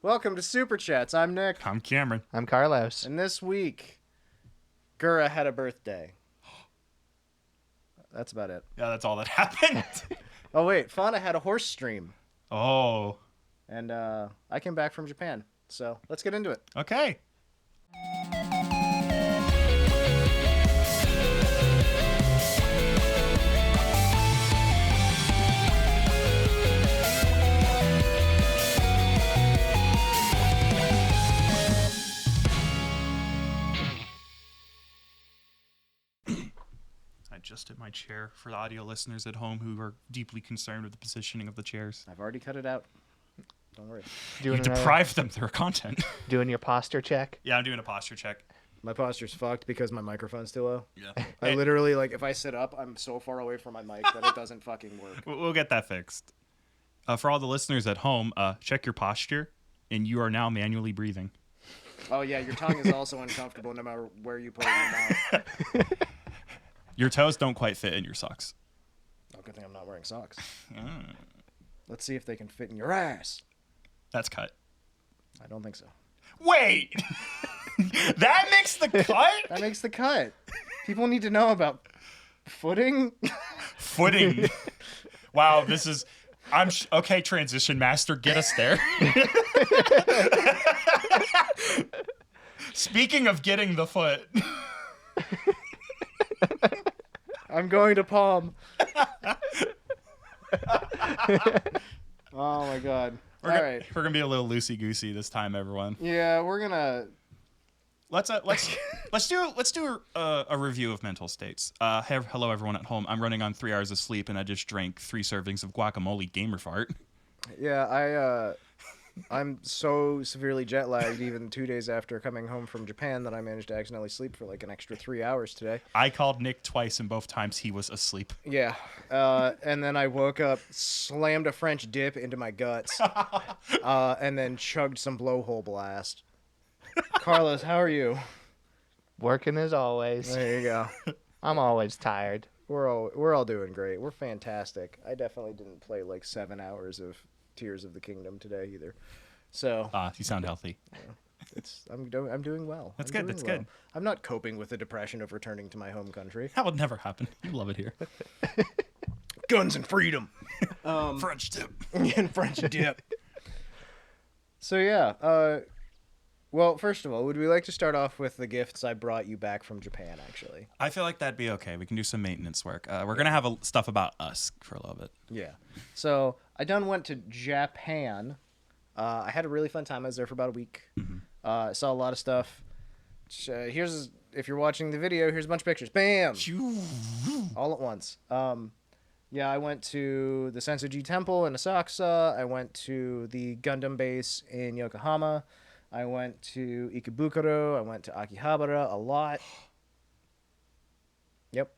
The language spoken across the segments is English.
Welcome to Super Chats. I'm Nick. I'm Cameron. I'm Carlos. And this week, Gura had a birthday. That's about it. Yeah, that's all that happened. Oh, wait. Fauna had a horse stream. Oh. And I came back from Japan. So let's get into it. Okay. I adjusted my chair for the audio listeners at home who are deeply concerned with the positioning of the chairs. I've already cut it out. Don't worry. You deprive them of their content. Doing your posture check? Yeah, I'm doing a posture check. My posture's fucked because my microphone's too low. Yeah. I literally, like, if I sit up, I'm so far away from my mic that it doesn't fucking work. We'll get that fixed. For all the listeners at home, check your posture, and you are now manually breathing. Oh, yeah, your tongue is also uncomfortable no matter where you put it in your mouth. Your toes don't quite fit in your socks. Oh, good thing I'm not wearing socks. Mm. Let's see if they can fit in your ass. That's cut. I don't think so. Wait! That makes the cut? That makes the cut. People need to know about footing. Footing. Wow, this is... okay, transition master, get us there. Speaking of getting the foot... I'm going to Palm. Oh my god. All right. We're gonna be a little loosey goosey this time, everyone. Yeah, we're gonna. Let's do a review of mental states. Hello everyone at home. I'm running on 3 hours of sleep, and I just drank 3 servings of guacamole gamer fart. Yeah, I'm so severely jet lagged even 2 days after coming home from Japan that I managed to accidentally sleep for like an extra 3 hours today. I called Nick twice, and both times he was asleep. Yeah, and then I woke up, slammed a French dip into my guts, and then chugged some blowhole blast. Carlos, how are you? Working as always. There you go. I'm always tired. We're all doing great. We're fantastic. I definitely didn't play like 7 hours of Tears of the Kingdom today either. So You sound healthy. I'm doing well. That's good. That's good. I'm not coping with the depression of returning to my home country. That would never happen. You love it here. Guns and freedom. French dip. And French dip. So yeah. Well, first of all, would we like to start off with the gifts I brought you back from Japan? Actually, I feel like that'd be okay. We can do some maintenance work. We're gonna have stuff about us for a little bit. Yeah. So I went to Japan. I had a really fun time. I was there for about a week. Mm-hmm. I saw a lot of stuff. Here's, if you're watching the video, here's a bunch of pictures. Bam! All at once. Yeah, I went to the Sensoji Temple in Asakusa. I went to the Gundam base in Yokohama. I went to Ikebukuro. I went to Akihabara a lot. Yep.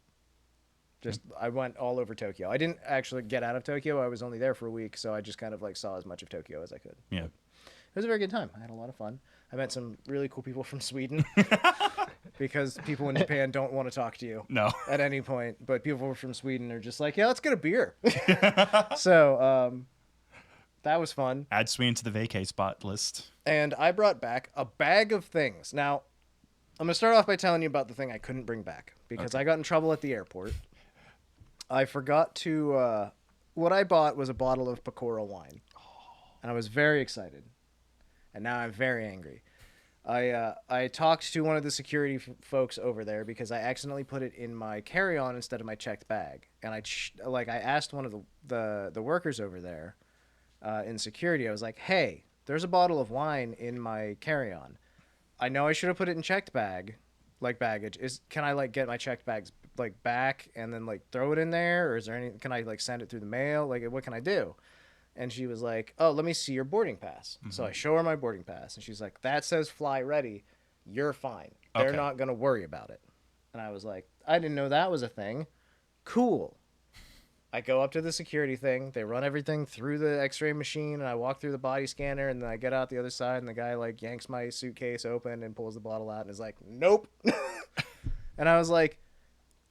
I went all over Tokyo. I didn't actually get out of Tokyo. I was only there for a week, so I just kind of like saw as much of Tokyo as I could. Yeah. It was a very good time. I had a lot of fun. I met some really cool people from Sweden because people in Japan don't want to talk to you. No. At any point, but people from Sweden are just like, yeah, let's get a beer. So, that was fun. Add Sweden to the vacay spot list. And I brought back a bag of things. Now, I'm going to start off by telling you about the thing I couldn't bring back because I got in trouble at the airport. I forgot to... what I bought was a bottle of Pacora wine. And I was very excited. And now I'm very angry. I talked to one of the security folks over there because I accidentally put it in my carry-on instead of my checked bag. And I asked one of the workers over there in security. I was like, hey, there's a bottle of wine in my carry-on. I know I should have put it in checked bag, like baggage. Can I like get my checked bags like back and then like throw it in there, or is there any? Can I like send it through the mail? Like, what can I do? And she was like, oh, let me see your boarding pass. Mm-hmm. So I show her my boarding pass, and she's like, that says fly ready. You're fine. They're not gonna worry about it. And I was like, I didn't know that was a thing. Cool. I go up to the security thing. They run everything through the x-ray machine, and I walk through the body scanner, and then I get out the other side, and the guy like yanks my suitcase open and pulls the bottle out and is like, nope. And I was like,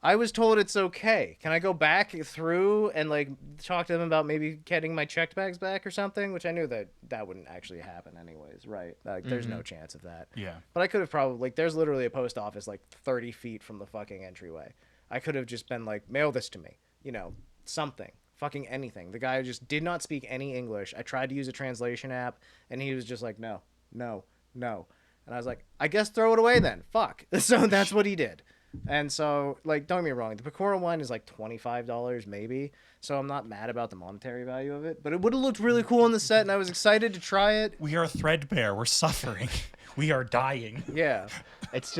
I was told it's okay. Can I go back through and like talk to them about maybe getting my checked bags back or something? Which I knew that wouldn't actually happen anyways, right? Like, there's no chance of that. Yeah. But I could have probably like, there's literally a post office like 30 feet from the fucking entryway. I could have just been like, mail this to me, you know, something, fucking anything. The guy just did not speak any English. I tried to use a translation app, and he was just like, no. And I was like, I guess throw it away then. Fuck. So that's what he did. And so, like, don't get me wrong, the Pecora one is like $25 maybe, so I'm not mad about the monetary value of it, but it would have looked really cool on the set, and I was excited to try it. We are threadbare. We're suffering. We are dying. Yeah. It's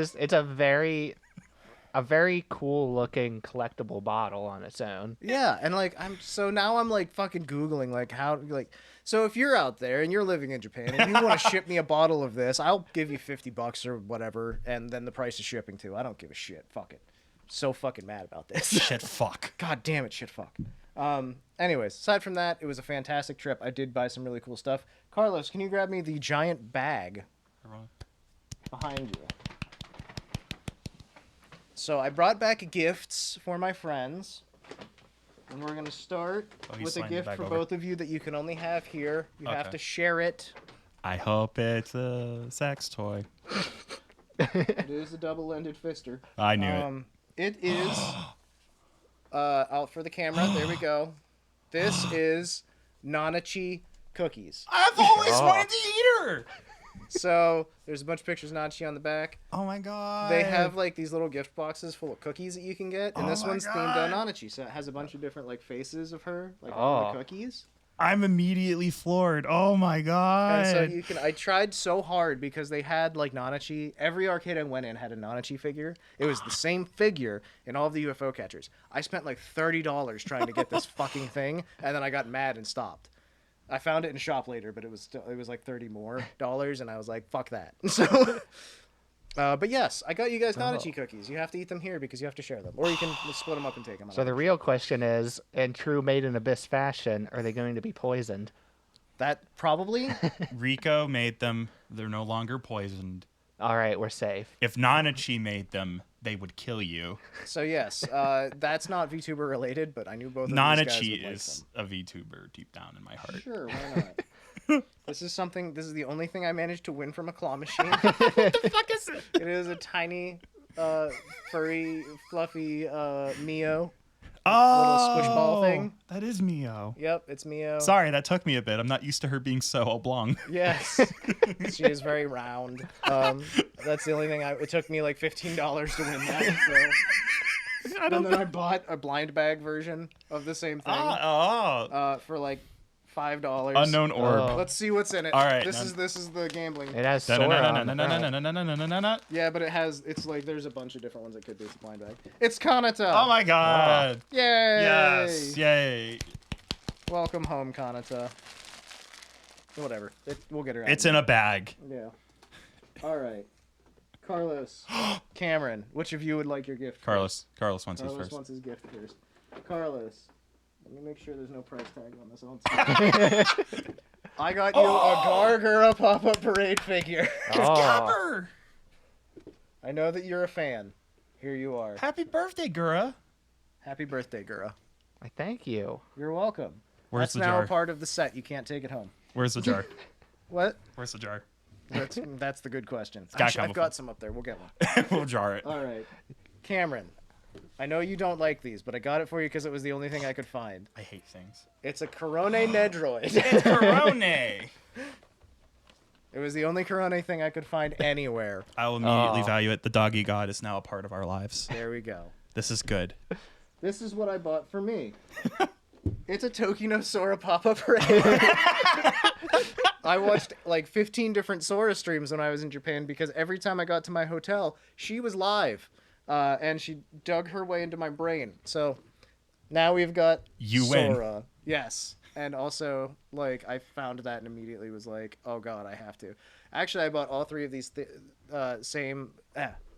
a very cool looking collectible bottle on its own. Yeah, and like now I'm like fucking Googling like how like so if you're out there and you're living in Japan and you want to ship me a bottle of this, I'll give you $50 or whatever, and then the price of shipping too. I don't give a shit. Fuck it. So fucking mad about this. Shit, fuck. God damn it, shit, fuck. Anyways, aside from that, it was a fantastic trip. I did buy some really cool stuff. Carlos, can you grab me the giant bag behind you? So I brought back gifts for my friends, and we're gonna start with a gift for both of you that you can only have here. You have to share it. I hope it's a sex toy. It is a double-ended fister. I knew it. It is out for the camera. There we go. This is Nanachi cookies. I've always wanted to eat her. So there's a bunch of pictures of Nanachi on the back. Oh my god. They have like these little gift boxes full of cookies that you can get, and this my one's themed on Nanachi, so it has a bunch of different like faces of her, like on the cookies. I'm immediately floored. Oh my god. And so you can. I tried so hard because they had like Nanachi. Every arcade I went in had a Nanachi figure. It was the same figure in all of the UFO catchers. I spent like $30 trying to get this fucking thing, and then I got mad and stopped. I found it in shop later, but it was like $30 more, and I was like, fuck that. So, but yes, I got you guys Nanachi cookies. You have to eat them here because you have to share them, or you can split them up and take them. So the real question is, in true Made in Abyss fashion, are they going to be poisoned? That probably. Rico made them. They're no longer poisoned. All right, we're safe. If Nanachi made them, they would kill you. So yes, that's not VTuber related, but I knew both of these guys would Nanachi like is them. a VTuber deep down in my heart. Sure, why not? This is the only thing I managed to win from a claw machine. What the fuck is it? It is a tiny, furry, fluffy Mio. Oh, Little squishball thing. That is Mio. Yep, it's Mio. Sorry, that took me a bit. I'm not used to her being so oblong. Yes, she is very round. That's the only thing. It took me like $15 to win that. So. And then I bought a blind bag version of the same thing. For like $5. Unknown orb. Let's see what's in it. All right, This is the gambling. It has Sora on the front. Yeah, but it's like there's a bunch of different ones it could be. It's a blind bag. It's Kanata. Oh my god. Yay! Yes. Yay. Welcome home, Kanata. Whatever. We'll get her out. It's in a bag. Yeah. All right. Carlos. Cameron, which of you would like your gift? Carlos wants his Carlos first. wants his gift first. Carlos. Let me make sure there's no price tag on this. I got you a Gura pop-up parade figure. Oh. I know that you're a fan. Here you are. Happy birthday, Gura. Happy birthday, Gura. I thank you. You're welcome. Where's That's the now jar? a part of the set. You can't take it home. Where's the jar? What? Where's the jar? That's the good question. gotta come I've with got one. some up there. We'll get one. We'll jar it. All right. Cameron, I know you don't like these, but I got it for you because it was the only thing I could find. I hate things. It's a Korone Nedroid. It's Korone. It was the only Korone thing I could find anywhere. I will immediately value it. The doggy god is now a part of our lives. There we go. This is good. This is what I bought for me. It's a Tokino Sora pop-up parade. I watched like 15 different Sora streams when I was in Japan because every time I got to my hotel, she was live. And she dug her way into my brain. So now we've got You Sora. win. Yes. And also, like, I found that and immediately was like, oh god, I have to. Actually, I bought all three of these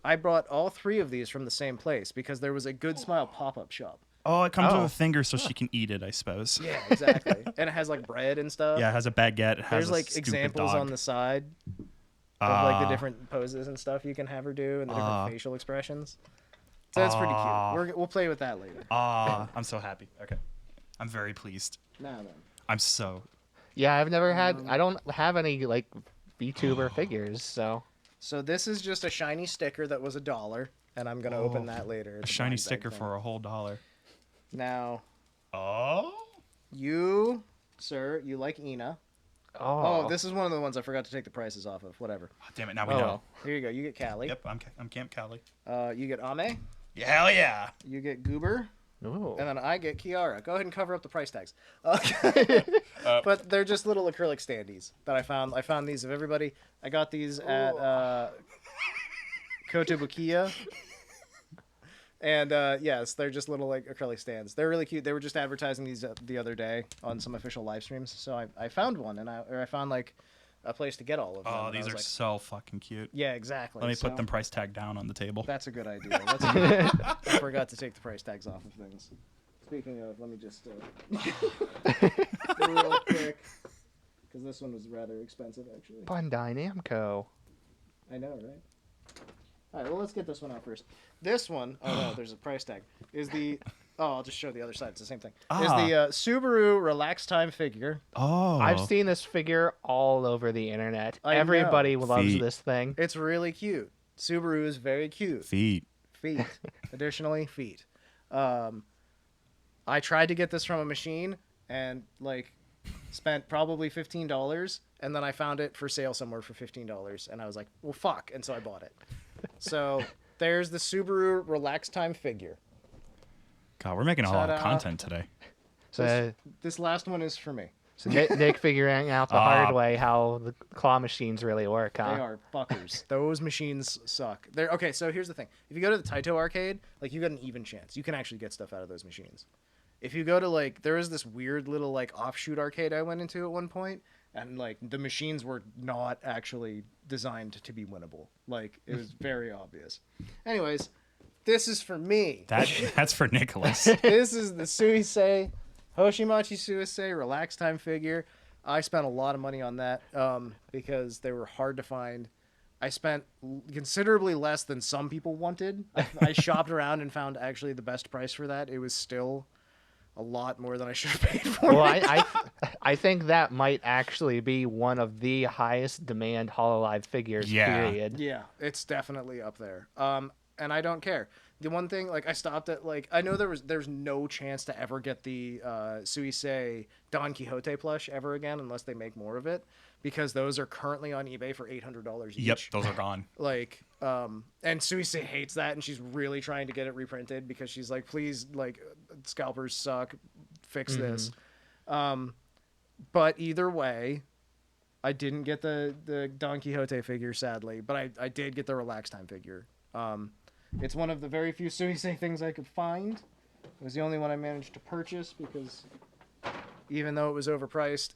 I brought all three of these from the same place because there was a Good Smile pop-up shop. Oh, it comes with a finger so she can eat it, I suppose. Yeah, exactly. And it has like bread and stuff. Yeah, it has a baguette. It has There's a like stupid examples dog. on the side of like the different poses and stuff you can have her do and the different facial expressions. So that's pretty cute. We'll play with that later. I'm so happy. Okay. I'm very pleased. Now then. I'm so... Yeah, I've never had. I don't have any like VTuber figures, so. So this is just a shiny sticker that was $1, and I'm gonna open that later. A It's shiny blind bag sticker thing. for a whole $1. Now, Oh? you, sir, you like Ina. Oh. Oh, this is one of the ones I forgot to take the prices off of. Whatever. Oh, damn it, now we Oh, know. well. Here you go. You get Callie. Yep, I'm Camp Cali. You get Ame. Yeah, hell yeah. You get Goober. Ooh. And then I get Kiara. Go ahead and cover up the price tags. But they're just little acrylic standees that I found. I found these of everybody. I got these at Kotobukiya. And yes, they're just little like acrylic stands. They're really cute. They were just advertising these the other day on some official live streams. So I found one, and I found like a place to get all of them. Oh, and I these was are like, so fucking cute. yeah, exactly. Let me So put them price tag down on the table. That's a good idea. I forgot to take the price tags off of things. Speaking of, let me just real quick, because this one was rather expensive actually. Bandai Namco. I know, right? All right, well, let's get this one out first. This one, oh no, there's a price tag. Is the I'll just show the other side. It's the same thing. Is the Subaru Relax Time figure. Oh. I've seen this figure all over the internet. I know. Everybody loves Feet. this thing. It's really cute. Subaru is very cute. Feet. Feet. Additionally, feet. I tried to get this from a machine and like spent probably $15, and then I found it for sale somewhere for $15, and I was like, well, fuck, and so I bought it. So there's the Subaru Relax Time figure. God, we're making a lot of Ta-da. content today. So, This last one is for me. so Nick figuring out the hard way how the claw machines really work, huh? They are fuckers. Those machines suck. They're okay. So here's the thing: if you go to the Taito arcade, like you got an even chance. You can actually get stuff out of those machines. If you go to like, there is this weird little like offshoot arcade I went into at one point, and like the machines were not actually designed to be winnable. Like it was very obvious. Anyways, this is for me. That's for Nicholas. This is the Suisei Hoshimachi Suisei Relax Time figure. I spent a lot of money on that because they were hard to find. I spent considerably less than some people wanted. I shopped around and found actually the best price for that. It was still a lot more than I should have paid for Well, it. I think that might actually be one of the highest demand Hololive figures. Yeah. Period. Yeah, it's definitely up there. And I don't care. The one thing, like, I stopped at, like, I know there's no chance to ever get the Suisei Don Quixote plush ever again unless they make more of it, because those are currently on eBay for $800 each. Yep, those are gone. Like, and Suisei hates that, and she's really trying to get it reprinted because she's like, please, like, scalpers suck, fix this. But either way, I didn't get the Don Quixote figure, sadly, but I did get the Relax Time figure. It's one of the very few Suisei things I could find. It was the only one I managed to purchase because even though it was overpriced,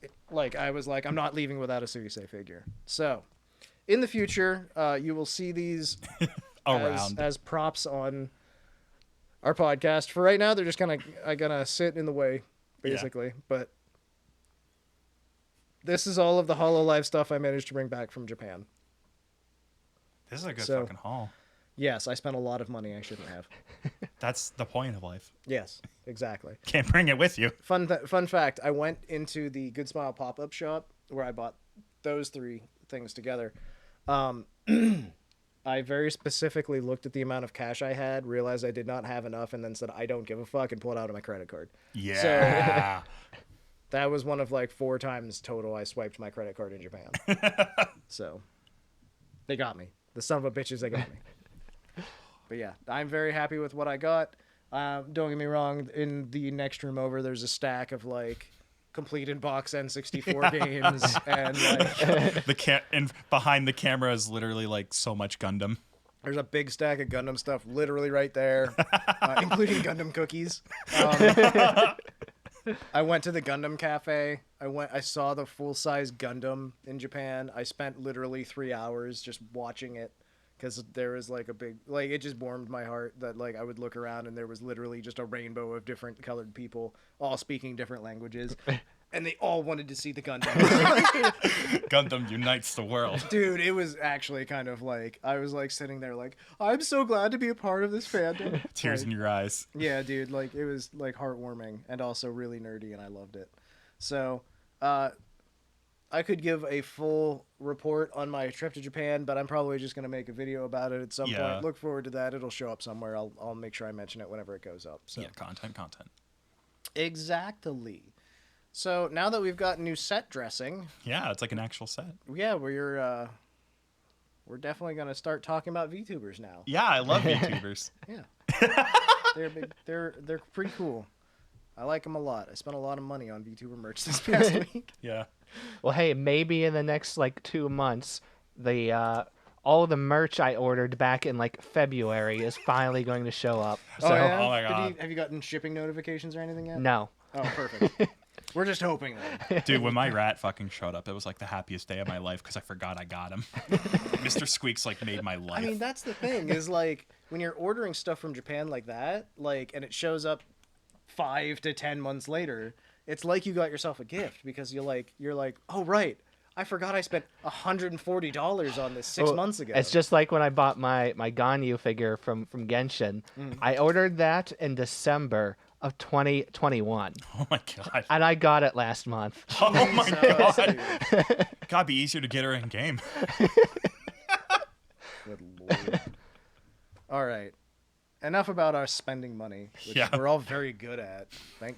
I was like, I'm not leaving without a Suisei figure. So, in the future, you will see these Around. as props on our podcast. For right now, they're just gonna sit in the way, basically. But this is all of the Hololive stuff I managed to bring back from Japan. This is a good So- fucking haul. Yes, I spent a lot of money I shouldn't have. That's the point of life. Yes, exactly. Can't bring it with you. Fun fact, I went into the Good Smile pop-up shop where I bought those three things together. I very specifically looked at the amount of cash I had, realized I did not have enough, and then said, I don't give a fuck, and pulled out my credit card. Yeah. That was one of like 4 times total I swiped my credit card in Japan. So they got me. The son of a bitches, they got me. But yeah, I'm very happy with what I got. Don't get me wrong. In the next room over, there's a stack of like completed box N64 games, and like And behind the camera is literally like so much Gundam. there's a big stack of Gundam stuff literally right there, including Gundam cookies. I went to the Gundam cafe. I saw the full-size Gundam in Japan. I spent literally 3 hours just watching it because there was like a big, like, it just warmed my heart that like I would look around and there was literally just a rainbow of different colored people all speaking different languages. and they all wanted to see the Gundam. Gundam unites the world. Dude, it was actually kind of like, I was like sitting there like, I'm so glad to be a part of this fandom. Tears like, in your eyes. Yeah, dude, like it was like heartwarming and also really nerdy, and I loved it. So, I could give a full report on my trip to Japan, but I'm probably just gonna make a video about it at some point. Look forward to that. It'll show up somewhere. I'll make sure I mention it whenever it goes up. So. Yeah, content. Exactly. So now that we've got new set dressing, Yeah, it's like an actual set. yeah, we're definitely gonna start talking about VTubers now. Yeah, I love VTubers. Yeah, they're pretty cool. I like them a lot. I spent a lot of money on VTuber merch this past week. Yeah. Well, hey, maybe in the next like 2 months, the all the merch I ordered back in like February is finally going to show up. So Oh, yeah? Oh my God. Have you gotten shipping notifications or anything yet? no. Oh, perfect. We're just hoping then. Dude, when my rat fucking showed up, it was like the happiest day of my life because I forgot I got him. Mr. Squeaks like made my life. I mean, that's the thing is like when you're ordering stuff from Japan like that, like, and it shows up 5 to 10 months later, it's like you got yourself a gift because you're like, oh right, I forgot I spent $140 on this 6 months ago. It's just like when I bought my Ganyu figure from Genshin. I ordered that in December of 2021, Oh my God. and I got it last month. Oh my Jesus, God. dude. Gotta be easier to get her in game. Good lord. All right. Enough about our spending money, which Yeah. we're all very good at. Thank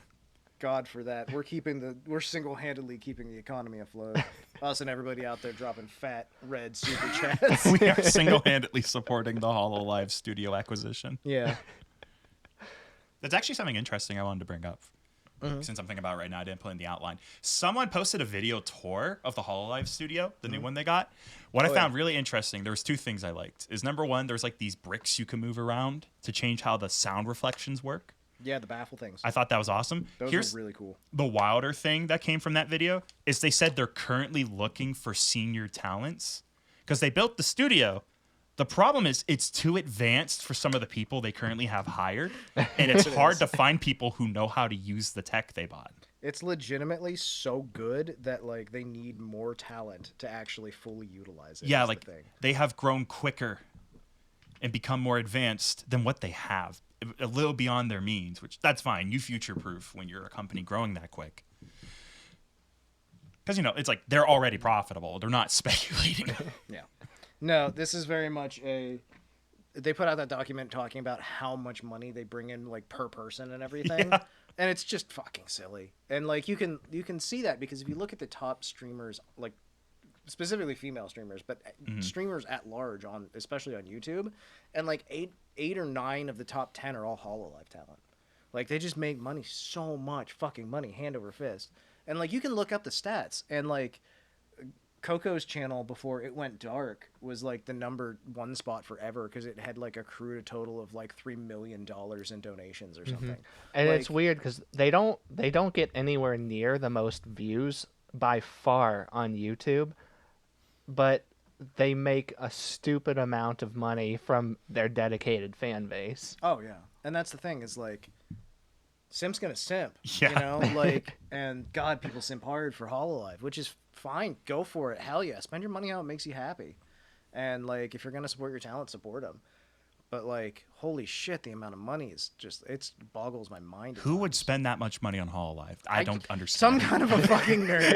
God for that. We're single-handedly keeping the economy afloat. Us and everybody out there dropping fat red super chats. We are single-handedly supporting the Hololive studio acquisition. Yeah. That's actually something interesting I wanted to bring up. Since I'm thinking about it right now, I didn't put in the outline. Someone posted a video tour of the Hololive studio, the new one they got. What I found really interesting, there was 2 things I liked. Is number one, there's like these bricks you can move around to change how the sound reflections work. Yeah, the baffle things. I thought that was awesome. Those are really cool. The wilder thing that came from that video is they said they're currently looking for senior talents because they built the studio. The problem is it's too advanced for some of the people they currently have hired, and it's hard to find people who know how to use the tech they bought. It's legitimately so good that like they need more talent to actually fully utilize it. Yeah, is like the thing. they have grown quicker and become more advanced than what they have, a little beyond their means, which that's fine. You future-proof when you're a company growing that quick. Because, it's like they're already profitable. They're not speculating. Yeah. No, this is very much they put out that document talking about how much money they bring in like per person and everything. Yeah. And it's just fucking silly. And like you can see that because if you look at the top streamers, like specifically female streamers, but streamers at large especially on YouTube, and like eight or 9 of the top 10 are all Hololive talent. Like they just make money, so much fucking money, hand over fist. And like you can look up the stats and like Coco's channel before it went dark was like the number 1 spot forever because it had like accrued a total of like $3 million in donations or something. And Like, it's weird because they don't get anywhere near the most views by far on YouTube, but they make a stupid amount of money from their dedicated fan base. Oh yeah, and that's the thing is like, simp's gonna simp. Yeah. You know, like, and God, people simp hard for Hololive, which is fine. Go for it. Hell yeah, spend your money how it makes you happy. And like, if you're gonna support your talent, support them. But like, holy shit, the amount of money is just it boggles my mind. at Who would times. spend that much money on Hololive? I don't Some understand. kind of a fucking nerd.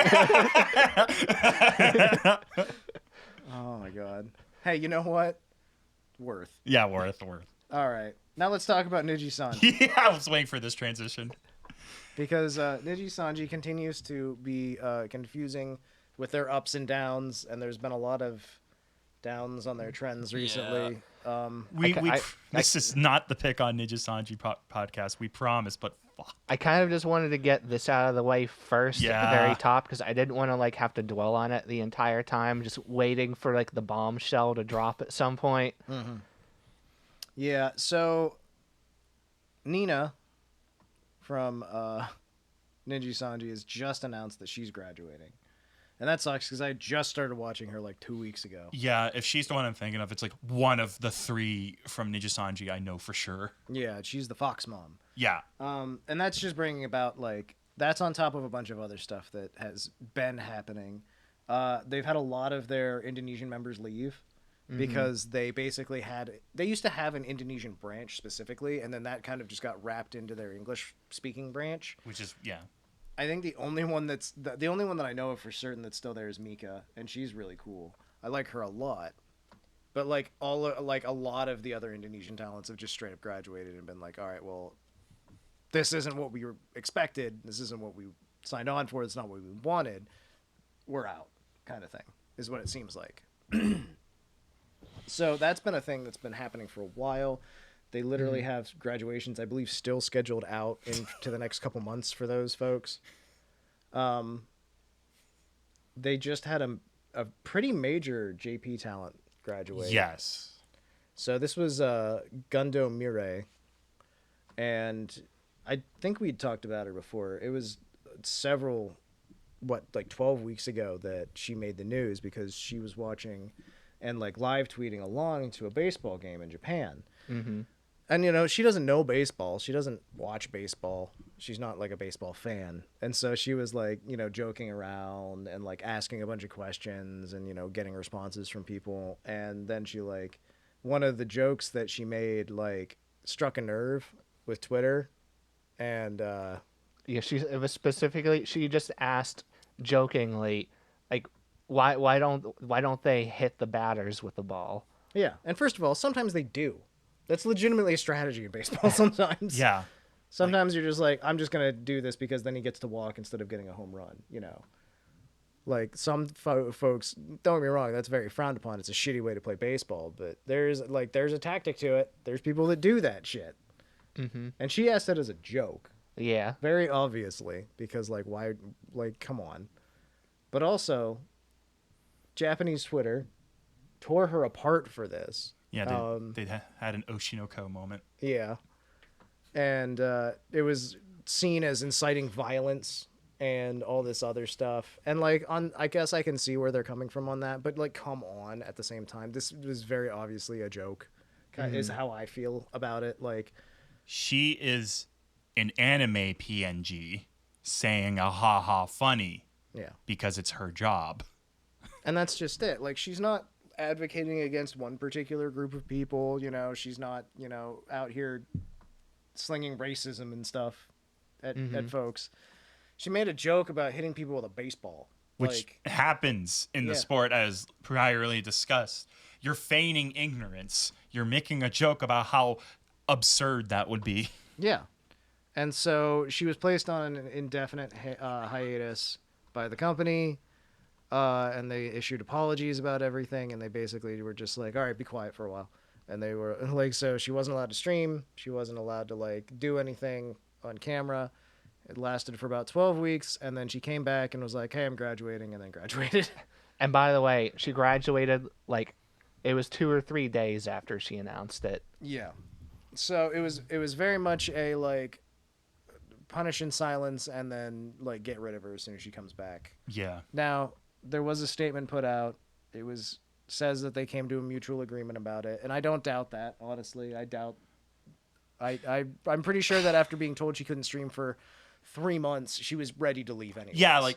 Oh my god. Hey, you know what? Worth. Yeah, worth. All right. Now let's talk about Niji-san. Yeah, I was waiting for this transition. Because Niji Sanji continues to be confusing with their ups and downs, and there's been a lot of downs on their trends recently. This is not the pick on Ninja Sanji podcast, we promise, but fuck. I kind of just wanted to get this out of the way first at the Yeah. very top because I didn't want to like have to dwell on it the entire time, just waiting for like the bombshell to drop at some point. Yeah, so Nina from Niji Sanji has just announced that she's graduating. And that sucks because I just started watching her like 2 weeks ago. Yeah, if she's the one I'm thinking of, it's like one of the 3 from Ninja Sanji I know for sure. Yeah, she's the Fox mom. Yeah. And that's just bringing about like that's on top of a bunch of other stuff that has been happening. They've had a lot of their Indonesian members leave because they basically they used to have an Indonesian branch specifically, and then that kind of just got wrapped into their English speaking branch. Which is, yeah. I think the only one the only one that I know of for certain that's still there is Mika, and she's really cool. I like her a lot. But like a lot of the other Indonesian talents have just straight up graduated and been like, all right, well, this isn't what we expected. This isn't what we signed on for. It's not what we wanted. We're out, kind of thing, is what it seems like. So that's been a thing that's been happening for a while. They literally have graduations, I believe, still scheduled out into the next couple months for those folks. They just had a pretty major JP talent graduate. Yes. So this was Gundo Mire, and I think we'd talked about her before. It was 12 weeks ago that she made the news because she was watching and like live tweeting along to a baseball game in Japan. Mm-hmm. And, she doesn't know baseball. She doesn't watch baseball. She's not like a baseball fan. And so she was like, joking around and like asking a bunch of questions and, getting responses from people. And then she one of the jokes that she made struck a nerve with Twitter. And it was specifically, she just asked jokingly, like, why don't they hit the batters with the ball? Yeah. And first of all, sometimes they do. That's legitimately a strategy in baseball sometimes. Yeah. Sometimes you're just like, I'm just going to do this because then he gets to walk instead of getting a home run, Like some folks, don't get me wrong, that's very frowned upon. It's a shitty way to play baseball, but there's a tactic to it. There's people that do that shit. Mm-hmm. And she asked it as a joke. Yeah. Very obviously, because why, come on. But also, Japanese Twitter tore her apart for this. Yeah, they had an Oshinoko moment. Yeah. And it was seen as inciting violence and all this other stuff. And I guess I can see where they're coming from on that, but come on at the same time. This was very obviously a joke. Is how I feel about it. She is an anime PNG saying a ha ha funny. Yeah. Because it's her job. And that's just it. She's not advocating against one particular group of people. She's not, out here slinging racism and stuff at folks. She made a joke about hitting people with a baseball. Which happens in the sport, as priorly discussed. You're feigning ignorance. You're making a joke about how absurd that would be. Yeah. And so she was placed on an indefinite hiatus by the company. And they issued apologies about everything. And they basically were just like, all right, be quiet for a while. And they were so she wasn't allowed to stream. She wasn't allowed to do anything on camera. It lasted for about 12 weeks. And then she came back and was like, hey, I'm graduating. And then graduated. And by the way, she graduated it was 2 or 3 days after she announced it. Yeah. So it was very much a punish in silence and then get rid of her as soon as she comes back. Yeah. Now, there was a statement put out. It says that they came to a mutual agreement about it, and I don't doubt that, honestly. I'm pretty sure that after being told she couldn't stream for 3 months, she was ready to leave anyway. Yeah,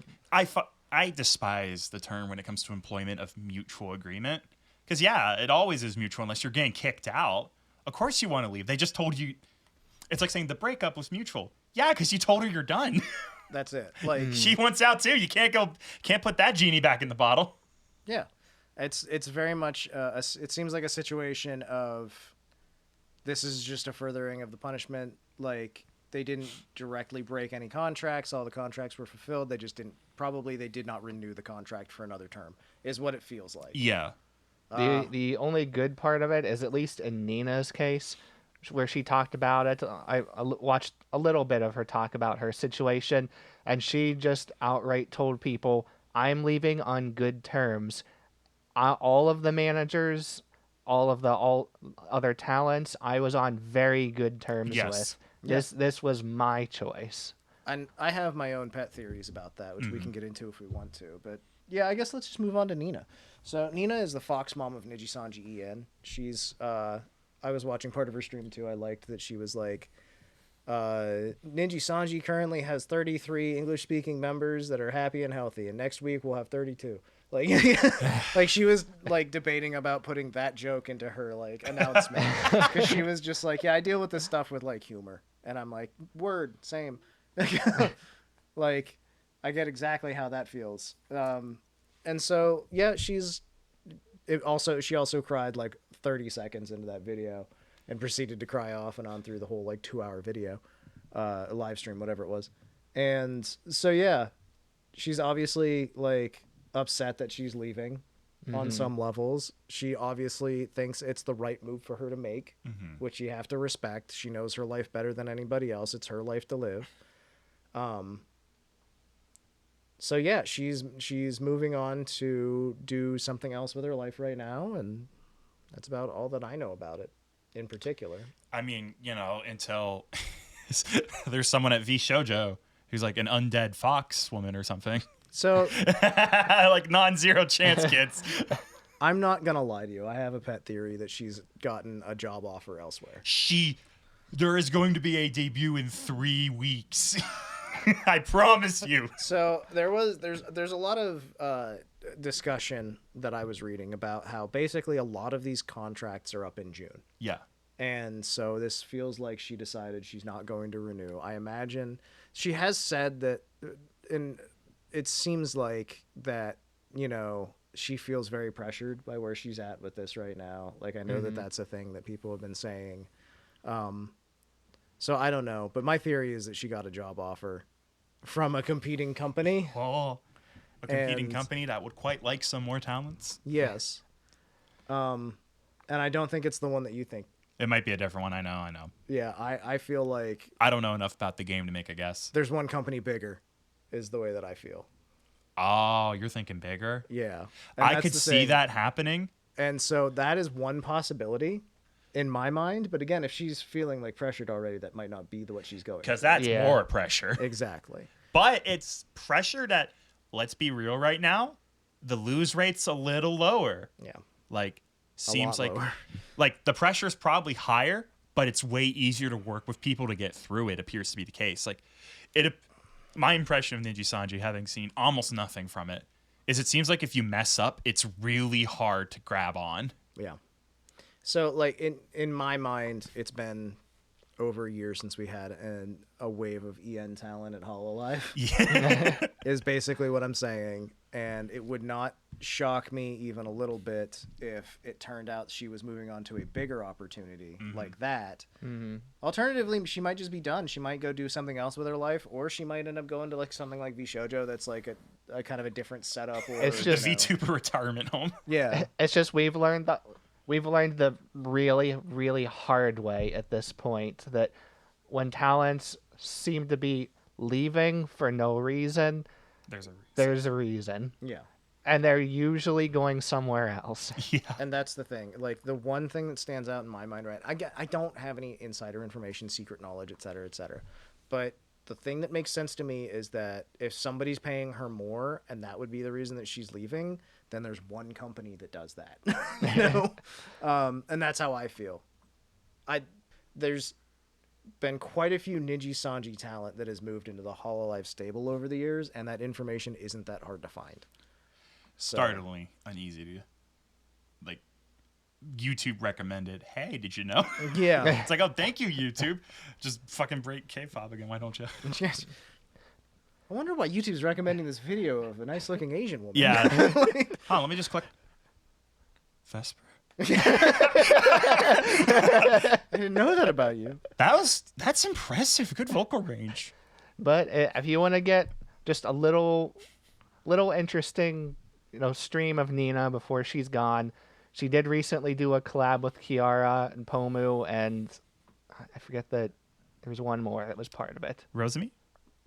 I despise the term when it comes to employment of mutual agreement. Because, yeah, it always is mutual unless you're getting kicked out. Of course you want to leave. They just told you. It's like saying the breakup was mutual. Yeah, because you told her you're done. That's it. She wants out too. You can't put that genie back in the bottle. Yeah. It's very much, it seems like a situation of this is just a furthering of the punishment. They didn't directly break any contracts. All the contracts were fulfilled. They just they did not renew the contract for another term, is what it feels like. Yeah. The only good part of it is, at least in Nina's case, where she talked about it. I watched a little bit of her talk about her situation, and she just outright told people, I'm leaving on good terms. All of the managers, all other talents, I was on very good terms with. This was my choice. And I have my own pet theories about that, which we can get into if we want to. But yeah, I guess let's just move on to Nina. So Nina is the fox mom of Niji Sanji En. She's I was watching part of her stream too. I liked that she was Niji Sanji currently has 33 English-speaking members that are happy and healthy, and next week we'll have 32. Like, like she was like debating about putting that joke into her like announcement because she was just like, yeah, I deal with this stuff with like humor, and I'm like, word, same. Like, I get exactly how that feels. And so yeah, she also cried like 30 seconds into that video and proceeded to cry off and on through the whole like 2-hour video, live stream, whatever it was. And so yeah, she's obviously like upset that she's leaving on some levels. She obviously thinks it's the right move for her to make, which you have to respect. She knows her life better than anybody else. It's her life to live. So yeah, she's moving on to do something else with her life right now, and that's about all that I know about it in particular. I mean, you know, until there's someone at VShojo who's like an undead fox woman or something. So like non-zero chance kids. I'm not gonna lie to you. I have a pet theory that she's gotten a job offer elsewhere. There is going to be a debut in 3 weeks. I promise you. So there's a lot of discussion that I was reading about how basically a lot of these contracts are up in June. Yeah. And so this feels like she decided she's not going to renew. I imagine she has said that, and it seems like that, you know, she feels very pressured by where she's at with this right now. Like, I know that that's a thing that people have been saying. So I don't know, but my theory is that she got a job offer from a competing company. Oh, a competing company that would quite like some more talents. Yes. And I don't think it's the one that you think. It might be a different one. I know. Yeah, I feel like I don't know enough about the game to make a guess. there's one company bigger, is the way that I feel. Oh, you're thinking bigger? Yeah. And I that's could the see thing. that happening. And so that is one possibility in my mind. But again, if she's feeling like pressured already, that might not be what she's going Because for. that's Yeah. more pressure. Exactly. But it's pressure that, let's be real right now, the lose rate's a little lower. Yeah. Like, seems lot like lower. like the pressure's probably higher, but it's way easier to work with people to get through it, appears to be the case. Like, my impression of Niji Sanji, having seen almost nothing from it, is it seems like if you mess up, it's really hard to grab on. Yeah. So like in my mind, it's been over a year since we had a wave of EN talent at Hololive. Yeah. Is basically what I'm saying. And it would not shock me even a little bit if it turned out she was moving on to a bigger opportunity like that. Alternatively, she might just be done. She might go do something else with her life, or she might end up going to like something like VShojo that's like a kind of a different setup. Or, It's just- The VTuber retirement home. yeah. It's just we've learned the really, really hard way at this point that when talents seem to be leaving for no reason, there's a reason. Yeah. And they're usually going somewhere else. Yeah. And that's the thing. Like, the one thing that stands out in my mind, right? I don't have any insider information, secret knowledge, et cetera, et cetera. But the thing that makes sense to me is that if somebody's paying her more, and that would be the reason that she's leaving, then there's one company that does that. You know? And that's how I feel. There's been quite a few Niji Sanji talent that has moved into the Hololive stable over the years, and that information isn't that hard to find. So, Startlingly uneasy to, like, YouTube recommended, hey, did you know? yeah. It's like, oh, thank you, YouTube. Just fucking break K-pop again. Why don't you? Yes. I wonder why YouTube's recommending this video of a nice-looking Asian woman. Yeah. Hold on, let me just click. Vesper. I didn't know that about you. That's impressive. Good vocal range. But if you want to get just a little interesting, stream of Nina before she's gone, she did recently do a collab with Kiara and Pomu, and I forget that there was one more that was part of it. Rosemi?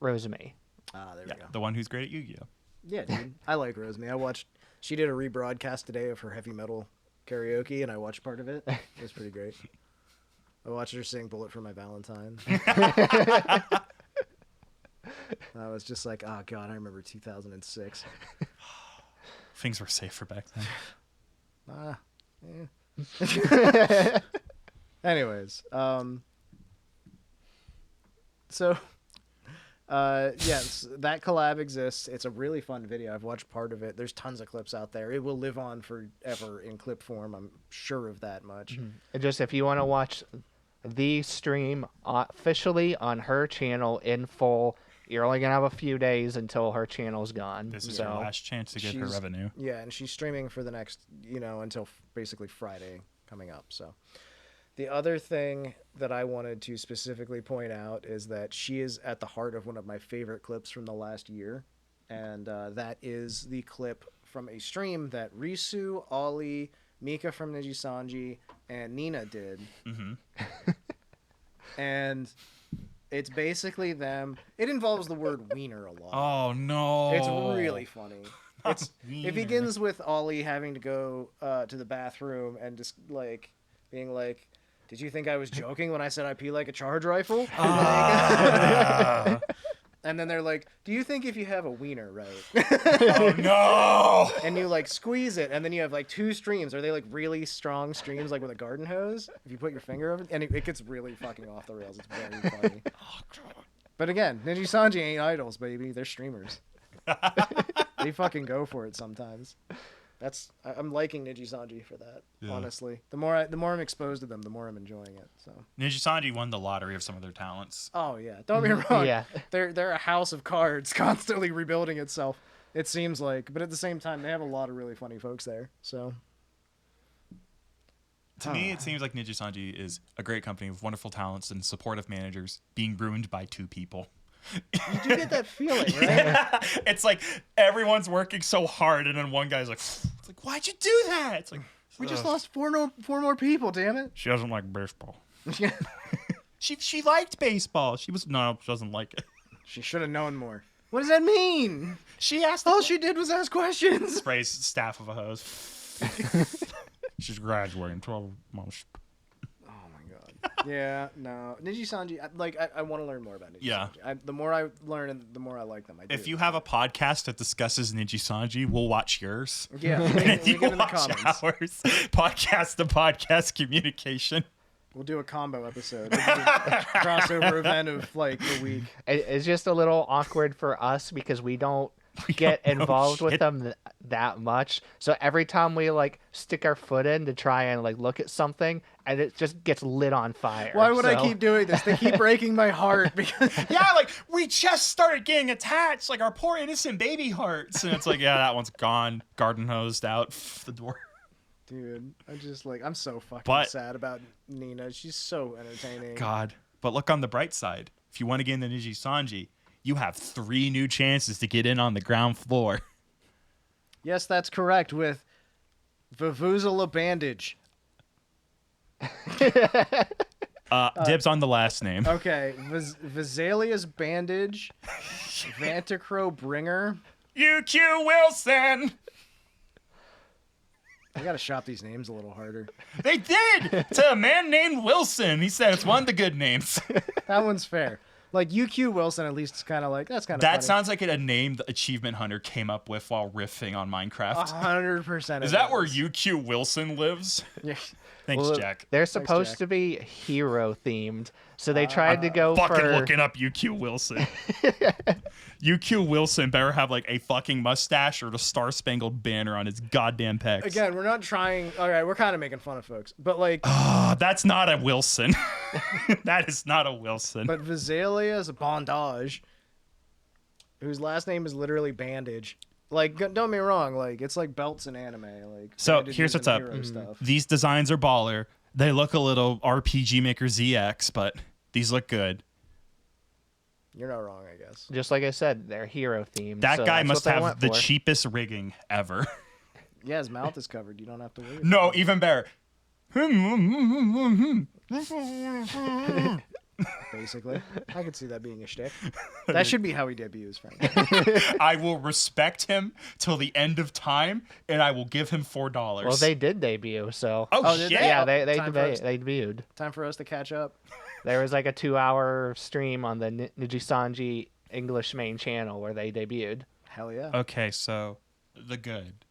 Rosemi. Ah, there we go. The one who's great at Yu-Gi-Oh. Yeah, dude. I like Rosemi. She did a rebroadcast today of her heavy metal karaoke, and I watched part of it. It was pretty great. I watched her sing Bullet for My Valentine. I was just like, oh, God, I remember 2006. Things were safer back then. Yeah. Anyways, So, yes, that collab exists. It's a really fun video. I've watched part of it. There's tons of clips out there. It will live on forever in clip form. I'm sure of that much. And just if you want to watch the stream officially on her channel in full, you're only gonna have a few days until her channel's gone. This is her last chance to get her revenue. Yeah, and she's streaming for the next, until basically Friday coming up. So the other thing that I wanted to specifically point out is that she is at the heart of one of my favorite clips from the last year, and that is the clip from a stream that Risu, Ollie, Mika from Niji Sanji, and Nina did. And it's basically them. It involves the word wiener a lot. Oh, no. It's really funny. It begins with Ollie having to go to the bathroom and just, like, being like, did you think I was joking when I said I pee like a charge rifle? And then they're like, do you think if you have a wiener, right? Oh, no. And you, like, squeeze it, and then you have, like, 2 streams. Are they, like, really strong streams, like, with a garden hose? If you put your finger over it? And it gets really fucking off the rails. It's very funny. Oh, God. But again, Niji Sanji ain't idols, baby. They're streamers. They fucking go for it sometimes. I'm liking Niji Sanji for that, honestly. The more I'm exposed to them, the more I'm enjoying it. So Niji Sanji won the lottery of some of their talents. Oh yeah, don't be wrong. Yeah. They're a house of cards, constantly rebuilding itself. It seems like, but at the same time, they have a lot of really funny folks there. So to me, it seems like Niji Sanji is a great company with wonderful talents and supportive managers being ruined by 2 people. You do get that feeling, right? Yeah. It's like everyone's working so hard, and then one guy's like, why'd you do that? It's like, We just lost four more people, damn it. She doesn't like baseball. She liked baseball. She doesn't like it. She should have known more. What does that mean? She asked. All she did was ask questions. Sprays staff of a hose. She's graduating 12 months. Oh my god. Yeah, no. Niji Sanji, I want to learn more about Niji Sanji. The more I learn, the more I like them. I do. If you have a podcast that discusses Niji Sanji, we'll watch yours. Yeah, and we'll you give in the watch comments. ours. Podcast to podcast communication. We'll do a combo episode. We'll do a crossover event of like the week. It's just a little awkward for us because we don't get involved with them that much. So every time we like stick our foot in to try and like look at something, and it just gets lit on fire. Why would I keep doing this? They keep breaking my heart because yeah, like we just started getting attached, like our poor innocent baby hearts, and it's like, yeah, that one's gone, garden hosed out the door. Dude, I'm so fucking sad about Nina. She's so entertaining. God, but look on the bright side. If you want to get into Niji Sanji, you have 3 new chances to get in on the ground floor. Yes, that's correct. With Vuvuzela Bandage. Dibs on the last name. Okay, Vizalia's Bandage, Vantacrow Bringer. UQ Wilson. I gotta shop these names a little harder. They did to a man named Wilson. He said it's one of the good names. That one's fair. Like UQ Wilson, at least it's kind of like that's kind of. That sounds like a name the Achievement Hunter came up with while riffing on Minecraft. 100%. Is that where UQ Wilson lives? Yeah. Thanks, Jack. They're supposed to be hero themed, so they tried to go fucking for looking up UQ Wilson. UQ Wilson better have like a fucking mustache or the Star Spangled Banner on his goddamn pecs. Again, we're not trying. All right, we're kind of making fun of folks, but like, that's not a Wilson. That is not a Wilson. But Vizalia's Bondage, whose last name is literally Bandage. Like, don't get me wrong. Like, it's like belts in anime. Like, so here's what's up. These designs are baller. They look a little RPG Maker ZX, but these look good. You're not wrong, I guess. Just like I said, they're hero themed. That so guy that's must what they have went the for. cheapest rigging ever. Yeah, his mouth is covered. You don't have to worry. No, even better. Basically, I could see that being a shtick. That should be how he debuts, Frank. Mm-hmm. I will respect him till the end of time, and I will give him $4. Well, they did debut, so. Oh, did shit. they? Yeah, they Time for us- debuted. Time for us to catch up. There was like a 2-hour stream on the Niji Sanji English main channel where they debuted. Hell yeah. Okay, so the good.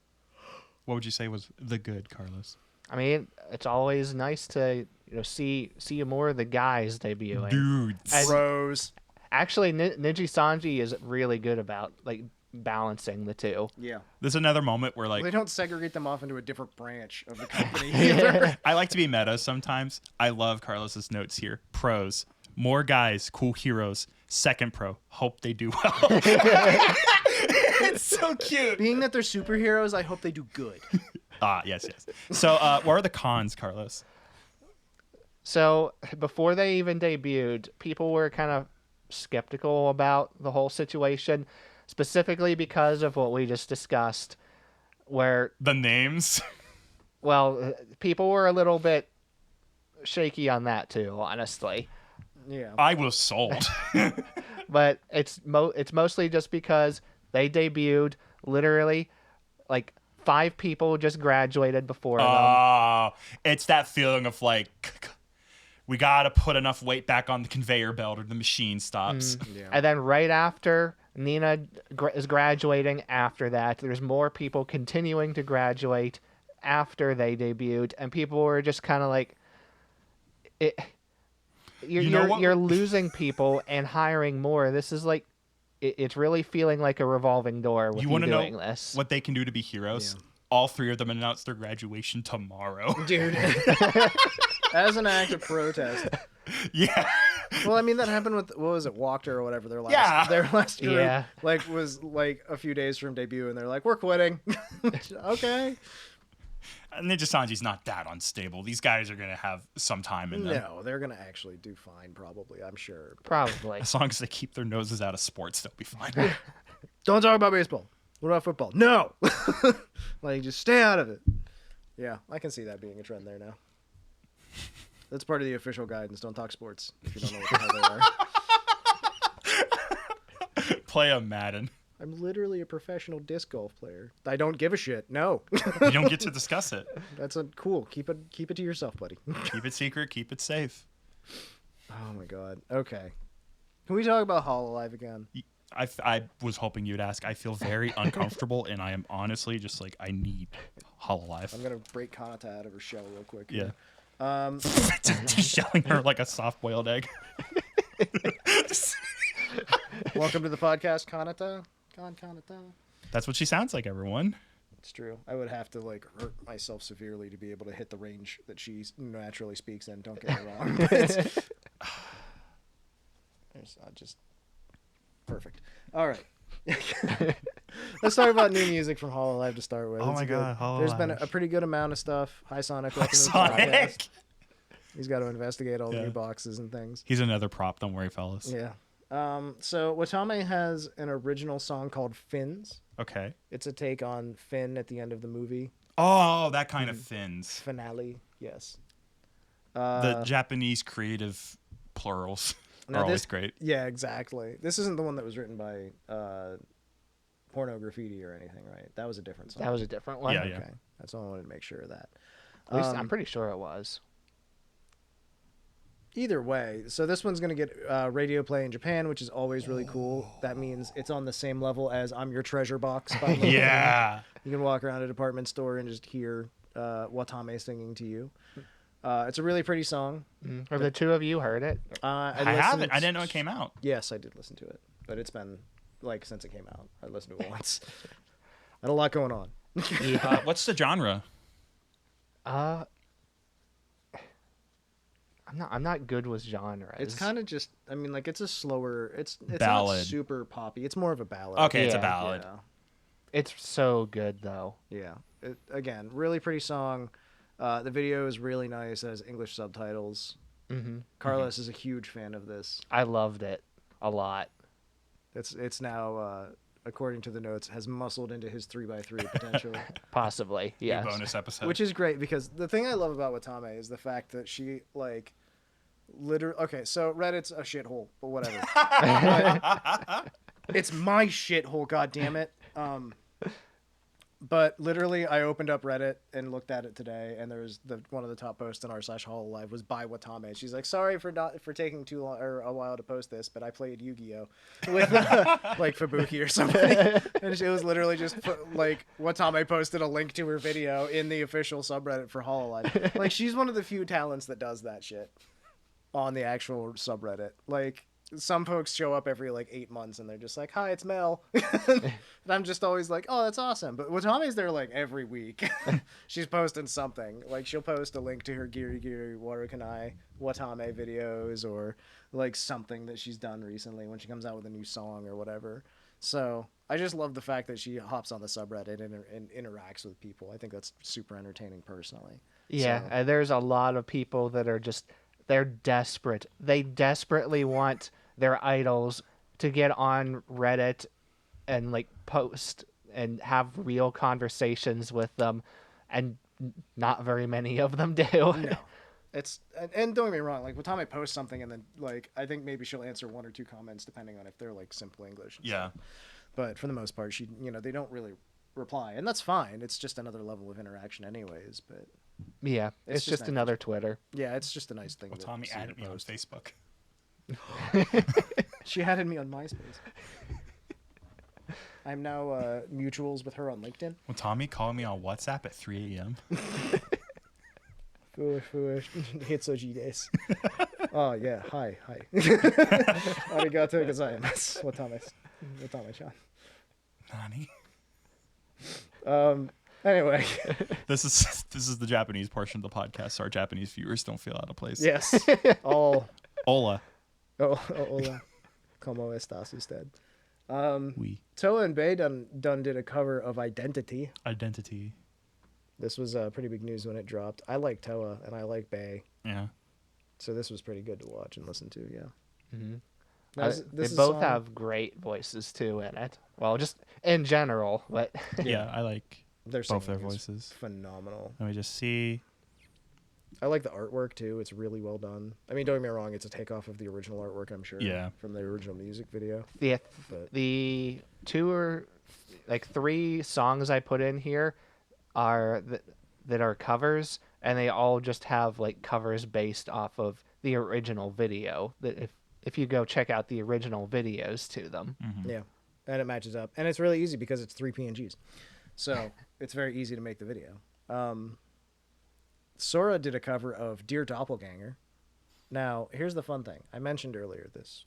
What would you say was the good, Carlos? I mean, it's always nice to see more of the guys debuting. Dudes. And- Bros. Actually, Niji Sanji is really good about like balancing the two. Yeah. There's another moment where They like don't segregate them off into a different branch of the company either. I like to be meta sometimes. I love Carlos's notes here. Pros: more guys, cool heroes. Second pro: hope they do well. It's so cute. Being that they're superheroes, I hope they do good. Yes. So, what are the cons, Carlos? So before they even debuted, people were kind of skeptical about the whole situation, specifically because of what we just discussed, where, The names. well, people were a little bit shaky on that too, honestly. Yeah. I was sold. But it's mostly just because they debuted literally like 5 people just graduated before them. Oh, it's that feeling of like, we gotta put enough weight back on the conveyor belt or the machine stops. Yeah. And then right after Nina is graduating, after that, there's more people continuing to graduate after they debuted, and people were just kind of like, you're losing people and hiring more. This is like, it's really feeling like a revolving door with You you want to doing know this. what they can do to be heroes? Yeah. All 3 of them announced their graduation tomorrow. Dude. As an act of protest. Yeah. Well, I mean, that happened with, what was it, Walker or whatever, their last group, Yeah. like, was, like, a few days from debut, and they're like, we're quitting. Okay. And Ninja Sanji's not that unstable. These guys are going to have some time in them. No, they're going to actually do fine, probably, I'm sure. Probably. As long as they keep their noses out of sports, they'll be fine. Don't talk about baseball. What about football? No! Like, just stay out of it. Yeah, I can see that being a trend there now. That's part of the official guidance. Don't talk sports if you don't know what the hell they are. Play a Madden. I'm literally a professional disc golf player. I don't give a shit. No. You don't get to discuss it. That's cool. Keep it to yourself, buddy. Keep it secret. Keep it safe. Oh my god. Okay. Can we talk about Hololive again? I was hoping you'd ask. I feel very uncomfortable, and I am honestly just like, I need Hololive. I'm gonna break Kanata out of her shell real quick. Yeah. Here. Just shelling her like a soft-boiled egg. Welcome to the podcast, Kanata. Kanata. That's what she sounds like, everyone. It's true. I would have to like hurt myself severely to be able to hit the range that she naturally speaks in. Don't get me wrong. It's just perfect. All right. Let's talk about new music from Hololive to start with. Oh It's my good. God, There's been Hololive. a pretty good amount of stuff. Hi Sonic. Welcome to the Sonic. podcast. He's got to investigate all the Yeah. new boxes and things. He's another prop. Don't worry, fellas. Yeah. So Watame has an original song called Fins. Okay. It's a take on Finn at the end of the movie Oh, that kind of fins. finale. Yes. The Japanese creative plurals Now are always this- great. Yeah, exactly. This isn't the one that was written by Porno Graffiti or anything, right? That was a different song. That was a different one. Yeah. Okay. That's all I wanted to make sure of that. At least I'm pretty sure it was. Either way, so this one's going to get radio play in Japan, which is always really cool. That means it's on the same level as I'm Your Treasure Box. By Mumei. Yeah. You can walk around a department store and just hear Watame singing to you. It's a really pretty song. Have the two of you heard it? I listened- haven't. I didn't know it came out. Yes, I did listen to it, but it's been like since it came out. I listened to it once. Had a lot going on. What's the genre? I'm not good with genres. It's kind of just, I mean, like it's a slower. It's Ballad. not super poppy. It's more of a ballad. Okay, it's a Yeah. ballad. Yeah. It's so good though. Yeah. Again, really pretty song. The video is really nice. It has English subtitles. Mm-hmm. Carlos is a huge fan of this. I loved it a lot. It's now, according to the notes, has muscled into his 3x3 potential. Possibly, New yes. bonus episode. Which is great because the thing I love about Watame is the fact that she like literally. Okay, so Reddit's a shithole, but whatever. But it's my shithole, goddammit. But literally, I opened up Reddit and looked at it today, and there was one of the top posts on r/Hololive was by Watame. She's like, "Sorry for taking too long or a while to post this, but I played Yu-Gi-Oh with like Fubuki or something." And it was literally just like Watame posted a link to her video in the official subreddit for Hololive. Like she's one of the few talents that does that shit on the actual subreddit. Like some folks show up every like 8 months and they're just like, "Hi, it's Mel," and I'm just always like, "Oh, that's awesome." But Watame's there like every week. She's posting something. Like she'll post a link to her Giri Giri Warukanai Watame videos or like something that she's done recently when she comes out with a new song or whatever. So I just love the fact that she hops on the subreddit and interacts with people. I think that's super entertaining personally. Yeah, So, and there's a lot of people that are just they're desperate. They desperately want their idols to get on Reddit and like post and have real conversations with them, and not very many of them do. no. It's and don't get me wrong, like Watame posts something and then like I think maybe she'll answer 1 or 2 comments depending on if they're like simple English. Yeah. But for the most part, they don't really reply, and that's fine. It's just another level of interaction, anyways. But Yeah, it's just nice. another Twitter. yeah, it's just a nice thing. Well, to Tommy see her added me on post. Facebook. She added me on MySpace. I'm now mutuals with her on LinkedIn. Well, Tommy called me on WhatsApp at 3 a.m. Foolish. Hitsoji desu. Oh, yeah. Hi. Arigatou gozaimasu. Watame-chan. Nani? Anyway. This is the Japanese portion of the podcast, so our Japanese viewers don't feel out of place. Yes. All. Hola. Hola. ¿Cómo estás usted? Oui. Toa and Bae done did a cover of Identity. Identity. This was pretty big news when it dropped. I like Toa and I like Bae. Yeah. So this was pretty good to watch and listen to, yeah. Mm-hmm. Now, They both have great voices too in it. Well, just in general, but Yeah, I like their both their singing is voices. phenomenal. Let me just see. I like the artwork too. It's really well done. I mean, don't get me wrong, it's a takeoff of the original artwork, I'm sure. Yeah. From the original music video. But the 3 songs I put in here are that are covers, and they all just have like covers based off of the original video. That if you go check out the original videos to them. Mm-hmm. yeah. And it matches up. And it's really easy because it's 3 PNGs. So it's very easy to make the video. Sora did a cover of Dear Doppelganger. Now, here's the fun thing. I mentioned earlier this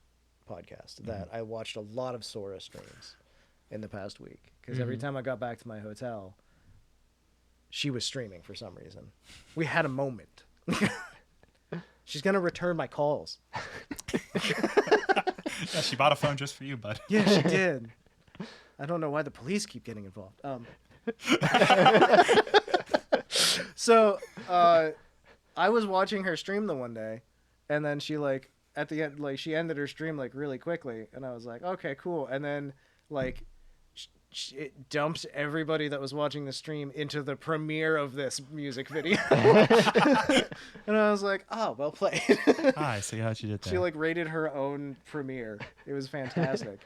podcast that I watched a lot of Sora streams in the past week. Because every time I got back to my hotel, she was streaming for some reason. We had a moment. She's going to return my calls. Yeah, she bought a phone just for you, bud. Yeah, she did. I don't know why the police keep getting involved. So I was watching her stream the one day, and then she like at the end, like she ended her stream like really quickly, and I was like, okay, cool. And then like it dumps everybody that was watching the stream into the premiere of this music video. And I was like, oh, well played. I see how she did that. She like rated her own premiere. It was fantastic.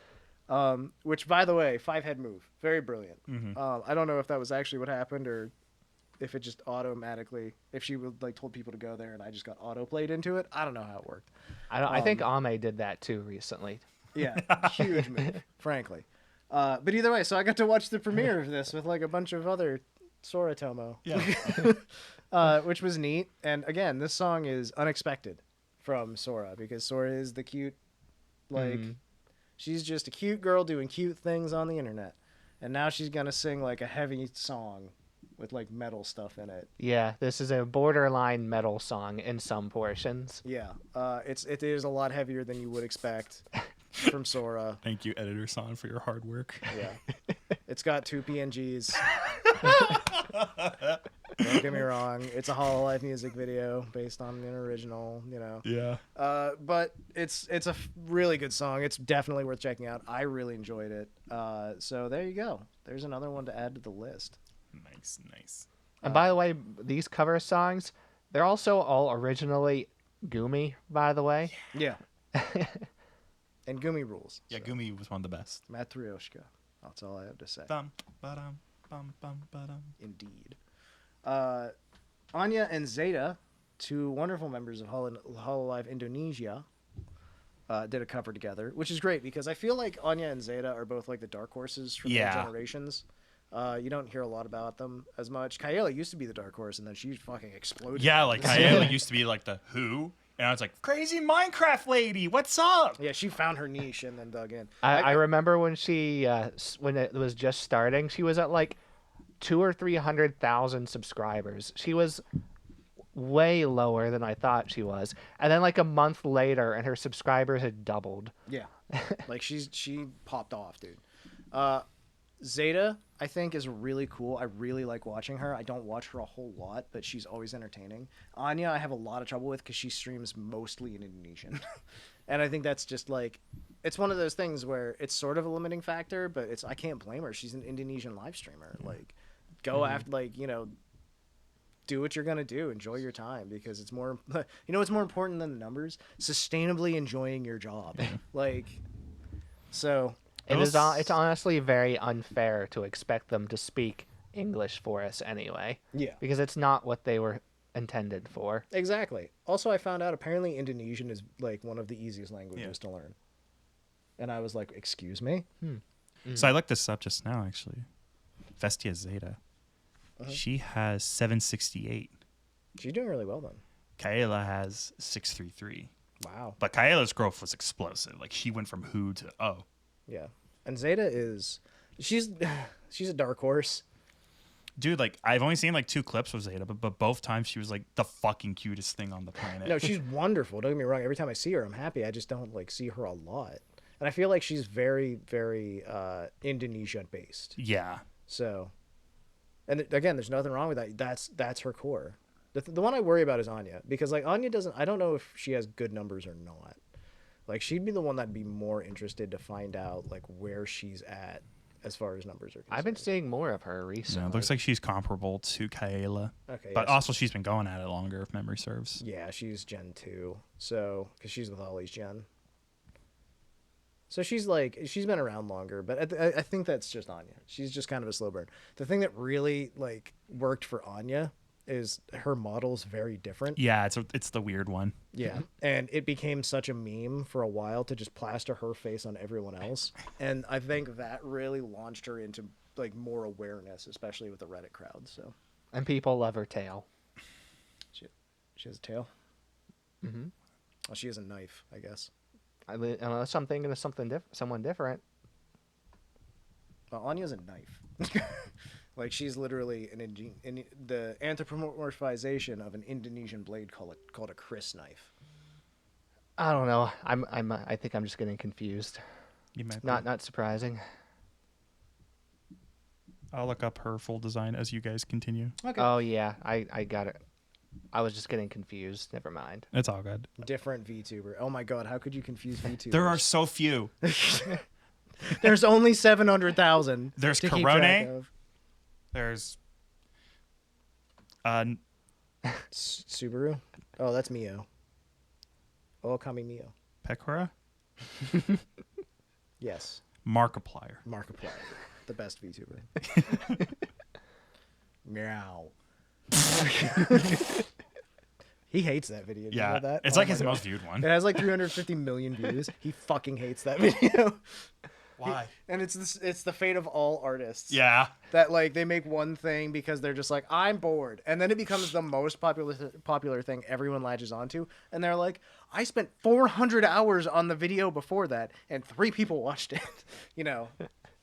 Which, by the way, 5-head move, very brilliant. Mm-hmm. I don't know if that was actually what happened or if it just automatically, if she would like told people to go there and I just got auto played into it. I don't know how it worked. I think Ame did that too recently. Yeah, huge move, frankly. But either way, so I got to watch the premiere of this with like a bunch of other Sora Tomo. Yeah. Which was neat. And again, this song is unexpected from Sora because Sora is the cute, like, she's just a cute girl doing cute things on the internet. And now she's going to sing like a heavy song with like metal stuff in it. Yeah, this is a borderline metal song in some portions. Yeah. It is a lot heavier than you would expect from Sora. Thank you, Editor San, for your hard work. Yeah. It's got 2 PNGs. Don't get me wrong. It's a Hololive music video based on an original, you know. Yeah. But it's a really good song. It's definitely worth checking out. I really enjoyed it. So there you go. There's another one to add to the list. Nice. And by the way, these cover songs, they're also all originally Gumi, by the way. Yeah. And Gumi rules. Yeah, so. Gumi was one of the best. Matryoshka. That's all I have to say. Bum, ba-dum, bum, bum, ba-dum. Indeed. Anya and Zeta, 2 wonderful members of Hololive Indonesia, did a cover together, which is great because I feel like Anya and Zeta are both like the dark horses from their generations. You don't hear a lot about them as much. Kaela used to be the dark horse, and then she fucking exploded. Yeah, like Kaela used to be like the who, And I was like, crazy Minecraft lady, what's up? Yeah, she found her niche and then dug in. I remember when she when it was just starting, she was at like 200,000 or 300,000 subscribers. She was way lower than I thought she was. And then like a month later, and her subscribers had doubled. Yeah, like she popped off, dude. Zeta, I think, is really cool. I really like watching her. I don't watch her a whole lot, but she's always entertaining. Anya, I have a lot of trouble with because she streams mostly in Indonesian. And I think that's just like, it's one of those things where it's sort of a limiting factor, but I can't blame her. She's an Indonesian live streamer. Like, go after, like, do what you're going to do. Enjoy your time, because it's more, what's more important than the numbers? Sustainably enjoying your job. Like, so... It's honestly very unfair to expect them to speak English for us anyway. Yeah. Because it's not what they were intended for. Exactly. Also, I found out apparently Indonesian is like one of the easiest languages to learn. And I was like, excuse me? So I looked this up just now, actually. Vestia Zeta. She has 768. She's doing really well then. Kaela has 633. Wow. But Kaela's growth was explosive. Like, she went from who to oh. Yeah. And Zeta she's a dark horse. Dude, like, I've only seen like 2 clips of Zeta, but both times she was like the fucking cutest thing on the planet. No, she's wonderful. Don't get me wrong. Every time I see her, I'm happy. I just don't like see her a lot. And I feel like she's very, very Indonesia based. Yeah. So, and again, there's nothing wrong with that. That's her core. The one I worry about is Anya, because like Anya I don't know if she has good numbers or not. Like, she'd be the one that'd be more interested to find out like where she's at as far as numbers are concerned. I've been seeing more of her recently. Yeah, it looks like she's comparable to Kaela. Okay. But yes. also she's been going at it longer, if memory serves. Yeah, she's Gen 2. So, because she's with Ollie's Gen. So she's been around longer, but I think that's just Anya. She's just kind of a slow burn. The thing that really like worked for Anya is her model's very different. Yeah, it's the weird one. Yeah, and it became such a meme for a while to just plaster her face on everyone else, and I think that really launched her into like more awareness, especially with the Reddit crowd. So, and people love her tail. She has a tail. Mm-hmm. Oh, she has a knife, I guess. Unless I'm thinking of someone different. Well, Anya's a knife. Like, she's literally the anthropomorphization of an Indonesian blade called a Chris knife. I don't know. I think I'm just getting confused. You might Not surprising. I'll look up her full design as you guys continue. Okay. Oh yeah, I got it. I was just getting confused. Never mind. It's all good. Different VTuber. Oh my god, how could you confuse VTubers? There are so few. There's only 700,000. There's to keep track Korone. of. There's Subaru. Oh, that's Mio. Oh, Kami Mio. Pekora, Yes, Markiplier. Markiplier, the best VTuber. Meow. He hates that video. Did you Yeah, know that? it's Oh like my his God. most viewed one. It has like 350 million views. He fucking hates that video. Why? And it's the fate of all artists. Yeah. That like they make one thing because they're just like, I'm bored, and then it becomes the most popular thing everyone latches onto, and they're like, I spent 400 hours on the video before that, and 3 people watched it.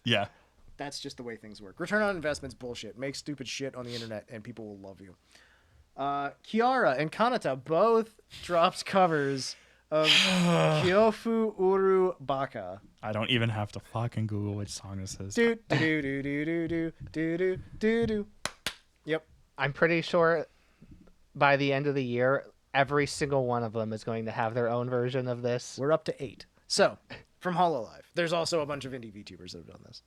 Yeah. That's just the way things work. Return on investment's bullshit. Make stupid shit on the internet, and people will love you. Kiara and Kanata both dropped covers of Kyofu Uru Baka. I don't even have to fucking Google which song this is. Do do do do do do do do do do. Yep. I'm pretty sure by the end of the year, every single one of them is going to have their own version of this. We're up to 8. So, from Hololive. There's also a bunch of indie VTubers that have done this.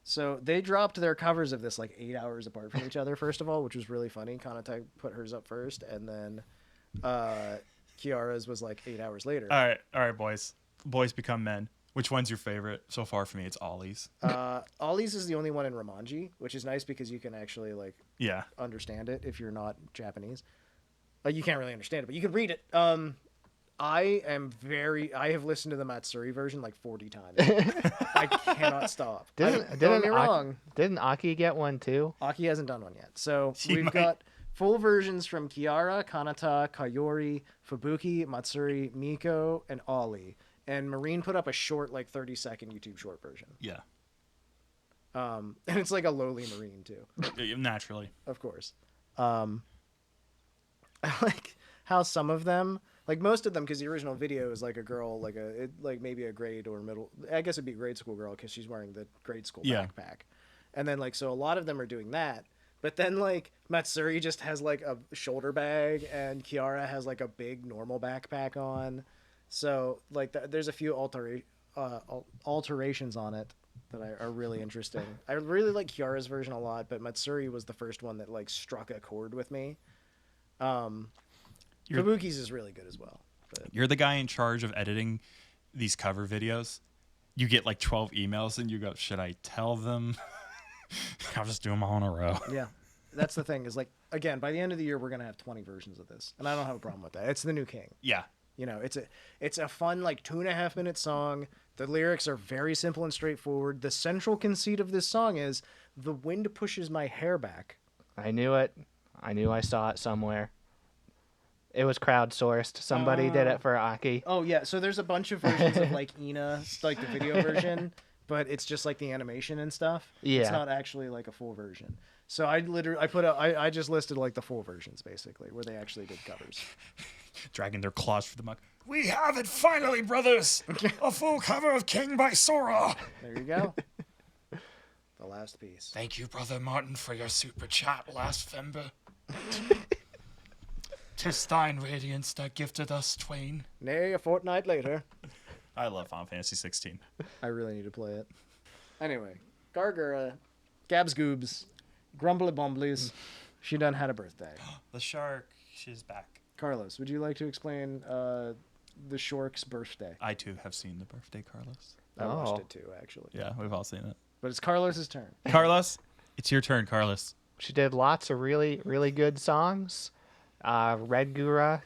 So, they dropped their covers of this like 8 hours apart from each other, first of all, which was really funny. Kanata put hers up first, and then Kiara's was like 8 hours later. All right, boys. Boys become men. Which one's your favorite? So far for me, it's Ollie's. Ollie's is the only one in Romanji, which is nice because you can actually like understand it if you're not Japanese. Like, you can't really understand it, but you can read it. I have listened to the Matsuri version like 40 times. I cannot stop. Don't get me wrong. Didn't Aki get one too? Aki hasn't done one yet. So we've got full versions from Kiara, Kanata, Kayori, Fubuki, Matsuri, Miko, and Ollie. And Marine put up a short, like 30-second YouTube short version. Yeah. And it's like a lowly Marine too. Naturally. Of course. I like how some of them, like most of them, because the original video is like a girl, like maybe a grade or middle. I guess it'd be a grade school girl because she's wearing the grade school backpack. And then so a lot of them are doing that. But then like Matsuri just has like a shoulder bag, and Kiara has like a big normal backpack on. So like there's a few alterations on it that are really interesting. I really like Kiara's version a lot, but Matsuri was the first one that like struck a chord with me. Fubuki's is really good as well. But... You're the guy in charge of editing these cover videos. You get like 12 emails and you go, should I tell them? I'll just do them all in a row. Yeah. That's the thing is like, again, by the end of the year, we're going to have 20 versions of this. And I don't have a problem with that. It's the new king. Yeah. You know, it's a fun, like 2.5-minute song. The lyrics are very simple and straightforward. The central conceit of this song is the wind pushes my hair back. I knew it. I knew I saw it somewhere. It was crowdsourced. Somebody did it for Aki. Oh, yeah. So there's a bunch of versions of like Ina, like the video version, but it's just like the animation and stuff. Yeah. It's not actually like a full version. So I just listed like the full versions basically where they actually did covers. Dragging their claws through the mug. We have it finally, brothers! A full cover of King by Sora! There you go. The last piece. Thank you, Brother Martin, for your super chat last Fember. 'Tis thine radiance that gifted us twain. Nay, a fortnight later. I love Final Fantasy 16. I really need to play it. Anyway, Gargura, Gabs Goobs, Grumbly Bumblies, she done had a birthday. The shark, she's back. Carlos, would you like to explain the Shork's birthday? I too have seen the birthday, Carlos. I watched it too, actually. Yeah, we've all seen it. But it's Carlos's turn. Carlos, it's your turn, Carlos. She did lots of really, really good songs. Red Gura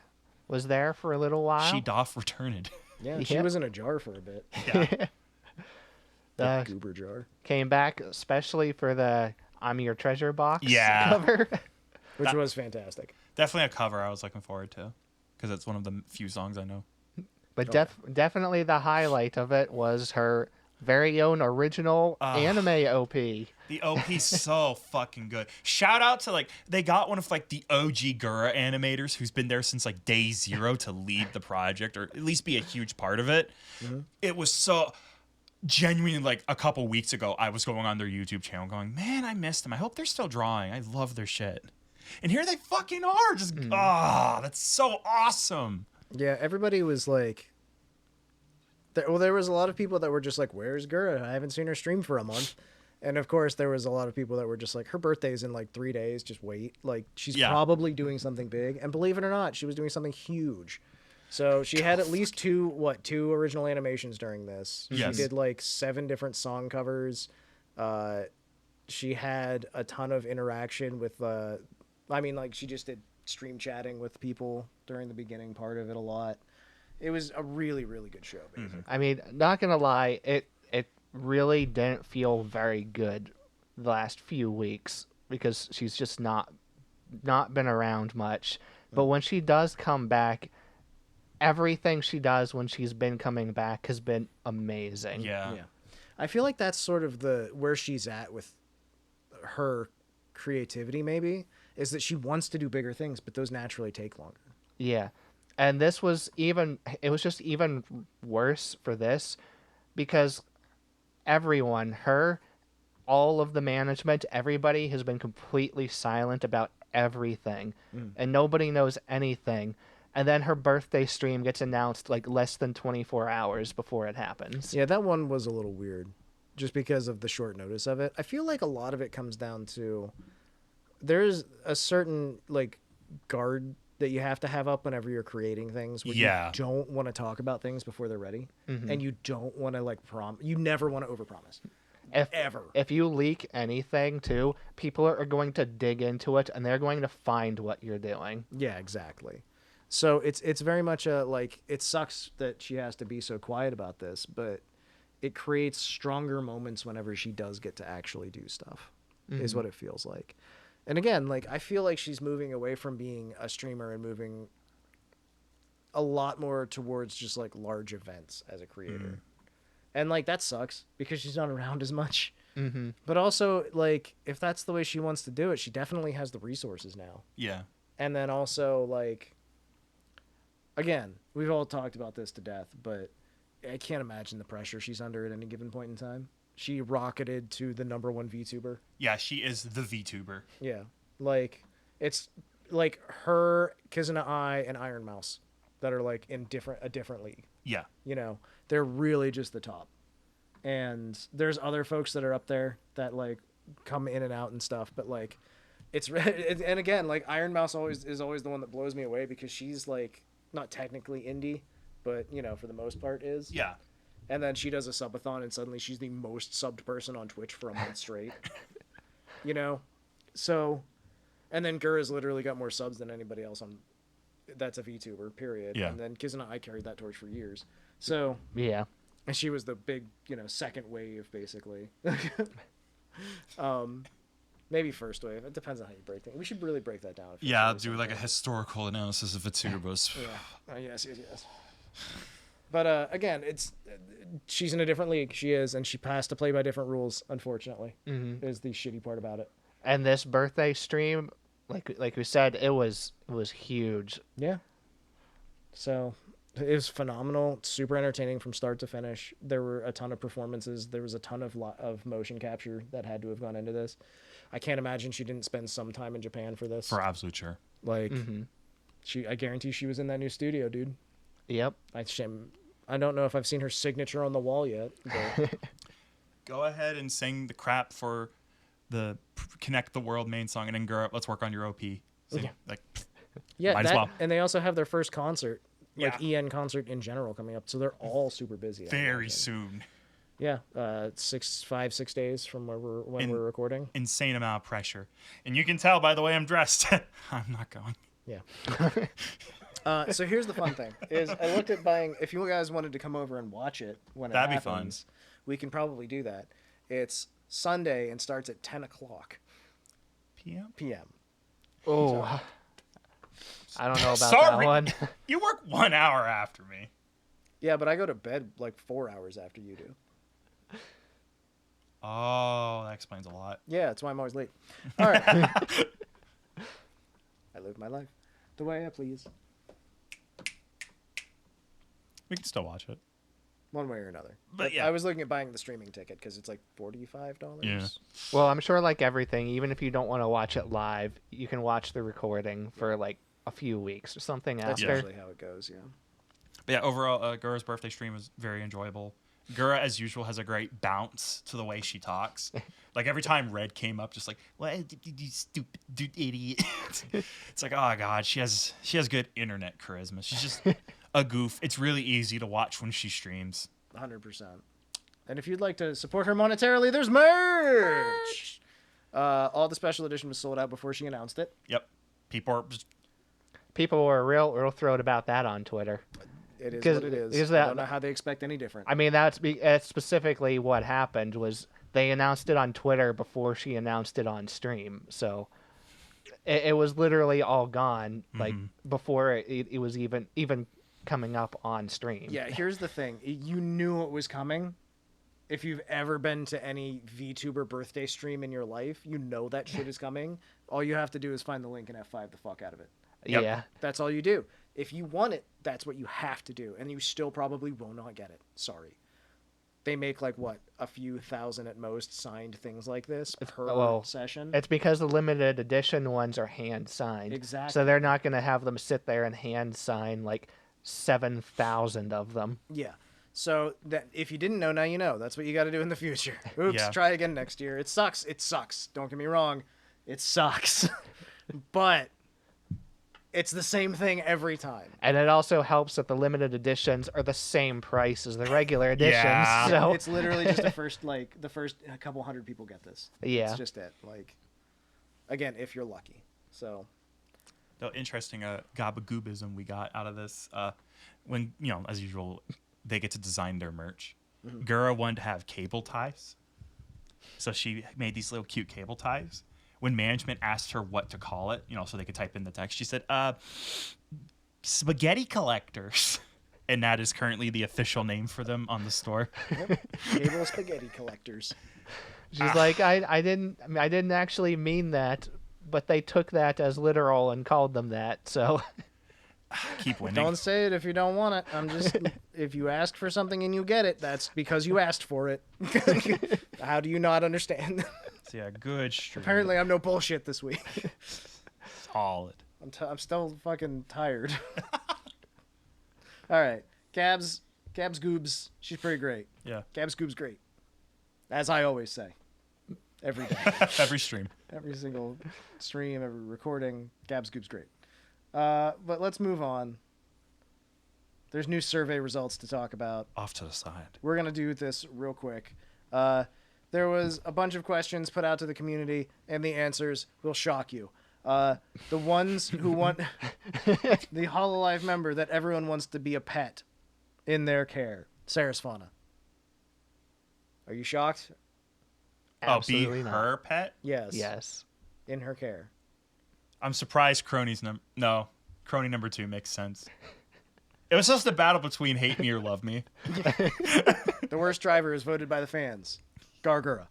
was there for a little while. She doth returned. Yeah, she Yep. was in a jar for a bit. Yeah. The goober jar. Came back especially for the I'm Your Treasure box Yeah. cover. Which was fantastic. Definitely a cover I was looking forward to. Because it's one of the few songs I know. But definitely the highlight of it was her very own original anime OP. The OP's so fucking good. Shout out to they got one of the OG Gura animators who's been there since day zero to lead the project or at least be a huge part of it. Mm-hmm. It was so genuinely a couple weeks ago I was going on their YouTube channel going, man, I missed them. I hope they're still drawing. I love their shit. And here they fucking are. Just that's so awesome. Yeah, everybody was like there was a lot of people that were just like, where's Gura? I haven't seen her stream for a month. And of course, there was a lot of people that were just like, her birthday's in 3 days. Just wait. She's probably doing something big. And believe it or not, she was doing something huge. So she had at least two original animations during this. Yes. She did 7 different song covers. She had a ton of interaction with, she just did stream chatting with people during the beginning part of it a lot. It was a really, really good show, basically. I mean, not gonna lie, it really didn't feel very good the last few weeks because she's just not been around much. But when she does come back, everything she does when she's been coming back has been amazing. Yeah. I feel like that's sort of where she's at with her creativity, maybe, is that she wants to do bigger things, but those naturally take longer. Yeah. And it was just even worse for this because everyone, all of the management, everybody has been completely silent about everything and nobody knows anything. And then her birthday stream gets announced less than 24 hours before it happens. Yeah, that one was a little weird just because of the short notice of it. I feel like a lot of it comes down to there's a certain guard that you have to have up whenever you're creating things. Where you don't want to talk about things before they're ready, and you don't want to you never want to overpromise. Ever. If you leak anything too, people are going to dig into it and they're going to find what you're doing. Yeah, exactly. So it's very much it sucks that she has to be so quiet about this, but it creates stronger moments whenever she does get to actually do stuff. Is what it feels like. And again, like I feel like she's moving away from being a streamer and moving a lot more towards just like large events as a creator. And like that sucks because she's not around as much. Mm-hmm. But also like if that's the way she wants to do it, she definitely has the resources now. Yeah. And then also like again, we've all talked about this to death, but I can't imagine the pressure she's under at any given point in time. She rocketed to the #1 VTuber. Yeah, she is the VTuber. Yeah. Like it's like her, Kizuna Eye, and Iron Mouse that are like in a different league. Yeah. You know, they're really just the top. And there's other folks that are up there that like come in and out and stuff, but like and again, like Iron Mouse is always the one that blows me away because she's like not technically indie, but you know, for the most part is. Yeah. And then she does a subathon and suddenly she's the most subbed person on Twitch for a month straight. You know? So, and then Gura's literally got more subs than anybody else on that's a VTuber, period. Yeah. And then Kizuna I carried that torch for years. So, Yeah. and she was the big, you know, second wave basically. Maybe first wave. It depends on how you break things. We should really break that down. Yeah, I'll do like a historical analysis of Vtubers. Yeah. Yes. But again, she's in a different league. She is, and she has to play by different rules. Unfortunately, is the shitty part about it. And this birthday stream, like we said, it was huge. Yeah. So it was phenomenal, super entertaining from start to finish. There were a ton of performances. There was a ton of motion capture that had to have gone into this. I can't imagine she didn't spend some time in Japan for this. For absolute sure. Like, I guarantee she was in that new studio, dude. Yep. I don't know if I've seen her signature on the wall yet. But Go ahead and sing the crap for the Connect the World main song, and then Gura, let's work on your OP. Sing, like, yeah, might as well. And they also have their first concert, like Yeah. EN concert in general, coming up. So they're all super busy. I Very imagine. soon. Yeah, 6 days from when we're recording. Insane amount of pressure. And you can tell by the way I'm dressed. I'm not going. Yeah. So here's the fun thing: is I looked at buying. If you guys wanted to come over and watch it when That'd it be fun. happens, we can probably do that. It's Sunday and starts at 10 o'clock PM? Oh, I don't know about Sorry. that one. You work 1 hour after me. Yeah, but I go to bed like 4 hours after you do. Oh, that explains a lot. Yeah, that's why I'm always late. All right. I live my life the way I please, We can still watch it. one way or another. But yeah. I was looking at buying the streaming ticket because it's like $45. Yeah. Well, I'm sure like everything, even if you don't want to watch it live, you can watch the recording for like a few weeks or something That's after. usually how it goes. Yeah. But yeah, overall, Gura's birthday stream was very enjoyable. Gura, as usual, has a great bounce to the way she talks. Like every time Red came up, just like, "What, you stupid dude, idiot!" It's like, oh god, she has good internet charisma. She's just a goof. It's really easy to watch when she streams. 100%. And if you'd like to support her monetarily, there's merch. All the special edition was sold out before she announced it. Yep, people are just People were real thrilled about that on Twitter. It is 'Cause what it is. is I that- don't know how they expect any different. I mean, that's specifically what happened was they announced it on Twitter before she announced it on stream. So it was literally all gone like before it was even coming up on stream. Yeah, here's the thing. You knew it was coming. If you've ever been to any VTuber birthday stream in your life, you know that shit is coming. All you have to do is find the link and F5 the fuck out of it. Yep. Yeah. That's all you do. If you want it, that's what you have to do. And you still probably will not get it. Sorry. They make like what, a few thousand at most signed things like this per session. It's because the limited edition ones are hand signed. Exactly. So they're not going to have them sit there and hand sign like 7,000 of them. Yeah. So that if you didn't know, now you know. That's what you got to do in the future. Oops, Yeah. Try again next year. It sucks. It sucks. Don't get me wrong. It sucks. But it's the same thing every time. And it also helps that the limited editions are the same price as the regular editions. Yeah. So It's literally just the first a couple hundred people get this. Yeah. It's just it. Like, again, if you're lucky. So the interesting gabagoobism we got out of this. When, you know, as usual, they get to design their merch. Gura wanted to have cable ties. So she made these little cute cable ties when management asked her what to call it, so they could type in the text, she said, spaghetti collectors. And that is currently the official name for them on the store. Yep. Cable spaghetti collectors. She's like, I didn't actually mean that, but they took that as literal and called them that. So keep winning. Don't say it if you don't want it. If you ask for something and you get it, that's because you asked for it. How do you not understand? Yeah, good stream. Apparently, I'm no bullshit this week. Solid. I'm still fucking tired. All right, Gabs Goobs, she's pretty great. Yeah. Gabs Goobs great, as I always say, every day, every stream, every single stream, every recording. Gabs Goobs great. But let's move on. There's new survey results to talk about. Off to the side. We're gonna do this real quick. There was a bunch of questions put out to the community, and the answers will shock you. The ones who want the Hololive member that everyone wants to be a pet in their care, Sarah's Fauna. Are you shocked? Absolutely be not. her pet? Yes. Yes. In her care. I'm surprised Kronii's Kronii number 2 makes sense. It was just a battle between hate me or love me. The worst driver is voted by the fans. Gura.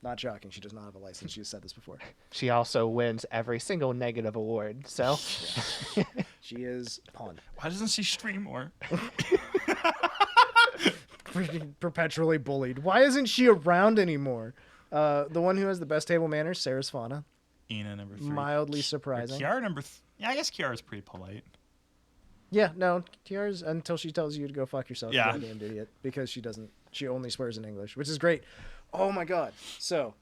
Not shocking. She does not have a license. She's said this before. She also wins every single negative award. So She is pawn. Why doesn't she stream more? Perpetually bullied. Why isn't she around anymore? The one who has the best table manners, Sarah's Fauna. Ina number 3. Mildly surprising. Kiara number yeah, I guess Kiara's pretty polite. Yeah, no, Kiara's until she tells you to go fuck yourself, Yeah. you goddamn idiot, because she only swears in English, which is great. Oh my god. So,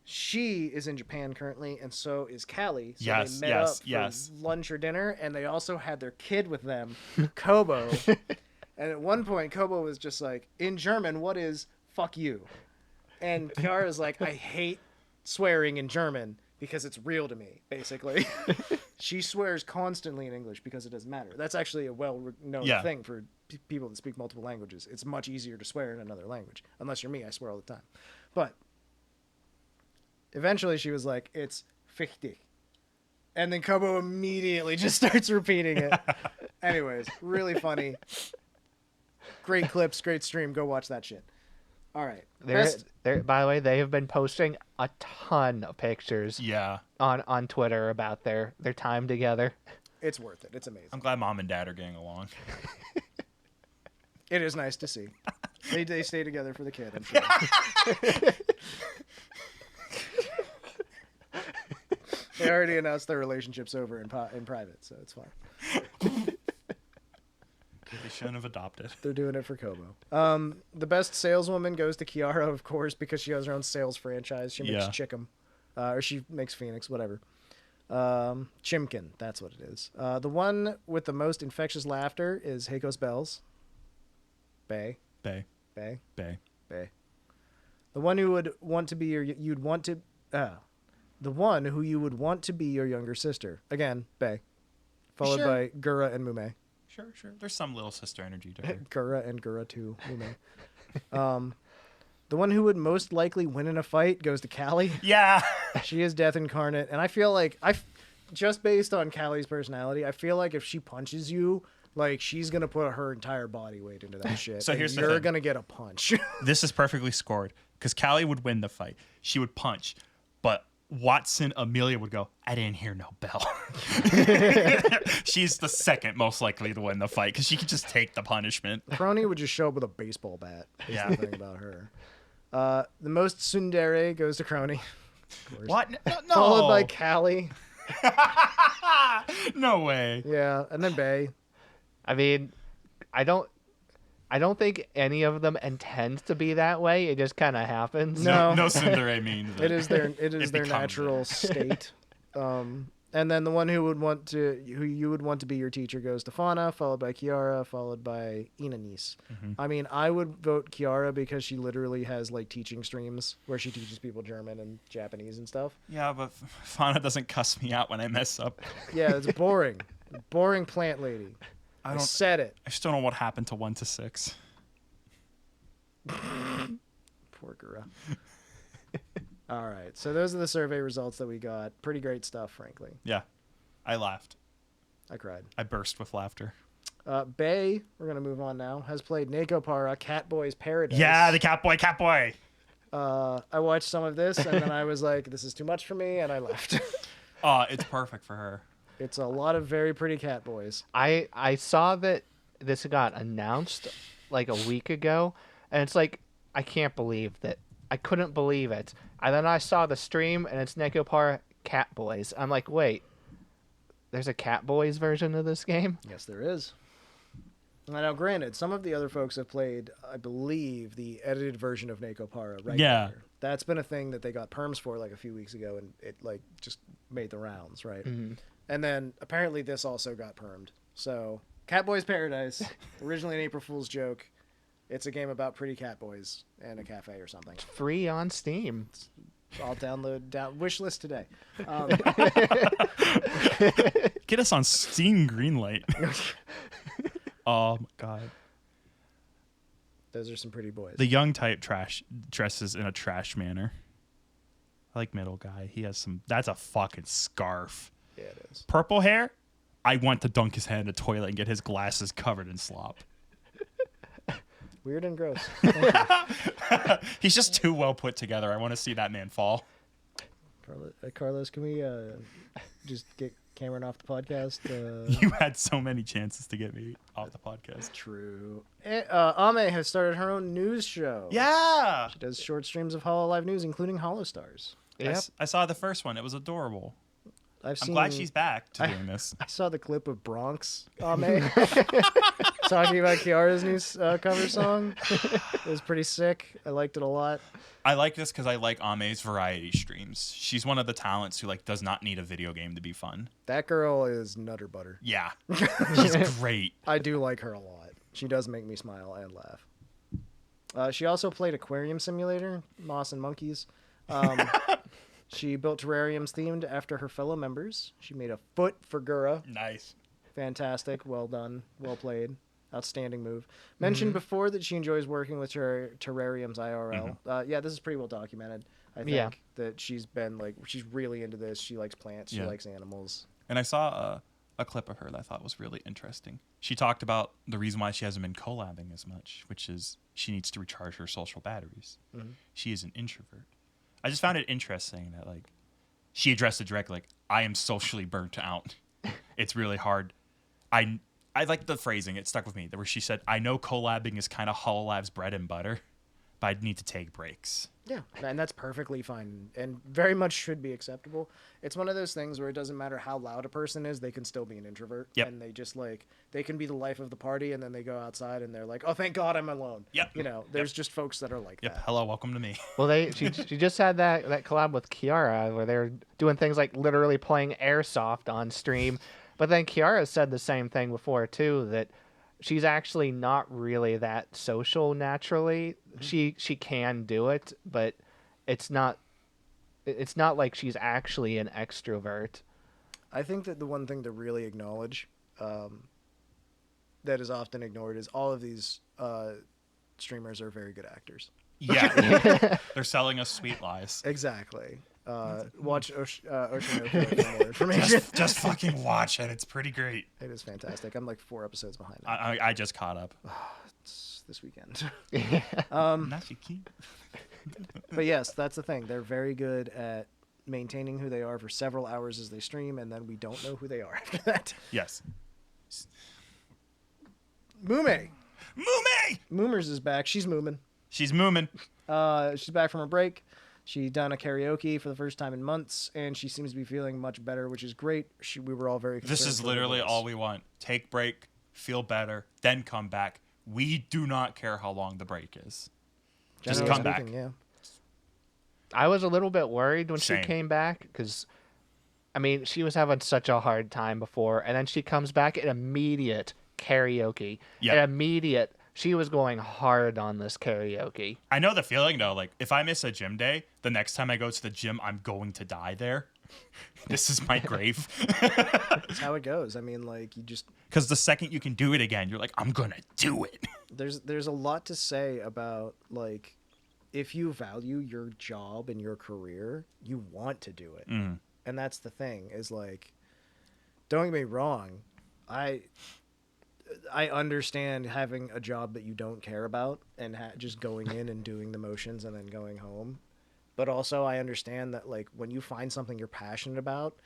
she is in Japan currently, and so is Callie. So Yes, they met yes, up for yes. lunch or dinner, and they also had their kid with them, Kobo. And at one point, Kobo was just like, in German, what is fuck you? And Kiara's like, I hate swearing in German because it's real to me, basically. She swears constantly in English because it doesn't matter. That's actually a well-known thing for people that speak multiple languages. It's much easier to swear in another language. Unless you're me, I swear all the time. But eventually she was like, it's fichtig. And then Kobo immediately just starts repeating it. Anyways, really funny. Great clips, great stream. Go watch that shit. All right. By the way, they have been posting a ton of pictures Yeah. on Twitter about their time together. It's worth it. It's amazing. I'm glad mom and dad are getting along. It is nice to see. They stay together for the kid, I'm sure. They already announced their relationship's over in private, so it's fine. They shouldn't have adopted. They're doing it for Kobo. The best saleswoman goes to Kiara, of course, because she has her own sales franchise. She makes Chickum. Or she makes Phoenix, whatever. Chimkin, that's what it is. The one with the most infectious laughter is Heiko's Bells. Bae. Bae. Bae. Bae. Bae. The one who would want to be the one who you would want to be your younger sister. Again, Bae. Followed by Gura and Mumei. Sure. There's some little sister energy to her. Gura and Gura 2, Mumei. The one who would most likely win in a fight goes to Callie. Yeah. She is death incarnate, and I feel like just based on Callie's personality, I feel like if she punches you, like she's gonna put her entire body weight into that shit. So and here's the you're thing. gonna get a punch. This is perfectly scored because Callie would win the fight. She would punch, but Watson Amelia would go, I didn't hear no bell. She's the second most likely to win the fight because she could just take the punishment. Kronii would just show up with a baseball bat. Is Yeah. the thing about her. The most tsundere goes to Kronii. What? No. Followed by Callie. No way. Yeah, and then Bae. I mean, I don't think any of them intends to be that way. It just kind of happens. No. No tsundere means It is their It becomes natural it. state. And then the one who you would want to be your teacher goes to Fauna, followed by Kiara, followed by Inanis. Mm-hmm. I mean, I would vote Kiara because she literally has like teaching streams where she teaches people German and Japanese and stuff. Yeah, but Fauna doesn't cuss me out when I mess up. Yeah, it's boring. Boring plant lady. I said it. I just don't know what happened to 1 to 6. Poor Gura. All right. So those are the survey results that we got. Pretty great stuff, frankly. Yeah. I laughed. I cried. I burst with laughter. Bae, we're going to move on now, has played Nekopara, Catboy's Paradise. Yeah, the cat boy. I watched some of this, and then I was like, this is too much for me, and I left. It's perfect for her. It's a lot of very pretty cat boys. I saw that this got announced like a week ago, and it's like, I can't believe that. I couldn't believe it. And then I saw the stream, and it's Nekopara Cat Boys. I'm like, wait, there's a Cat Boys version of this game? Yes, there is. Now, granted, some of the other folks have played, I believe, the edited version of Nekopara. Right. Yeah. There. That's been a thing that they got perms for like a few weeks ago, and it like just made the rounds, right? Mm-hmm. And then apparently this also got permed. So, Catboy's Paradise, originally an April Fool's joke. It's a game about pretty cat boys and a cafe or something. Free on Steam. I'll download wish list today. Get us on Steam Greenlight. Oh my god. Those are some pretty boys. The young type dresses in a trash manner. I like middle guy. He has some. That's a fucking scarf. Yeah, it is. Purple hair. I want to dunk his head in a toilet and get his glasses covered in slop. Weird and gross. He's just too well put together. I want to see that man fall. Carlos, can we just get Cameron off the podcast? You had so many chances to get me off the podcast. True. Ame has started her own news show. Yeah. She does short streams of Hololive news, including Holostars. Yep. I saw the first one. It was adorable. I'm glad she's back to doing this. I saw the clip of Bronx Ame talking about Kiara's new cover song. It was pretty sick. I liked it a lot. I like this because I like Ame's variety streams. She's one of the talents who like does not need a video game to be fun. That girl is nutter butter. Yeah, she's great. I do like her a lot. She does make me smile and laugh. She also played Aquarium Simulator, Moss and Monkeys. She built terrariums themed after her fellow members. She made a foot for Gura. Nice. Fantastic. Well done. Well played. Outstanding move. Mentioned before that she enjoys working with terrariums IRL. Yeah, this is pretty well documented. I think that she's really into this. She likes plants. She likes animals. And I saw a clip of her that I thought was really interesting. She talked about the reason why she hasn't been collabing as much, which is she needs to recharge her social batteries. She is an introvert. I just found it interesting that like she addressed it directly. Like, I am socially burnt out. It's really hard. I like the phrasing. It stuck with me. Where she said, "I know collabing is kind of Hololive's bread and butter, but I need to take breaks." Yeah, and that's perfectly fine and very much should be acceptable. It's one of those things where it doesn't matter how loud a person is, they can still be an introvert. Yep. And they just they can be the life of the party, and then they go outside and they're like, oh, thank God I'm alone. Yep. You know, there's just folks that are like that. Hello, welcome to me. Well, she just had that collab with Kiara where they're doing things like literally playing airsoft on stream. But then Kiara said the same thing before too, that she's actually not really that social naturally. She can do it, but it's not like she's actually an extrovert. I think that the one thing to really acknowledge that is often ignored is all of these streamers are very good actors. Yeah. They're selling us sweet lies. Exactly. Watch Oceanography for more information. Just fucking watch it. It's pretty great. It is fantastic. I'm like 4 episodes behind. I just caught up. It's this weekend. Not you keep. But yes, that's the thing. They're very good at maintaining who they are for several hours as they stream, and then we don't know who they are after that. Yes. Mumei. Moomers is back. She's moomin'. She's moomin'. She's back from her break. She done a karaoke for the first time in months, and she seems to be feeling much better, which is great. We were all very concerned. This is literally all we want. Take break, feel better, then come back. We do not care how long the break is. Just come back. Yeah. I was a little bit worried when Same. she came back because, I mean, she was having such a hard time before, and then she comes back at immediate karaoke. Yep. At immediate, she was going hard on this karaoke. I know the feeling though. Like if I miss a gym day, the next time I go to the gym, I'm going to die there. This is my grave. That's how it goes. I mean, like you just because the second you can do it again, you're like, I'm gonna do it. there's a lot to say about like if you value your job and your career, you want to do it. And that's the thing is like, don't get me wrong. I understand having a job that you don't care about and just going in and doing the motions and then going home. But also I understand that like when you find something you're passionate about,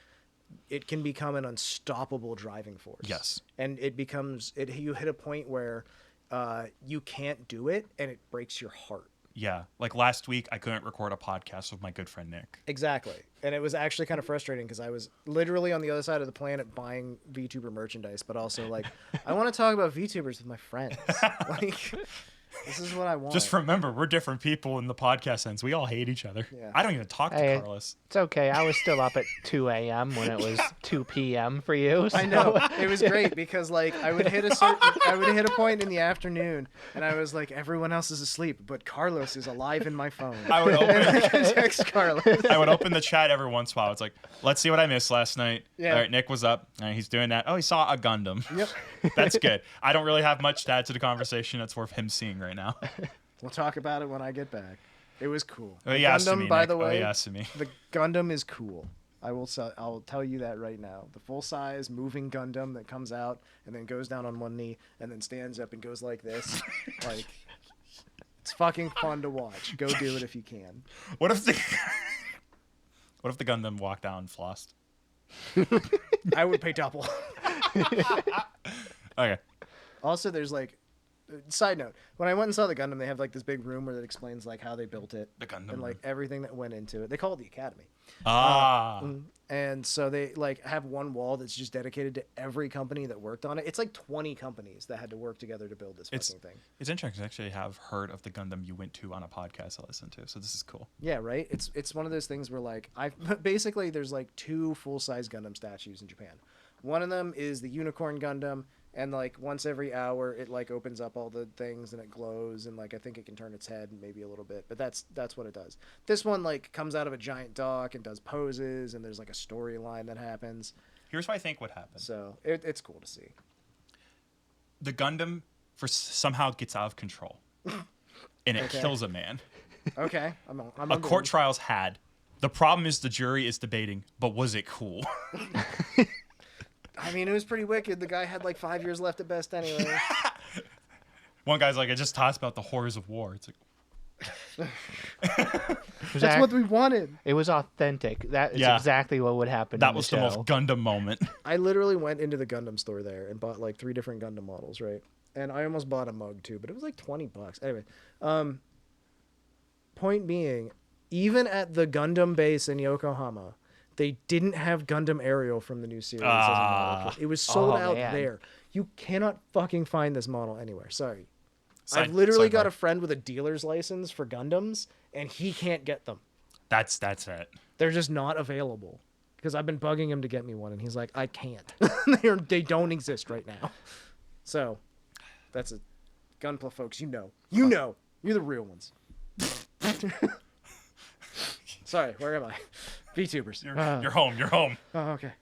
it can become an unstoppable driving force. Yes. And it becomes you hit a point where you can't do it and it breaks your heart. Yeah. Like last week, I couldn't record a podcast with my good friend Nick. Exactly. And it was actually kind of frustrating because I was literally on the other side of the planet buying VTuber merchandise, but also like, I want to talk about VTubers with my friends. Like, this is what I want. Just remember, we're different people in the podcast sense. We all hate each other. Yeah. I don't even talk to Carlos. It's okay. I was still up at 2 a.m. when it was 2 p.m. for you. So. I know. It was great because like I would hit a point in the afternoon and I was like, everyone else is asleep, but Carlos is alive in my phone. I would open And I could text Carlos. I would open the chat every once in a while. It's like, let's see what I missed last night. Yeah. All right, Nick was up. All right, he's doing that. Oh, he saw a Gundam. Yep. That's good. I don't really have much to add to the conversation. That's worth him seeing right now. We'll talk about it when I get back. It was cool. Oh, The yeah, Gundam, by the way, me. the Gundam is cool. I'll tell you that right now. The full size moving Gundam that comes out and then goes down on one knee and then stands up and goes like this. Like, it's fucking fun to watch. Go do it if you can. What if the Gundam walked down and flossed? I would pay double. Okay. Also, there's like, side note, when I went and saw the Gundam, they have like this big room where it explains like how they built it. The Gundam and like everything that went into it. They call it the Academy. And so they like have one wall that's just dedicated to every company that worked on it. It's like 20 companies that had to work together to build this fucking thing. It's interesting to actually have heard of the Gundam you went to on a podcast I listened to. So this is cool. Yeah, right. It's one of those things where like basically there's like 2 full-size Gundam statues in Japan. One of them is the Unicorn Gundam, and like once every hour it like opens up all the things and it glows, and like I think it can turn its head maybe a little bit, but that's what it does. This one like comes out of a giant dock and does poses, and there's like a storyline that happens. Here's what I think would happen. So it's cool to see. The Gundam somehow gets out of control, and it kills a man. Okay, I'm A court trial's had. The problem is the jury is debating, but was it cool? I mean, it was pretty wicked. The guy had like 5 years left at best anyway. One guy's like, I just talked about the horrors of war. It's like, That's what we wanted. It was authentic. That is exactly what would happen. That was the most Gundam moment. I literally went into the Gundam store there and bought like 3 different Gundam models, right? And I almost bought a mug too, but it was like $20. Anyway, point being, even at the Gundam base in Yokohama, they didn't have Gundam Aerial from the new series as a model kit. It was sold out there. You cannot fucking find this model anywhere. Sorry. I've literally got a friend with a dealer's license for Gundams, and he can't get them. That's it. They're just not available. Because I've been bugging him to get me one, and he's like, I can't. They don't exist right now. So, that's a Gunpla, folks. You know. You're the real ones. Sorry, where am I? VTubers. You're home. Oh, okay.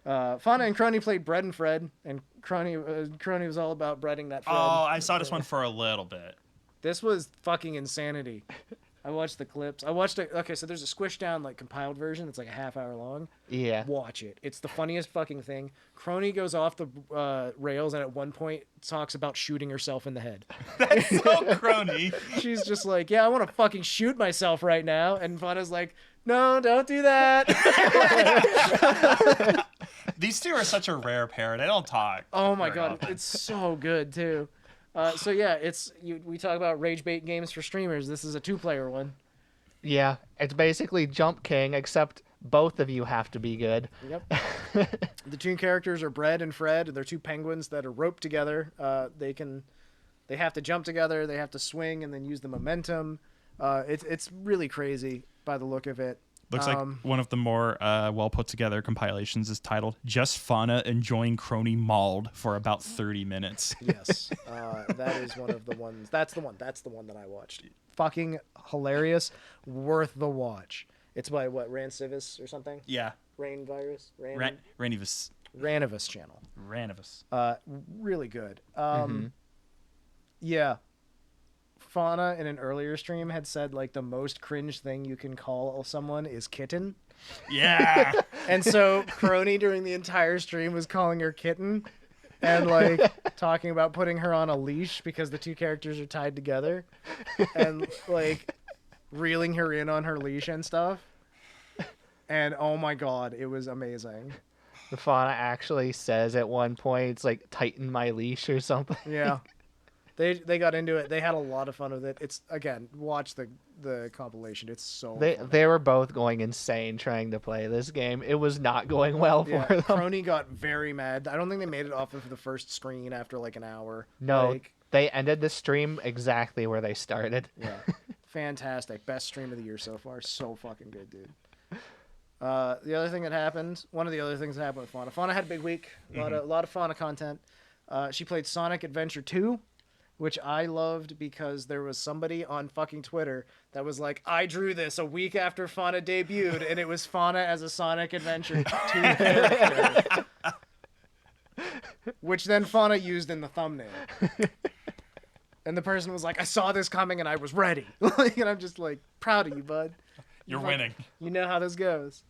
Fauna and Kronii played Bread and Fred, and Kronii was all about breading that Fred. Oh, I saw this one for a little bit. This was fucking insanity. I watched the clips. I watched it. Okay, so there's a squished down like compiled version that's like a half hour long. Yeah. Watch it. It's the funniest fucking thing. Kronii goes off the rails and at one point talks about shooting herself in the head. That's so Kronii. She's just like, yeah, I want to fucking shoot myself right now. And Fauna's like, no, don't do that. These two are such a rare pair. They don't talk. Oh my god, it's so good too. So yeah, we talk about rage bait games for streamers. This is a 2-player one. Yeah, it's basically Jump King, except both of you have to be good. Yep. The 2 characters are Bread and Fred. They're 2 penguins that are roped together. They have to jump together. They have to swing and then use the momentum. It's really crazy by the look of it. Looks like one of the more well put together compilations is titled "Just Fauna Enjoying Kronii Mauled for About 30 Minutes." Yes, that is one of the ones. That's the one that I watched. Fucking hilarious, worth the watch. It's by what, Rancivis or something? Yeah. Rainvirus? Ranivis. Ranivis channel. Ranivis. Really good. Yeah. Fauna in an earlier stream had said like the most cringe thing you can call someone is kitten. Yeah. And so Kronii during the entire stream was calling her kitten and like talking about putting her on a leash because the two characters are tied together and like reeling her in on her leash and stuff. And oh my god, it was amazing. The Fauna actually says at one point, it's like, tighten my leash or something. Yeah. They got into it. They had a lot of fun with it. It's, again, watch the compilation. It's so fun. They were both going insane trying to play this game. It was not going well for them. Kronii got very mad. I don't think they made it off of the first screen after like an hour. No, like, they ended the stream exactly where they started. Yeah. Fantastic. Best stream of the year so far. So fucking good, dude. The other thing that happened, one of the other things that happened with Fauna. Fauna had a big week. A lot of Fauna content. She played Sonic Adventure 2, which I loved because there was somebody on fucking Twitter that was like, I drew this a week after Fauna debuted, and it was Fauna as a Sonic Adventure 2 character. Which then Fauna used in the thumbnail. And the person was like, I saw this coming and I was ready. And I'm just like, proud of you, bud. You're winning. You know how this goes.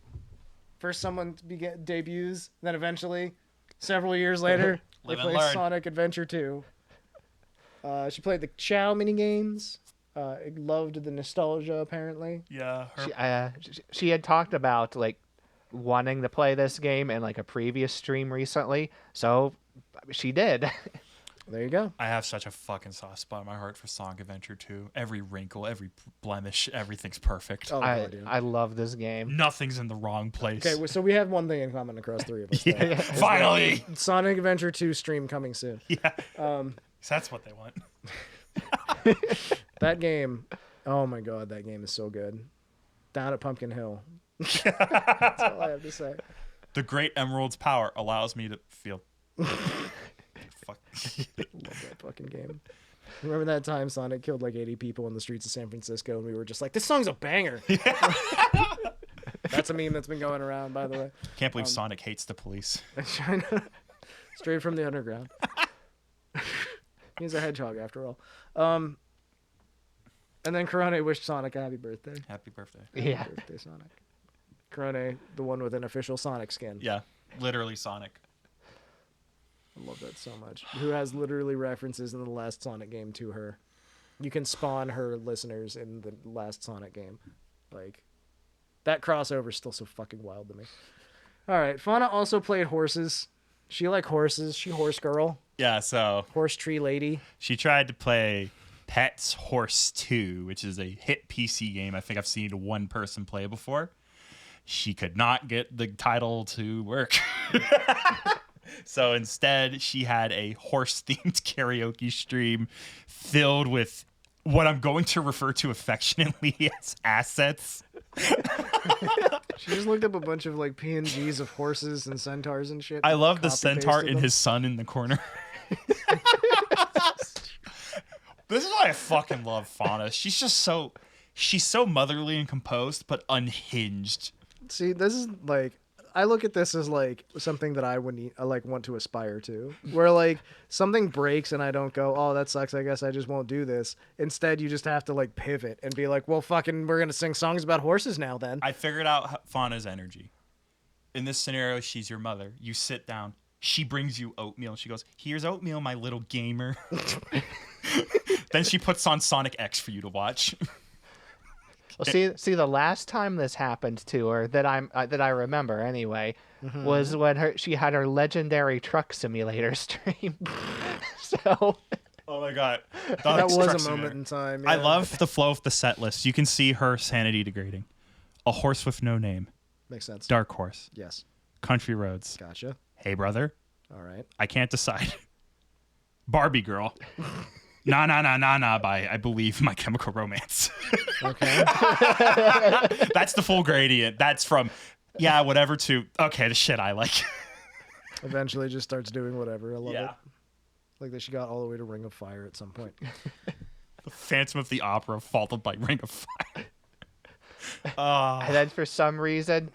First someone debuts, then eventually, several years later, they Live and play learn. Sonic Adventure 2. She played the Chow minigames. Loved the nostalgia, apparently. Yeah. She had talked about like wanting to play this game in like a previous stream recently, so she did. There you go. I have such a fucking soft spot in my heart for Sonic Adventure 2. Every wrinkle, every blemish, everything's perfect. Oh, God, yeah. I love this game. Nothing's in the wrong place. Okay, so we have one thing in common across three of us. Yeah. Finally! Sonic Adventure 2 stream coming soon. Yeah. That's what they want. That game, oh my god, that game is so good. Down at Pumpkin Hill. That's all I have to say. The Great Emerald's power allows me to feel... Fuck. Love that fucking game. Remember that time Sonic killed like 80 people in the streets of San Francisco and we were just like, this song's a banger. That's a meme that's been going around, by the way. Can't believe Sonic hates the police. Straight from the underground. He's a hedgehog after all. And then Korone wished Sonic a happy birthday. Happy birthday. Yeah. Happy birthday, Sonic. Korone, the one with an official Sonic skin. Yeah. Literally Sonic. I love that so much. Who has literally references in the last Sonic game to her. You can spawn her listeners in the last Sonic game. Like, that crossover is still so fucking wild to me. All right, Fauna also played horses. She like horses. She horse girl. Yeah, so Horse tree lady. she tried to play Pets Horse 2, which is a hit PC game. I think I've seen one person play before. She could not get the title to work. So instead, she had a horse-themed karaoke stream filled with what I'm going to refer to affectionately as assets. She just looked up a bunch of like PNGs of horses and centaurs and shit. I love the copy-pasted centaur and them. his son in the corner. This is why I fucking love Fauna. She's so motherly and composed, but unhinged. See, this is like, I look at this as like something that I want to aspire to. Where like something breaks and I don't go, oh, that sucks. I guess I just won't do this. Instead, you just have to like pivot and be like, well, fucking, we're gonna sing songs about horses now. Then I figured out Fauna's energy. In this scenario, she's your mother. You sit down. She brings you oatmeal. She goes, "Here's oatmeal, my little gamer." Then she puts on Sonic X for you to watch. Well, see, the last time this happened to her that I remember anyway was when she had her legendary truck simulator stream. So Oh my god, that was a moment in time. I yeah. love the flow of the set list. You can see her sanity degrading. A horse with no name. Makes sense. Dark horse. Yes. Country roads. Gotcha. Hey brother, All right. I can't decide. Barbie girl. Nah, nah, nah, nah, nah, by, I believe, My Chemical Romance. Okay. That's the full gradient. That's from, yeah, whatever, to, okay, the shit I like. Eventually, just starts doing whatever. I love it. Yeah. Like that, she got all the way to Ring of Fire at some point. Phantom of the Opera, followed by Ring of Fire. and then for some reason,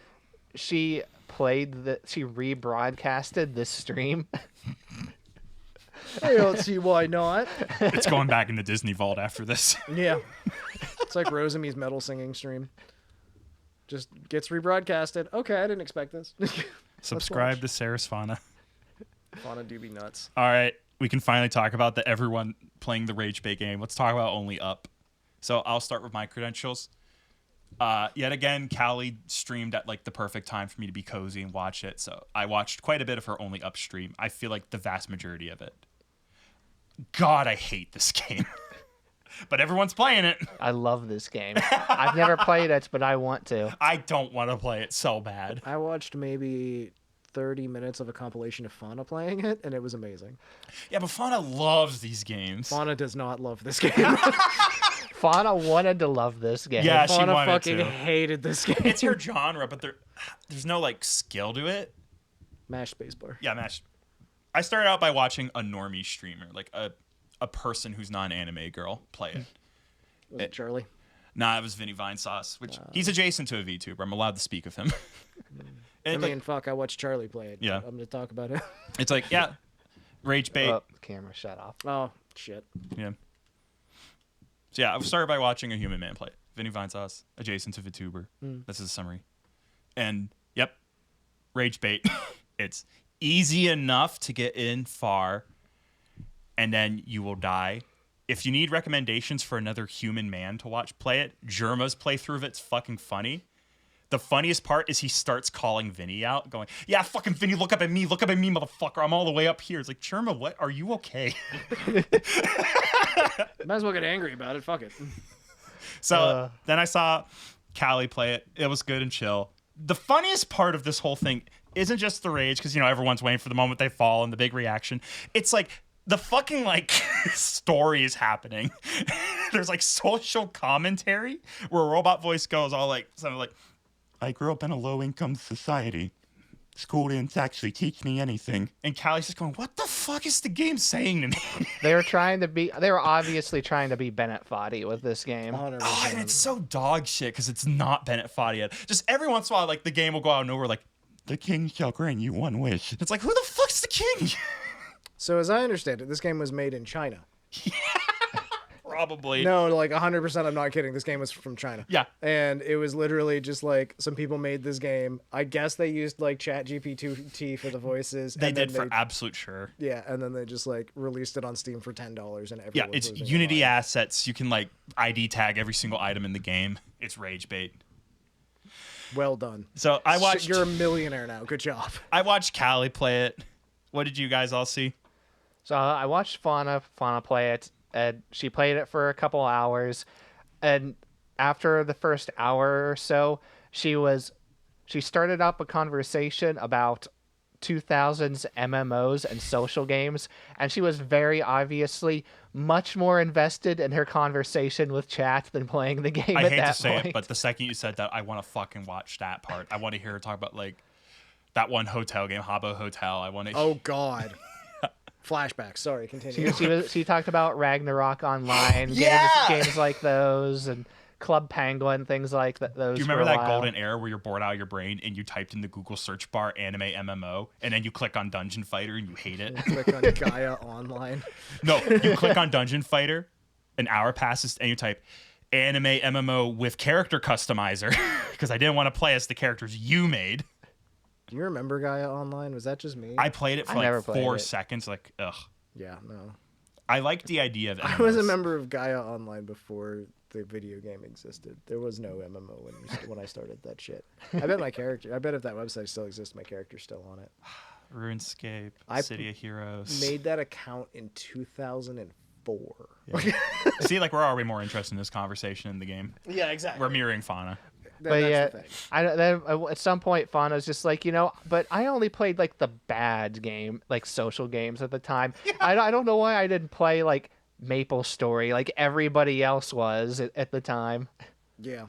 she rebroadcasted this stream. I don't see why not. It's going back in the Disney Vault after this. Yeah. It's like Rosemi's metal singing stream. Just gets rebroadcasted. Okay, I didn't expect this. Subscribe to Sarah's Fauna. Fauna do be nuts. All right, we can finally talk about the everyone playing the Rage Bait game. Let's talk about Only Up. So I'll start with my credentials. Yet again, Callie streamed at like the perfect time for me to be cozy and watch it. So I watched quite a bit of her Only Up stream. I feel like the vast majority of it. God, I hate this game. But everyone's playing it. I love this game. I've never played it, but I want to. I don't want to play it so bad. I watched maybe 30 minutes of a compilation of Fauna playing it, and it was amazing. Yeah, but Fauna loves these games. Fauna does not love this game. Fauna wanted to love this game. Yeah, she Fauna wanted fucking to. hated this game. It's her genre, but there's no like skill to it. Mash spacebar. Yeah, Mash. I started out by watching a normie streamer, like a person who's not an anime girl, play it. Was it Charlie? Nah, it was Vinny Vinesauce, which he's adjacent to a VTuber. I'm allowed to speak of him. I And mean, fuck, I watched Charlie play it. Yeah. I'm going to talk about it. it's like, yeah, Rage Bait. Oh, the camera shut off. Oh, shit. Yeah. So yeah, I started by watching a human man play it. Vinny Vinesauce, adjacent to VTuber. This is a summary. And yep, Rage Bait. It's easy enough to get in far, and then you will die. If you need recommendations for another human man to watch play it, Jerma's playthrough of it's fucking funny. The funniest part is he starts calling Vinny out, going, yeah, fucking Vinny, look up at me, motherfucker. I'm all the way up here. It's like, Jerma, what? Are you okay? Might as well get angry about it. Fuck it. So then I saw Callie play it. It was good and chill. The funniest part of this whole thing isn't just the rage, because, you know, everyone's waiting for the moment they fall and the big reaction. It's like the fucking, like, story is happening. There's, like, social commentary where a robot voice goes all, like, something like, I grew up in a low-income society. School didn't actually teach me anything. And Callie's just going, what the fuck is the game saying to me? They were obviously trying to be Bennett Foddy with this game. 100%. Oh, and it's so dog shit because it's not Bennett Foddy yet. Just every once in a while, like, the game will go out of nowhere, like, the king shall grant you one wish. It's like, who the fuck's the king? So as I understand it, this game was made in China. Probably. No, like 100%. I'm not kidding. This game was from China. Yeah. And it was literally just like some people made this game. I guess they used like Chat GPT for the voices. They and then did for absolute sure. Yeah, and then they just like released it on Steam for $10, and everyone. Yeah, it's Unity assets. You can like ID tag every single item in the game. It's Rage Bait. Well done. So I watched. You're a millionaire now. Good job. I watched Callie play it. What did you guys all see? So I watched Fauna play it, and she played it for a couple hours, and after the first hour or so, she started up a conversation about 2000s MMOs and social games, and she was very obviously much more invested in her conversation with chat than playing the game I at hate that to say point. it, but the second you said that, I want to fucking watch that part. I want to hear her talk about like that one hotel game, Habbo Hotel. I want to. Oh God. Flashback. Sorry, continue. She talked about Ragnarok Online, Yeah! games like those, and Club Penguin, things like those. Do you remember for a that while. golden era where you're bored out of your brain and you typed in the Google search bar anime MMO and then you click on Dungeon Fighter and you hate it? Click on Gaia Online. No, you click on Dungeon Fighter, an hour passes, and you type anime MMO with character customizer because I didn't want to play as the characters you made. Do you remember Gaia Online? Was that just me? I played it for I never like played 4 it. seconds. Like, ugh. Yeah, no. I liked the idea of MMOs. I was a member of Gaia Online before the video game existed. There was no MMO when I started that shit. I bet if that website still exists, my character's still on it. RuneScape, I City of Heroes. Made that account in 2004. Yeah. See, like, we're already more interested in this conversation in the game. Yeah, exactly. We're mirroring Fauna. But yeah, the thing. then at some point, Fauna's just like, but I only played like the bad game, like social games at the time. Yeah. I don't know why I didn't play like Maple Story like everybody else was at the time. Yeah.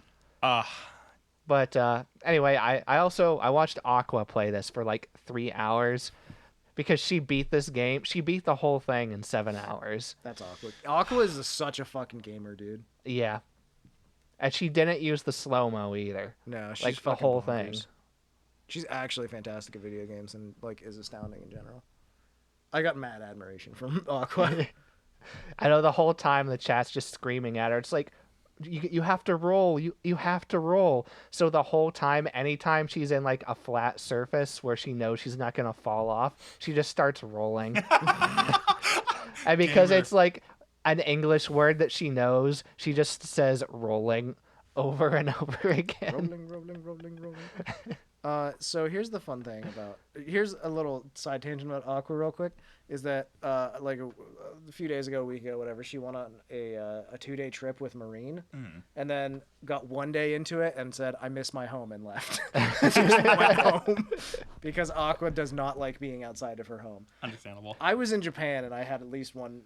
But anyway, I watched Aqua play this for like 3 hours because she beat this game. She beat the whole thing in 7 hours. That's awkward. Aqua is such a fucking gamer, dude. Yeah. And she didn't use the slow-mo either. No, she's like the fucking whole bonkers. thing. She's actually fantastic at video games and like is astounding in general. I got mad admiration from Aqua. I know the whole time the chat's just screaming at her. It's like, you have to roll. You have to roll. So the whole time, anytime she's in like a flat surface where she knows she's not gonna fall off, she just starts rolling. And because Gamer. it's like an English word that she knows, she just says rolling over and over again. rolling. So here's the fun thing about. Here's a little side tangent about Aqua, real quick. Is that like a few days ago, a week ago, whatever, she went on a 2-day trip with Marine, and then got 1 day into it and said, "I miss my home," and left. She just went home because Aqua does not like being outside of her home. Understandable. I was in Japan and I had at least one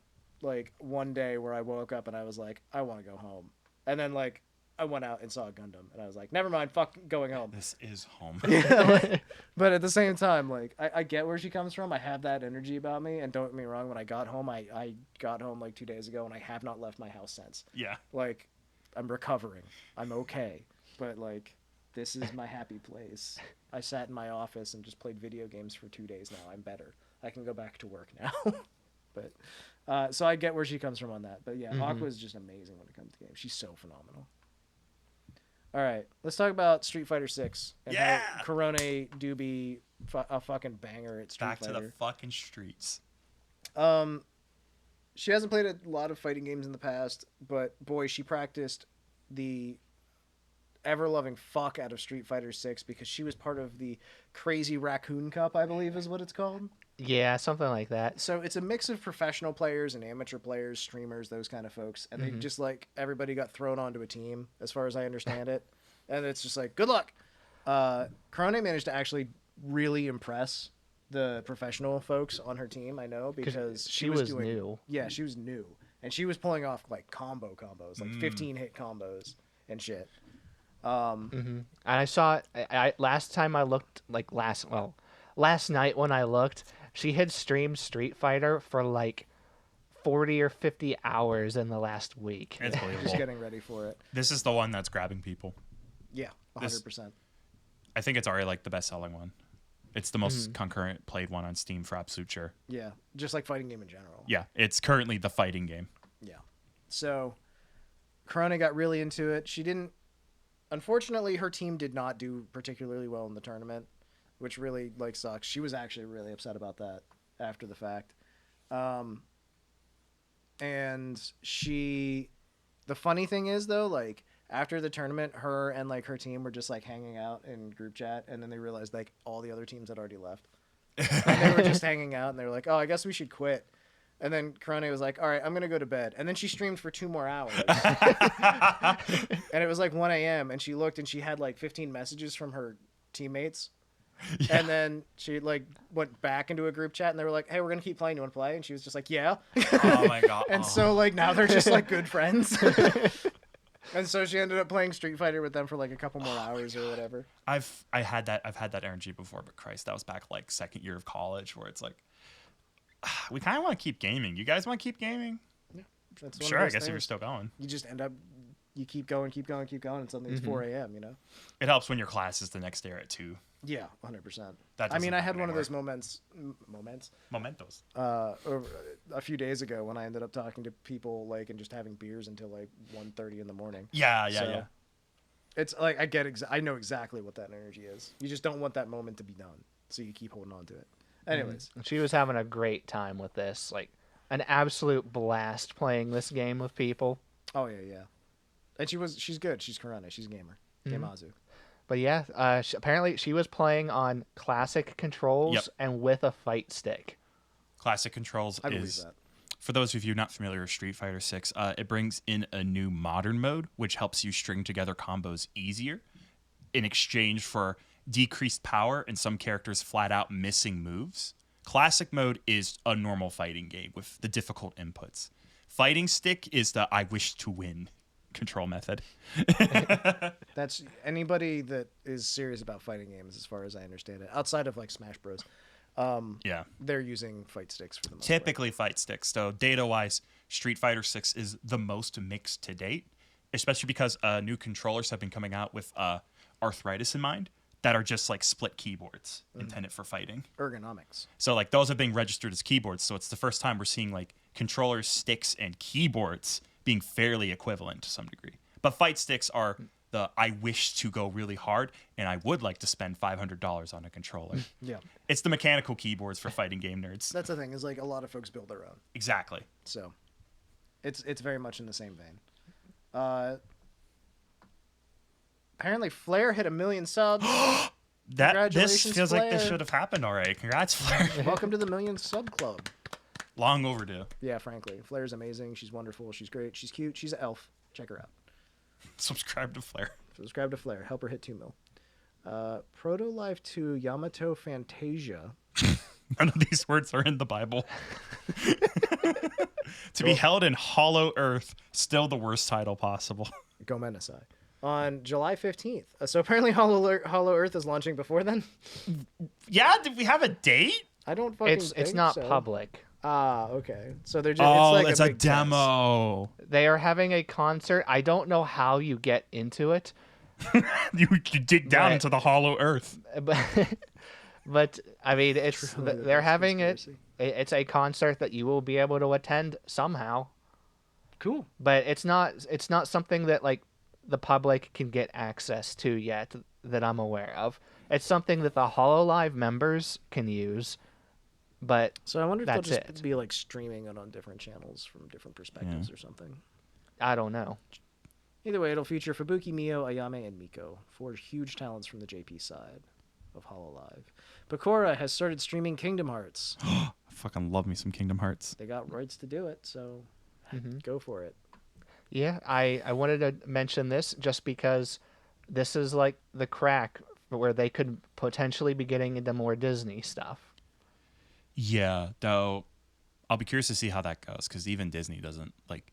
day where I woke up and I was like, I want to go home, and then like I went out and saw a Gundam and I was like, never mind, fuck going home. This is home. But at the same time, like I get where she comes from. I have that energy about me, and don't get me wrong, when I got home, I got home like 2 days ago and I have not left my house since. Yeah. Like I'm recovering. I'm okay. But like this is my happy place. I sat in my office and just played video games for 2 days now. I'm better. I can go back to work now. But so I get where she comes from on that. But yeah, Aqua is just amazing when it comes to games. She's so phenomenal. All right, let's talk about Street Fighter 6 and Yeah! how Korone do be a fucking banger at Street Back Fighter. to the fucking streets. She hasn't played a lot of fighting games in the past, but boy, she practiced the ever-loving fuck out of Street Fighter 6 because she was part of the Crazy Raccoon Cup, I believe is what it's called. Yeah, something like that. So it's a mix of professional players and amateur players, streamers, those kind of folks. And they just like, everybody got thrown onto a team, as far as I understand it. And it's just like, good luck. Kronii managed to actually really impress the professional folks on her team, I know, because she was doing, new. Yeah, she was new. And she was pulling off like combos, like 15-hit combos and shit. And I saw, I last time I looked, like last night when I looked, she had streamed Street Fighter for like 40 or 50 hours in the last week. It's believable. Just getting ready for it. This is the one that's grabbing people. Yeah, 100%. I think it's already like the best-selling one. It's the most concurrent played one on Steam for absolute sure. Yeah, just like fighting game in general. Yeah, it's currently the fighting game. Yeah. So, Kronii got really into it. She didn't... Unfortunately, her team did not do particularly well in the tournament, which really, like, sucks. She was actually really upset about that after the fact. And she... The funny thing is, though, like, after the tournament, her and, like, her team were just, like, hanging out in group chat, and then they realized, like, all the other teams had already left. And they were just hanging out, and they were like, oh, I guess we should quit. And then Kronii was like, all right, I'm going to go to bed. And then she streamed for 2 more hours. And it was like 1 a.m. And she looked and she had like 15 messages from her teammates. Yeah. And then she like went back into a group chat and they were like, hey, we're going to keep playing. You want to play? And she was just like, yeah. Oh my God. And so like now they're just like good friends. And so she ended up playing Street Fighter with them for like a couple more hours or whatever. I've had that energy before, but Christ, that was back like second year of college where it's like, we kind of want to keep gaming. You guys want to keep gaming? Yeah. That's Sure, I guess things. If you're still going. You just end up, you keep going, and suddenly it's 4 a.m., you know? It helps when your class is the next day or at 2. Yeah, 100%. I mean, I had one of those Mementos. Over a few days ago when I ended up talking to people, like, and just having beers until, like, 1:30 in the morning. Yeah. It's like, I know exactly what that energy is. You just don't want that moment to be done, so you keep holding on to it. Anyways. She was having a great time with this. Like, an absolute blast playing this game with people. Oh, yeah. And she's good. She's Korone. She's a gamer. Gamazoo. But yeah, apparently she was playing on classic controls and with a fight stick. Classic controls is, for those of you not familiar with Street Fighter 6, it brings in a new modern mode, which helps you string together combos easier in exchange for decreased power and some characters flat out missing moves. Classic mode is a normal fighting game with the difficult inputs. Fighting stick is the I wish to win control method. That's anybody that is serious about fighting games, as far as I understand it, outside of like Smash Bros. They're using fight sticks for the most Typically fight sticks. So data-wise, Street Fighter 6 is the most mixed to date, especially because new controllers have been coming out with arthritis in mind that are just like split keyboards intended for fighting. Ergonomics. So like those are being registered as keyboards. So it's the first time we're seeing like controllers, sticks, and keyboards being fairly equivalent to some degree. But fight sticks are the I wish to go really hard and I would like to spend $500 on a controller. Yeah. It's the mechanical keyboards for fighting game nerds. That's the thing, is like a lot of folks build their own. Exactly. So it's very much in the same vein. Apparently Flair hit 1 million subs. This Congratulations, feels like this Flair. should have happened already. Congrats, Flair. Welcome to the 1 million sub club. Long overdue. Yeah, frankly. Flair's amazing. She's wonderful. She's great. She's cute. She's an elf. Check her out. Subscribe to Flair. Subscribe to Flair. Help her hit 2 mil. Protolive 2 Yamato Fantasia. None of these words are in the Bible. To be held in Hollow Earth, still the worst title possible. Gomenasai. On July 15th. So apparently Hollow Earth is launching before then? Yeah, did we have a date? I don't fucking It's think not so. public. Ah, okay. So they're just Oh, it's like it's a big test. demo. They are having a concert. I don't know how you get into it, You dig down Right. into the Hollow Earth. but I mean, it's Truly the they're best having it. conspiracy. It's a concert that you will be able to attend somehow, Cool. but it's not something that like the public can get access to yet that I'm aware of. It's something that the Hololive members can use, but So I wonder if they'll That's just it. be like streaming it on different channels from different perspectives or something. I don't know. Either way, it'll feature Fubuki, Mio, Ayame, and Miko, 4 huge talents from the JP side of Hololive. Bakura has started streaming Kingdom Hearts. I fucking love me some Kingdom Hearts. They got rights to do it, so go for it. Yeah, I wanted to mention this just because this is like the crack where they could potentially be getting into more Disney stuff. Yeah, though I'll be curious to see how that goes because even Disney doesn't like,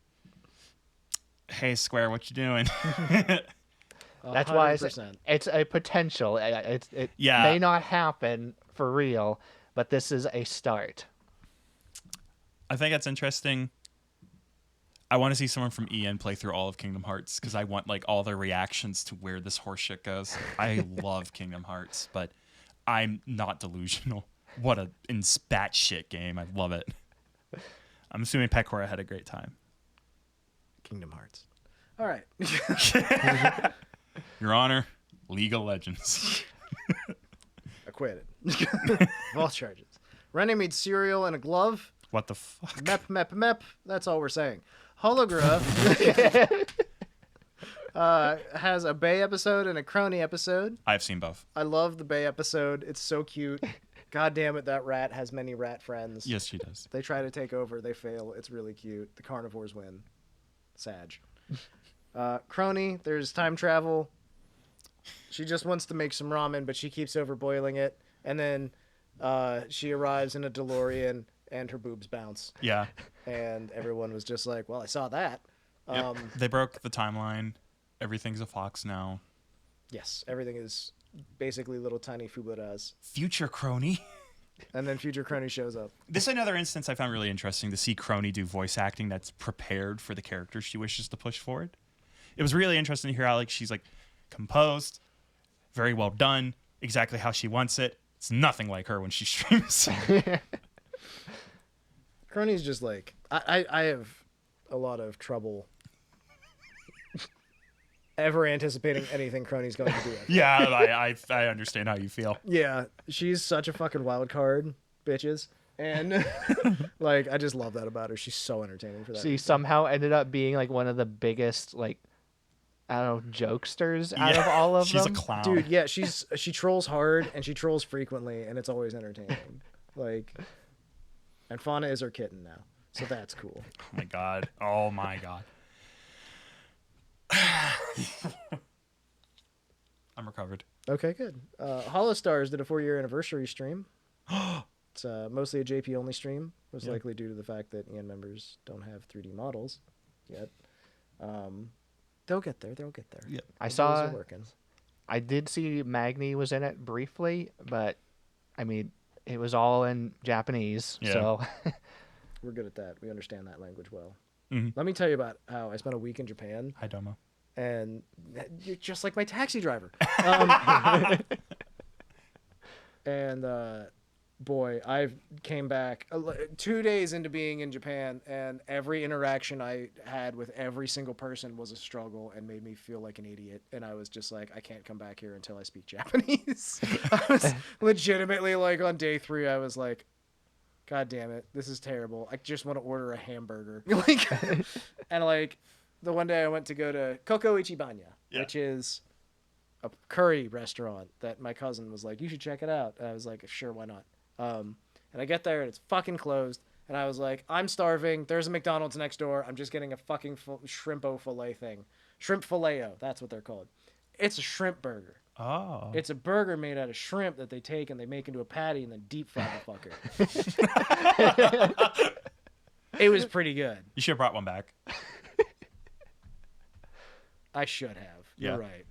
hey, Square, what you doing? That's why I 100%. say it's a potential. It Yeah. may not happen for real, but this is a start. I think that's interesting. I want to see someone from EN play through all of Kingdom Hearts because I want like all their reactions to where this horseshit goes. I love Kingdom Hearts, but I'm not delusional. What a spat shit game. I love it. I'm assuming Pecora had a great time. Kingdom Hearts. All right. Your Honor, League of Legends. Acquitted. Of all charges. Rennie made cereal in a glove. What the fuck? Mep. That's all we're saying. Hologura has a Bae episode and a Kronii episode. I've seen both. I love the Bae episode. It's so cute. God damn it, that rat has many rat friends. Yes, she does. They try to take over. They fail. It's really cute. The carnivores win. Sag. Kronii, there's time travel. She just wants to make some ramen, but she keeps overboiling it. And then she arrives in a DeLorean and her boobs bounce. Yeah. And everyone was just like, well, I saw that. Yep. They broke the timeline. Everything's a fox now. Yes, everything is basically little tiny fuburas. Future Kronii. And then future Kronii shows up. This is another instance I found really interesting to see Kronii do voice acting that's prepared for the character she wishes to push forward. It was really interesting to hear how like she's like composed, very well done, exactly how she wants it. It's nothing like her when she streams. Kronii's just like, I have a lot of trouble ever anticipating anything Kronii's going to do. Yeah, I understand how you feel. Yeah, she's such a fucking wild card, bitches. And like, I just love that about her. She's so entertaining for that. She somehow ended up being like one of the biggest like I don't know jokesters out of all of She's them. a clown. Dude, yeah, she trolls hard and she trolls frequently, and it's always entertaining. Like, and Fauna is her kitten now, so that's cool. Oh my god. Oh my god. I'm recovered. Okay, good. Holostars did a 4-year anniversary stream. It's mostly a JP only stream, most likely due to the fact that EN members don't have 3D models yet. They'll get there. They'll get there. Yep. I The saw. wheels are working. I did see Magni was in it briefly, but I mean, it was all in Japanese, Yeah. so We're good at that. We understand that language well. Mhm. Let me tell you about how I spent a week in Japan, Hi, Domo. and you're just like my taxi driver. And boy, I came back 2 days into being in Japan, and every interaction I had with every single person was a struggle and made me feel like an idiot. And I was just like, I can't come back here until I speak Japanese. I was legitimately like, on day 3, I was like, God damn it, this is terrible. I just want to order a hamburger. Like, and like, the one day I went to go to Koko Ichibanya, which is a curry restaurant that my cousin was like, you should check it out. And I was like, sure, why not? And I get there and it's fucking closed. And I was like, I'm starving. There's a McDonald's next door. I'm just getting a fucking shrimpo filet thing. Shrimp filet-o. That's what they're called. It's a shrimp burger. Oh. It's a burger made out of shrimp that they take and they make into a patty and then deep fry the fucker. It was pretty good. You should have brought one back. I should have. Yeah. You're right.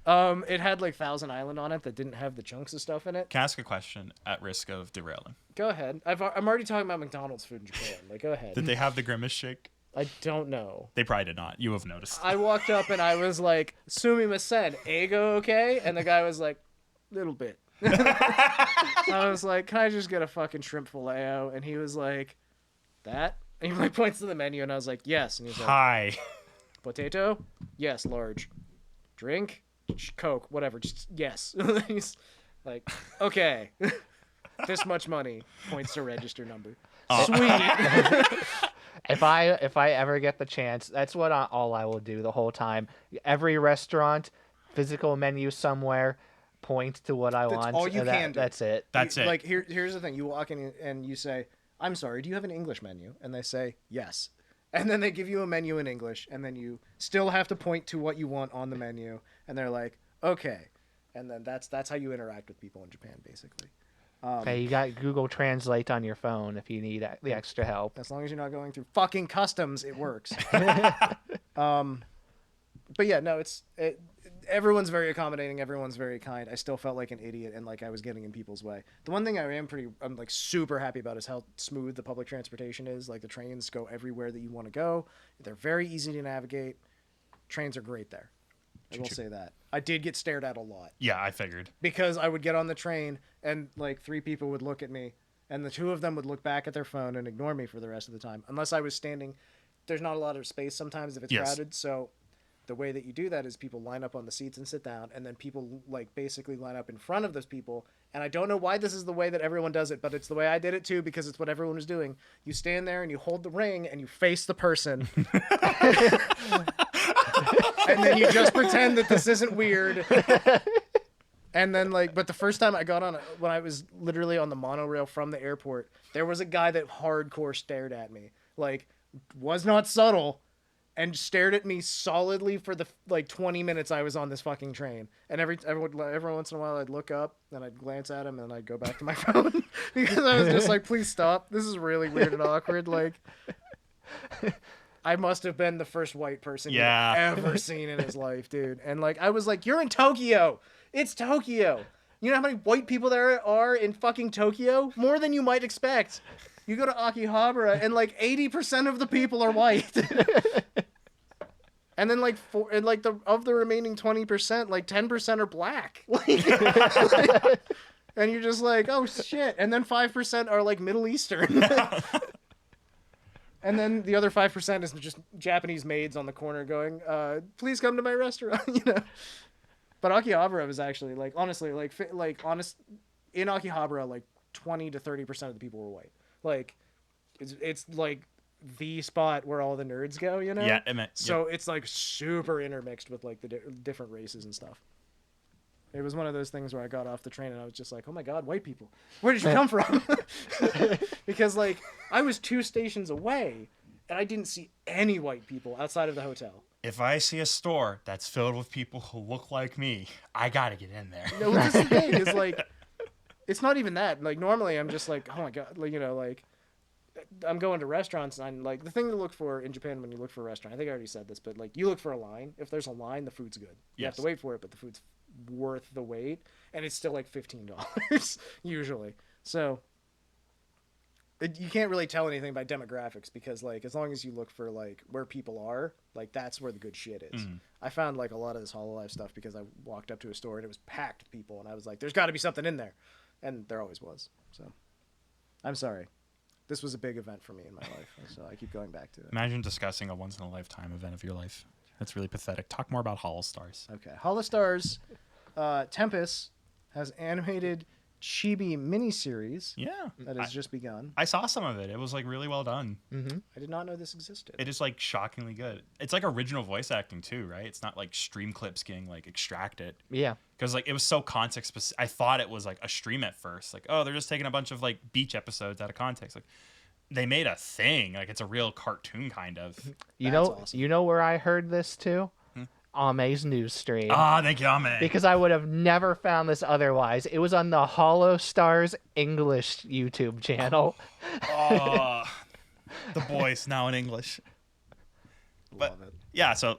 It had like Thousand Island on it that didn't have the chunks of stuff in it. Can I ask a question at risk of derailing? Go ahead. I'm already talking about McDonald's food in Japan. Like, go ahead. Did they have the grimace shake? I don't know. They probably did not. You have noticed. I walked up and I was like, Sumimasen, ego okay? And the guy was like, little bit. I was like, can I just get a fucking shrimp filet-o? And he was like, that? And he like points to the menu and I was like, yes. And he's like, Hi. Potato? Yes, large. Drink? Coke, whatever. Just yes. He's like, okay. This much money. Points to register number. Sweet. If I ever get the chance, that's what all I will do the whole time. Every restaurant, physical menu somewhere, point to what I want. All you can do. That's it. That's it. Like here's the thing. You walk in and you say, I'm sorry, do you have an English menu? And they say, yes. And then they give you a menu in English, and then you still have to point to what you want on the menu, and they're like, okay. And then that's how you interact with people in Japan, basically. Hey, you got Google Translate on your phone if you need the extra help. As long as you're not going through fucking customs, it works. But yeah, no, everyone's very accommodating. Everyone's very kind. I still felt like an idiot and like I was getting in people's way. The one thing I'm like super happy about is how smooth the public transportation is. Like the trains go everywhere that you want to go. They're very easy to navigate. Trains are great there. I will say that. I did get stared at a lot. Yeah, I figured. Because I would get on the train and like 3 people would look at me and the 2 of them would look back at their phone and ignore me for the rest of the time. Unless I was standing. There's not a lot of space sometimes if it's crowded. So the way that you do that is people line up on the seats and sit down, and then people like basically line up in front of those people. And I don't know why this is the way that everyone does it, but it's the way I did it too, because it's what everyone was doing. You stand there and you hold the ring and you face the person. And then you just pretend that this isn't weird. And then but the first time I got on, when I was literally on the monorail from the airport, there was a guy that hardcore stared at me. Like, was not subtle. And stared at me solidly for the 20 minutes I was on this fucking train. And every once in a while I'd look up and I'd glance at him and I'd go back to my phone because I was just like, please stop. This is really weird and awkward. Like, I must have been the first white person he'd ever seen in his life, dude. And like, I was like, you're in Tokyo. It's Tokyo. You know how many white people there are in fucking Tokyo? More than you might expect. You go to Akihabara and like 80% of the people are white. And then of the remaining 20%, like 10% are black. And you're just like, oh shit. And then 5% are like Middle Eastern. And then the other 5% is just Japanese maids on the corner going, please come to my restaurant, you know. But Akihabara was actually like, honestly, in Akihabara, like 20 to 30% of the people were white. Like, it's like the spot where all the nerds go, you know? Yeah, so it's like super intermixed with like the different races and stuff. It was one of those things where I got off the train and I was just like, oh my God, white people. Where did you come from? Because like I was 2 stations away and I didn't see any white people outside of the hotel. If I see a store that's filled with people who look like me, I gotta get in there. No, this is the thing is like, it's not even that. Like normally I'm just like, oh my God, like, you know, like I'm going to restaurants and I'm like, the thing to look for in Japan when you look for a restaurant, I think I already said this, but like you look for a line. If there's a line, the food's good. You have to wait for it, but the food's worth the wait, and it's still like $15 usually. So you can't really tell anything by demographics because like as long as you look for like where people are, like that's where the good shit is. I found like a lot of this Hololive stuff because I walked up to a store and it was packed with people and I was like, there's got to be something in there. And there always was. So I'm sorry. This was a big event for me in my life, so I keep going back to it. Imagine discussing a once-in-a-lifetime event of your life. That's really pathetic. Talk more about Holostars. Okay. Holostars, Tempest has animated chibi miniseries Yeah. that has just begun. I saw some of it. It was like really well done. Mm-hmm. I did not know this existed. It is like shockingly good. It's like original voice acting too, right? It's not like stream clips getting like extracted. Yeah. Because like it was so context specific. I thought it was like a stream at first. Like, oh, they're just taking a bunch of like beach episodes out of context. Like they made a thing. Like it's a real cartoon kind of. Awesome. You know where I heard this too? Ame's news stream. Ah, thank you, Ame. Because I would have never found this otherwise. It was on the Holostars English YouTube channel. Oh, the voice now in English. Love it. Yeah, so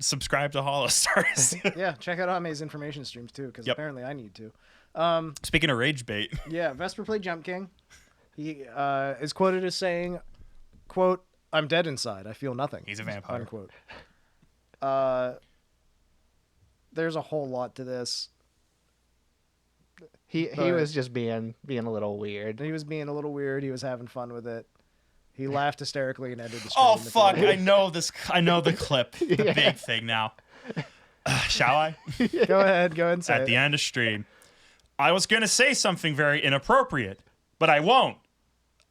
subscribe to Holostars. Yeah, check out Ame's information streams too, because Yep. apparently I need to. Speaking of rage bait. Yeah, Vesper played Jump King. He is quoted as saying, quote, "I'm dead inside. I feel nothing." He's a vampire. Unquote. There's a whole lot to this. He But- was just being a little weird. He was being a little weird. He was having fun with it. He laughed hysterically and ended the stream. Oh if you fuck! want. I know this. I know the clip. The Yeah. big thing now. Shall I? Go ahead and say At it. the end of stream, I was gonna say something very inappropriate, but I won't.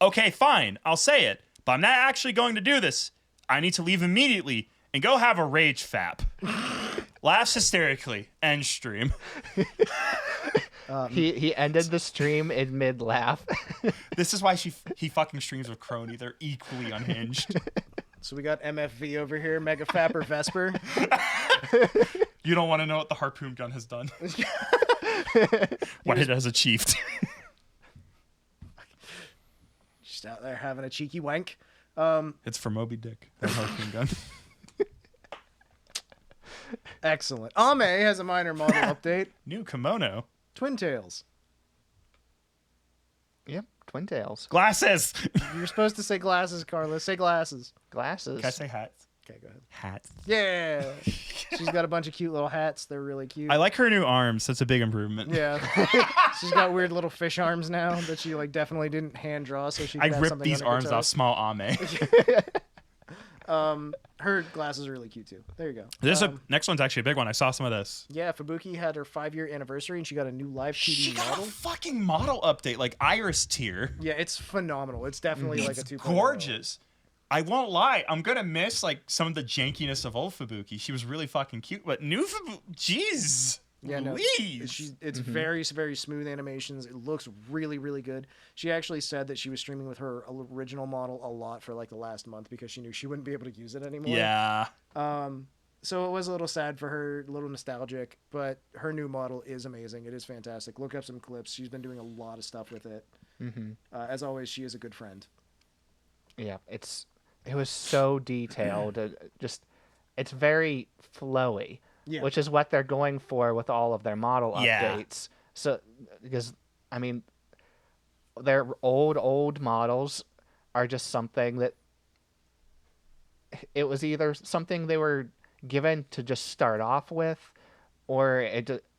Okay, fine. I'll say it, but I'm not actually going to do this. I need to leave immediately and go have a rage fap. Laughs hysterically. End stream. He ended the stream in mid laugh. This is why he fucking streams with Kronii. They're equally unhinged. So we got MFV over here, Mega Fapper Vesper. You don't want to know what the harpoon gun has done. What it has achieved. Just out there having a cheeky wank. It's for Moby Dick. That harpoon gun. Excellent. Ame has a minor model update. New kimono. Twin Tails. Yep, Twin Tails. Glasses. You're supposed to say glasses, Carla. Say glasses. Glasses. Can I say hats? Okay, go ahead. Hats. Yeah. She's got a bunch of cute little hats. They're really cute. I like her new arms. That's a big improvement. Yeah. She's got weird little fish arms now that she like definitely didn't hand draw, so she I could have ripped something these on her arms toes. off small Ame. Her glasses are really cute too. There you go. This next one's actually a big one. I saw some of this. Yeah, Fubuki had her 5-year anniversary and she got a new live She TV got model. a fucking model update, like Iris tier. Yeah, it's phenomenal. It's definitely like a It's 2.0. gorgeous. I won't lie. I'm gonna miss like some of the jankiness of old Fubuki. She was really fucking cute, but new Fubuki, jeez. Yeah, no, Louise. it's very, very smooth animations. It looks really, really good. She actually said that she was streaming with her original model a lot for like the last month because she knew she wouldn't be able to use it anymore. Yeah. So it was a little sad for her, a little nostalgic, but her new model is amazing. It is fantastic. Look up some clips. She's been doing a lot of stuff with it. As always, she is a good friend. Yeah, it was so detailed. It's very flowy, Yeah. which is what they're going for with all of their model Yeah. updates. So, because I mean, their old models are just something that it was either something they were given to just start off with, or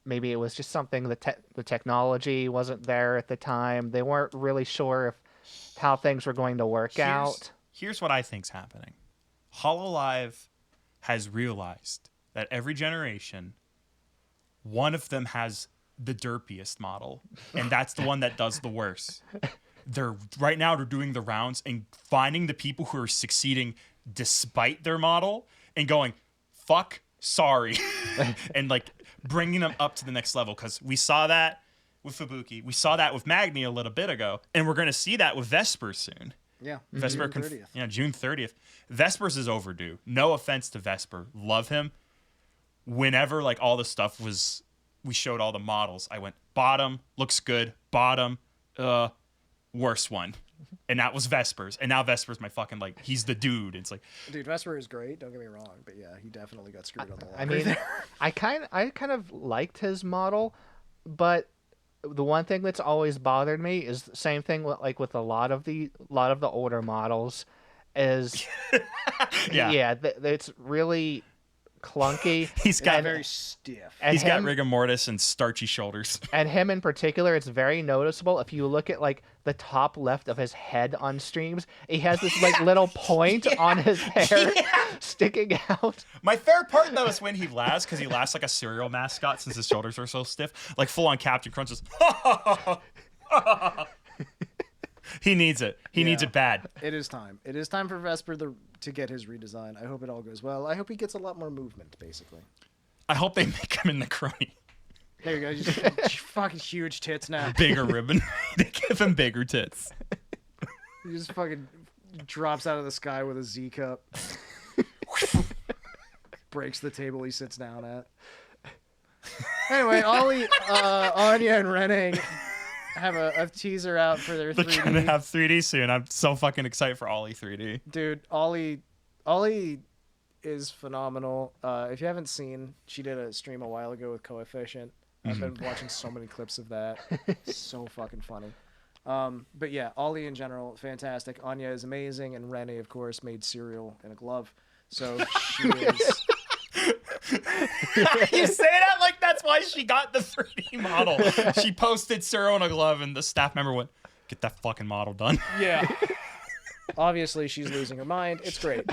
maybe it was just something the technology wasn't there at the time. They weren't really sure how things were going to work out. Here's what I think's happening. Hololive has realized that every generation, one of them has the derpiest model, and that's the one that does the worst. They're doing the rounds and finding the people who are succeeding despite their model and going, fuck, sorry, and like bringing them up to the next level. Because we saw that with Fubuki, we saw that with Magni a little bit ago, and we're going to see that with Vesper soon. Yeah. Vesper, June 30th. June 30th. Vespers is overdue. No offense to Vesper, love him. Whenever like all the stuff was, we showed all the models. I went bottom, looks good. Bottom, worst one, and that was Vespers. And now Vespers, my fucking like, he's the dude. It's like, Dude, Vesper is great. Don't get me wrong, but yeah, he definitely got screwed on the I lottery mean, I kind of liked his model, but the one thing that's always bothered me is the same thing with a lot of the older models is yeah, it's really clunky. He's got very stiff. And he's got him- rigor mortis and starchy shoulders. And him in particular, it's very noticeable. If you look at like the top left of his head on streams, he has this like little point on his hair sticking out. My favorite part though is when he laughs, because he laughs like a cereal mascot since his shoulders are so stiff, like full on Captain Crunches. He needs it. He needs it bad. It is time. It is time for Vesper to get his redesign. I hope it all goes well. I hope he gets a lot more movement, basically. I hope they make him in the Kronii. There you go. Just fucking huge tits now. Bigger ribbon. They give him bigger tits. He just fucking drops out of the sky with a Z cup. Breaks the table he sits down at. Anyway, Ollie, Anya, and Renee have a teaser out for their They're 3D. gonna have 3D soon. I'm so fucking excited for Ollie 3D. Dude, Ollie is phenomenal. If you haven't seen, she did a stream a while ago with Coefficient. I've been watching so many clips of that. So fucking funny. But yeah, Ollie in general, fantastic. Anya is amazing, and Renee, of course, made cereal in a glove. So she is... You say that like that's why she got the 3D model. She posted cereal in a glove, and the staff member went, "Get that fucking model done." Yeah. Obviously, she's losing her mind. It's great.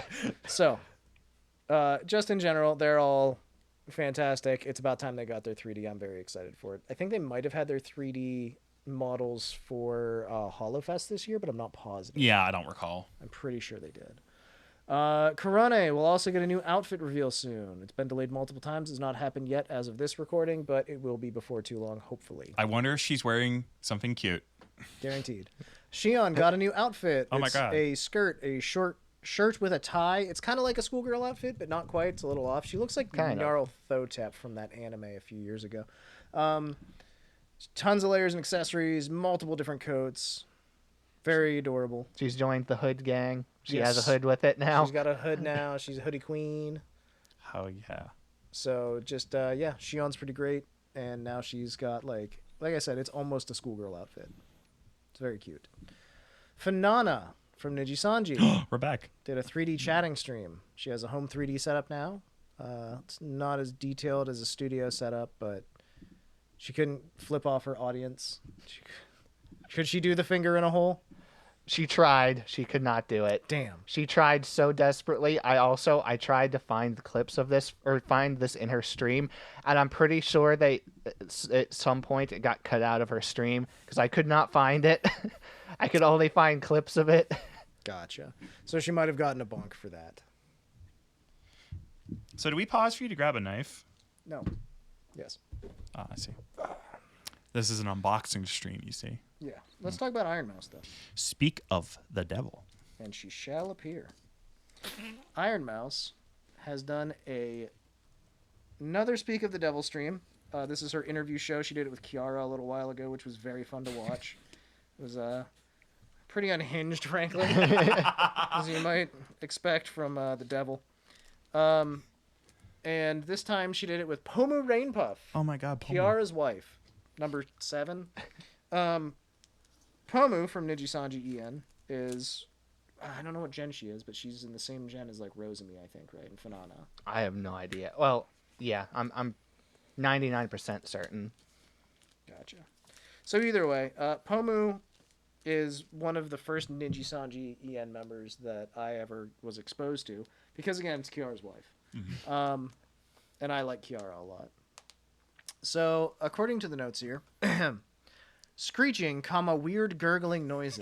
So, just in general, they're all fantastic. It's about time they got their 3D. I'm very excited for it. I think they might have had their 3D models for HoloFest this year, but I'm not positive. Yeah, I don't recall. I'm pretty sure they did. Korone will also get a new outfit reveal soon. It's been delayed multiple times. It's not happened yet as of this recording, but it will be before too long, hopefully. I wonder if she's wearing something cute. Guaranteed. Shion got a new outfit. Oh my It's God. a skirt, a short shirt with a tie. It's kind of like a schoolgirl outfit, but not quite. It's a little off. She looks like Kind of. Gnarl Thotep from that anime a few years ago. Tons of layers and accessories, multiple different coats. Very adorable. She's joined the hood gang. She has Yes. a hood with it now. She's got a hood now. She's a hoodie queen. Oh yeah. So just yeah, Shion's pretty great, and now she's got like I said, it's almost a schoolgirl outfit. It's very cute. Fauna from Niji Sanji We're back. did a 3D chatting stream. She has a home 3D setup now. It's not as detailed as a studio setup, but she couldn't flip off her audience. Could she do the finger in a hole? She tried. She could not do it. Damn. She tried so desperately. I tried to find the clips of this or find this in her stream, and I'm pretty sure at some point it got cut out of her stream because I could not find it. I could only find clips of it. Gotcha. So she might have gotten a bonk for that. So do we pause for you to grab a knife? No. Yes. Ah, I see. This is an unboxing stream, you see. Yeah. Let's talk about Iron Mouse, though. Speak of the devil. And she shall appear. Iron Mouse has done another Speak of the Devil stream. This is her interview show. She did it with Kiara a little while ago, which was very fun to watch. It was pretty unhinged, frankly, as you might expect from the devil. And this time she did it with Pomu Rainpuff, Oh my god, Kiara's wife, number 7. Pomu from Niji Sanji EN is, I don't know what gen she is, but she's in the same gen as like Rosemi, I think, right? And Fauna. I have no idea. Well, yeah, I'm 99% certain. Gotcha. So either way, Pomu is one of the first Niji Sanji EN members that I ever was exposed to, because again, it's Kiara's wife. Mm-hmm. And I like Kiara a lot. So, according to the notes here, screeching, weird gurgling noises.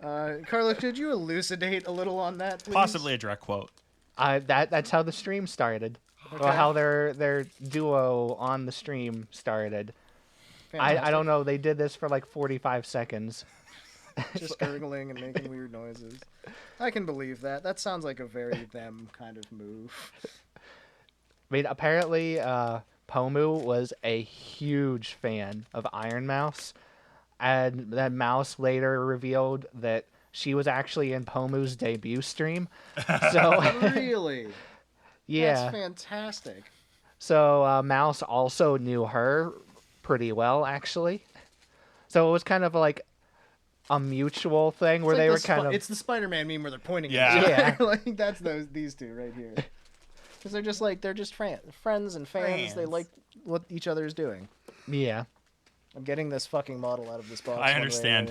Carlos, could you elucidate a little on that, please? Possibly a direct quote. That's how the stream started. Okay. Or how their duo on the stream started. I Fantastic. don't know. They did this for like 45 seconds. Just gurgling and making weird noises. I can believe that. That sounds like a very them kind of move. I mean, apparently, Pomu was a huge fan of Iron Mouse, and that Mouse later revealed that she was actually in Pomu's debut stream. So, Really? yeah. That's fantastic. So Mouse also knew her pretty well, actually. So it was kind of like a mutual thing where It's they like were kind of. It's the Spider-Man meme where they're pointing Yeah. at each other. Yeah. Like, that's these two right here. Because they're just friends and fans. They like what each other is doing. Yeah. I'm getting this fucking model out of this box. I understand.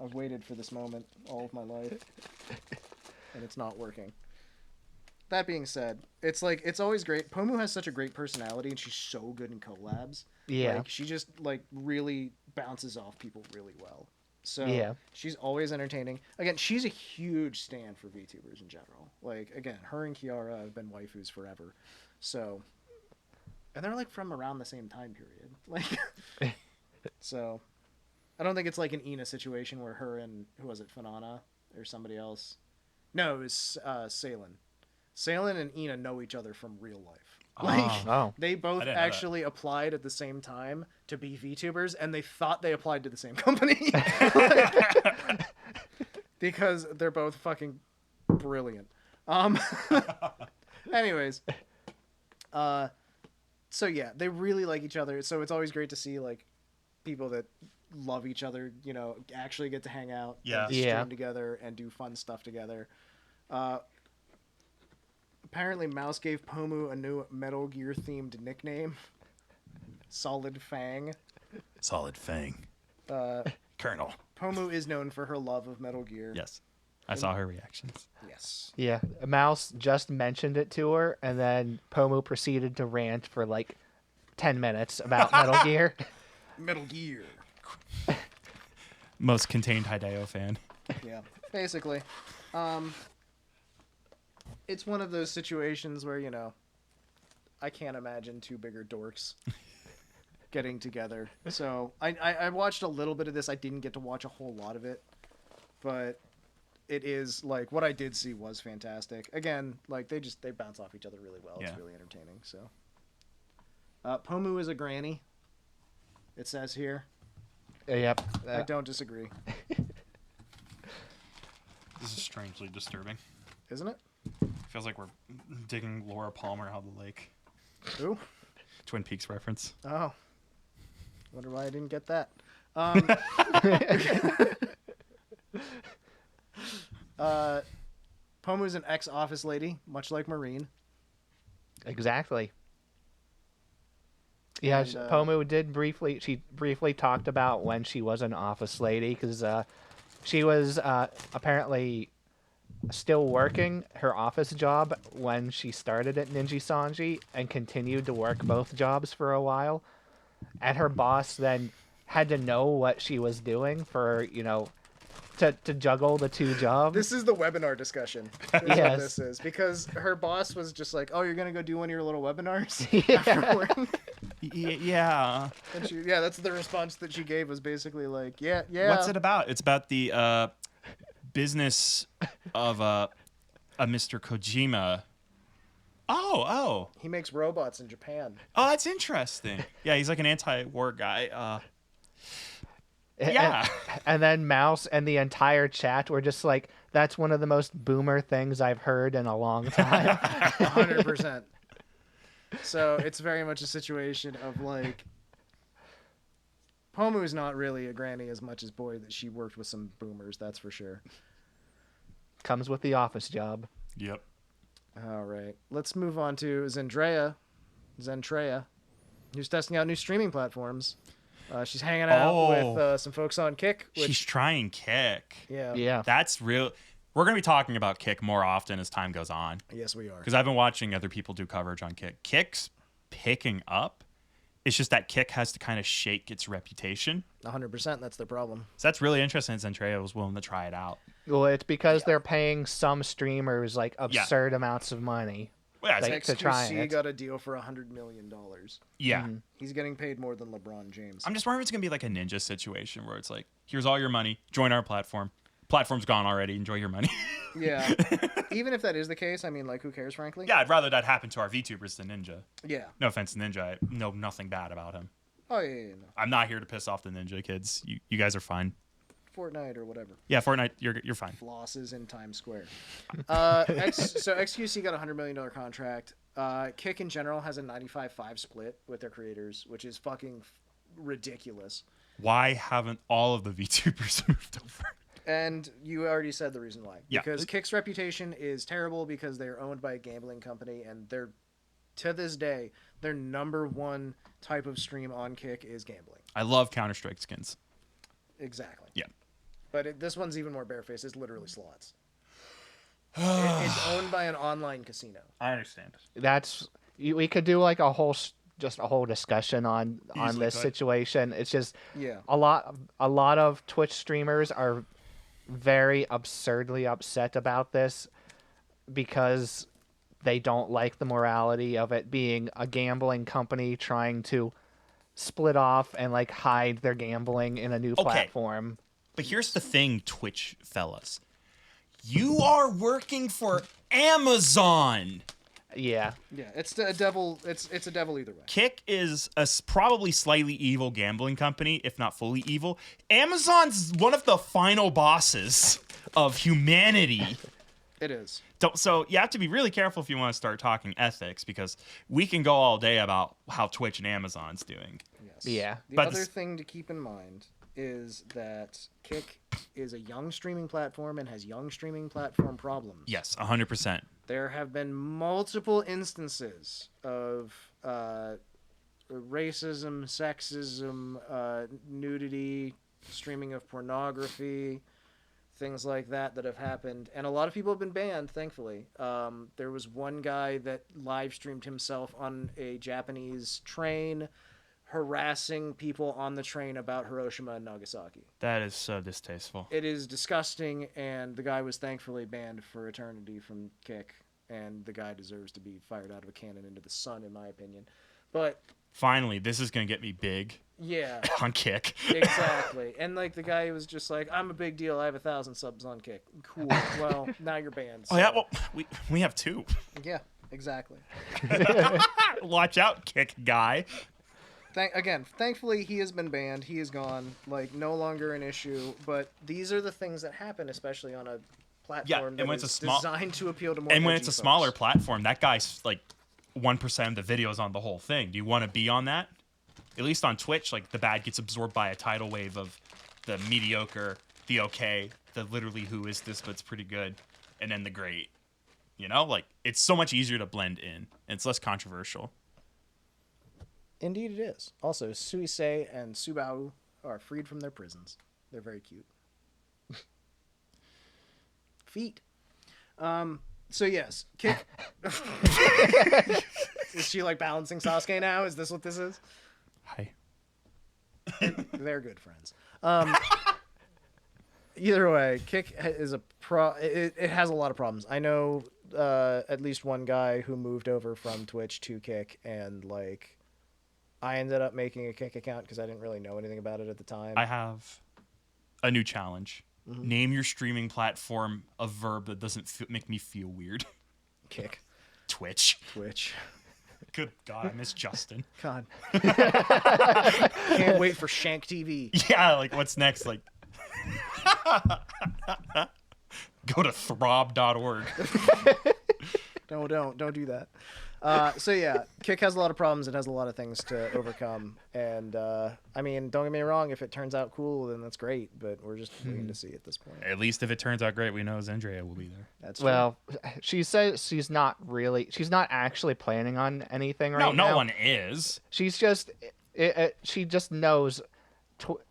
I've waited for this moment all of my life, and it's not working. That being said, it's always great. Pomu has such a great personality, and she's so good in collabs. Yeah. Like, she just really bounces off people really well. So Yeah. she's always entertaining. Again, she's a huge stan for VTubers in general. Like, again, her and Kiara have been waifus forever. So, and they're from around the same time period. So, I don't think it's like an Ina situation where her and who was it, Fauna or somebody else? No, it was Salen. Salen and Ina know each other from real life. They both actually applied at the same time to be VTubers, and they thought they applied to the same company. Because they're both fucking brilliant. Anyways. So yeah, they really like each other. So it's always great to see people that love each other, actually get to hang out, and stream together and do fun stuff together. Apparently, Mouse gave Pomu a new Metal Gear themed nickname, Solid Fang. Solid Fang. Colonel. Pomu is known for her love of Metal Gear. Yes, I saw her reactions. Yes. Yeah, Mouse just mentioned it to her, and then Pomu proceeded to rant for 10 minutes about Metal Gear. Metal Gear. Most contained Hideo fan. Yeah, basically. It's one of those situations where, I can't imagine two bigger dorks getting together. So I watched a little bit of this. I didn't get to watch a whole lot of it, but it is what I did see was fantastic. Again, they bounce off each other really well. Yeah. It's really entertaining. So Pomu is a granny. It says here. Yep. I don't disagree. This is strangely disturbing. Isn't it? Feels like we're digging Laura Palmer out of the lake. Who? Twin Peaks reference. Oh. Wonder why I didn't get that. Pomu's an ex-office lady, much like Marine. Exactly. Yeah, Pomu did briefly talked about when she was an office lady, because she was apparently still working her office job when she started at Niji Sanji and continued to work both jobs for a while. And her boss then had to know what she was doing for, to juggle the two jobs. This is the webinar discussion. Is yes. What this is. Because her boss was just like, oh, you're going to go do one of your little webinars? Yeah. And that's the response that she gave, was basically yeah. What's it about? It's about the business of a Mr. Kojima. Oh. He makes robots in Japan. Oh, that's interesting. Yeah, he's like an anti-war guy. Yeah. And then Mouse and the entire chat were just like, that's one of the most boomer things I've heard in a long time. 100%. So it's very much a situation of Pomu's not really a granny as much as, boy, that she worked with some boomers, that's for sure. Comes with the office job. Yep. All right. Let's move on to Zentreya, who's testing out new streaming platforms. She's hanging out with some folks on Kick. She's trying Kick. Yeah. That's real. We're going to be talking about Kick more often as time goes on. Yes, we are. Because I've been watching other people do coverage on Kick. Kick's picking up. It's just that Kick has to kind of shake its reputation. 100%. That's the problem. So that's really interesting. Zentreya was willing to try it out. Well, it's because they're paying some streamers absurd amounts of money. Well, to try it. got a deal for $100 million. Yeah. Mm-hmm. He's getting paid more than LeBron James. I'm just wondering if it's going to be like a Ninja situation where it's like, here's all your money. Join our platform. Platform's gone already. Enjoy your money. Yeah. Even if that is the case, I mean, who cares, frankly? Yeah, I'd rather that happen to our VTubers than Ninja. Yeah. No offense to Ninja. I know nothing bad about him. Oh, yeah. No. I'm not here to piss off the Ninja kids. You guys are fine. Fortnite or whatever. Yeah, Fortnite, you're fine. Flosses in Times Square. So XQC got a $100 million contract. Kick in general has a 95-5 split with their creators, which is fucking ridiculous. Why haven't all of the VTubers moved over? And you already said the reason why. Yeah. Because Kick's reputation is terrible because they're owned by a gambling company, and they're, to this day, their number one type of stream on Kick is gambling. I love Counter-Strike skins. Exactly. Yeah. But this one's even more barefaced. It's literally slots. It's owned by an online casino. I understand. We could do like a whole discussion on Easily this could. situation. It's just Yeah. a lot of Twitch streamers are very absurdly upset about this because they don't like the morality of it being a gambling company trying to split off and like hide their gambling in a new platform. But here's the thing, Twitch fellas. You are working for Amazon. Yeah. Yeah, it's a devil. It's a devil either way. Kick is a probably slightly evil gambling company, if not fully evil. Amazon's one of the final bosses of humanity. It is. So you have to be really careful if you want to start talking ethics, because we can go all day about how Twitch and Amazon's doing. Yes. Yeah. The But other thing to keep in mind is that Kick is a young streaming platform and has young streaming platform problems. Yes, 100%. There have been multiple instances of racism, sexism, nudity, streaming of pornography, things like that have happened. And a lot of people have been banned, thankfully. There was one guy that live streamed himself on a Japanese train harassing people on the train about Hiroshima and Nagasaki. That is so distasteful. It is disgusting, and the guy was thankfully banned for eternity from Kick, and the guy deserves to be fired out of a cannon into the sun, in my opinion. But Finally, this is going to get me big yeah, on Kick. exactly. And like the guy was just like, "I'm a big deal. I have 1,000 subs on Kick. Cool. Well, now you're banned." Oh, yeah, so- well, we have 2. yeah, exactly. Watch out, Kick guy. Thankfully, he has been banned. He is gone. Like, no longer an issue. But these are the things that happen, especially on a platform and when that it's is a small- designed to appeal to more And when edgy it's a folks. smaller platform, that guy's like 1% of the videos on the whole thing. Do you want to be on that? At least on Twitch, like the bad gets absorbed by a tidal wave of the mediocre, the okay, the literally who is this, but it's pretty good, and then the great. You know, like it's so much easier to blend in. And it's less controversial. Indeed, it is. Also, Suisei and Subaru are freed from their prisons. They're very cute. Feet. So yes, Kick. Is she like balancing Sasuke now? Is this what this is? Hi. They're good friends. Either way, Kick is it has a lot of problems. I know at least one guy who moved over from Twitch to Kick, and like I ended up making a Kick account because I didn't really know anything about it at the time. I have a new challenge. Mm-hmm. Name your streaming platform a verb that doesn't make me feel weird. Kick. Twitch. Twitch. Good God, I miss Justin. God. Can't wait for Shank TV. Yeah, like what's next? Like, go to throb.org. Don't do that. So yeah, Kick has a lot of problems. It has a lot of things to overcome. And I mean, don't get me wrong. If it turns out cool, then that's great. But we're just waiting to see at this point. At least if it turns out great, we know Zentreya will be there. That's true. Well, she says she's not actually planning on anything right now. No one is. She's just she just knows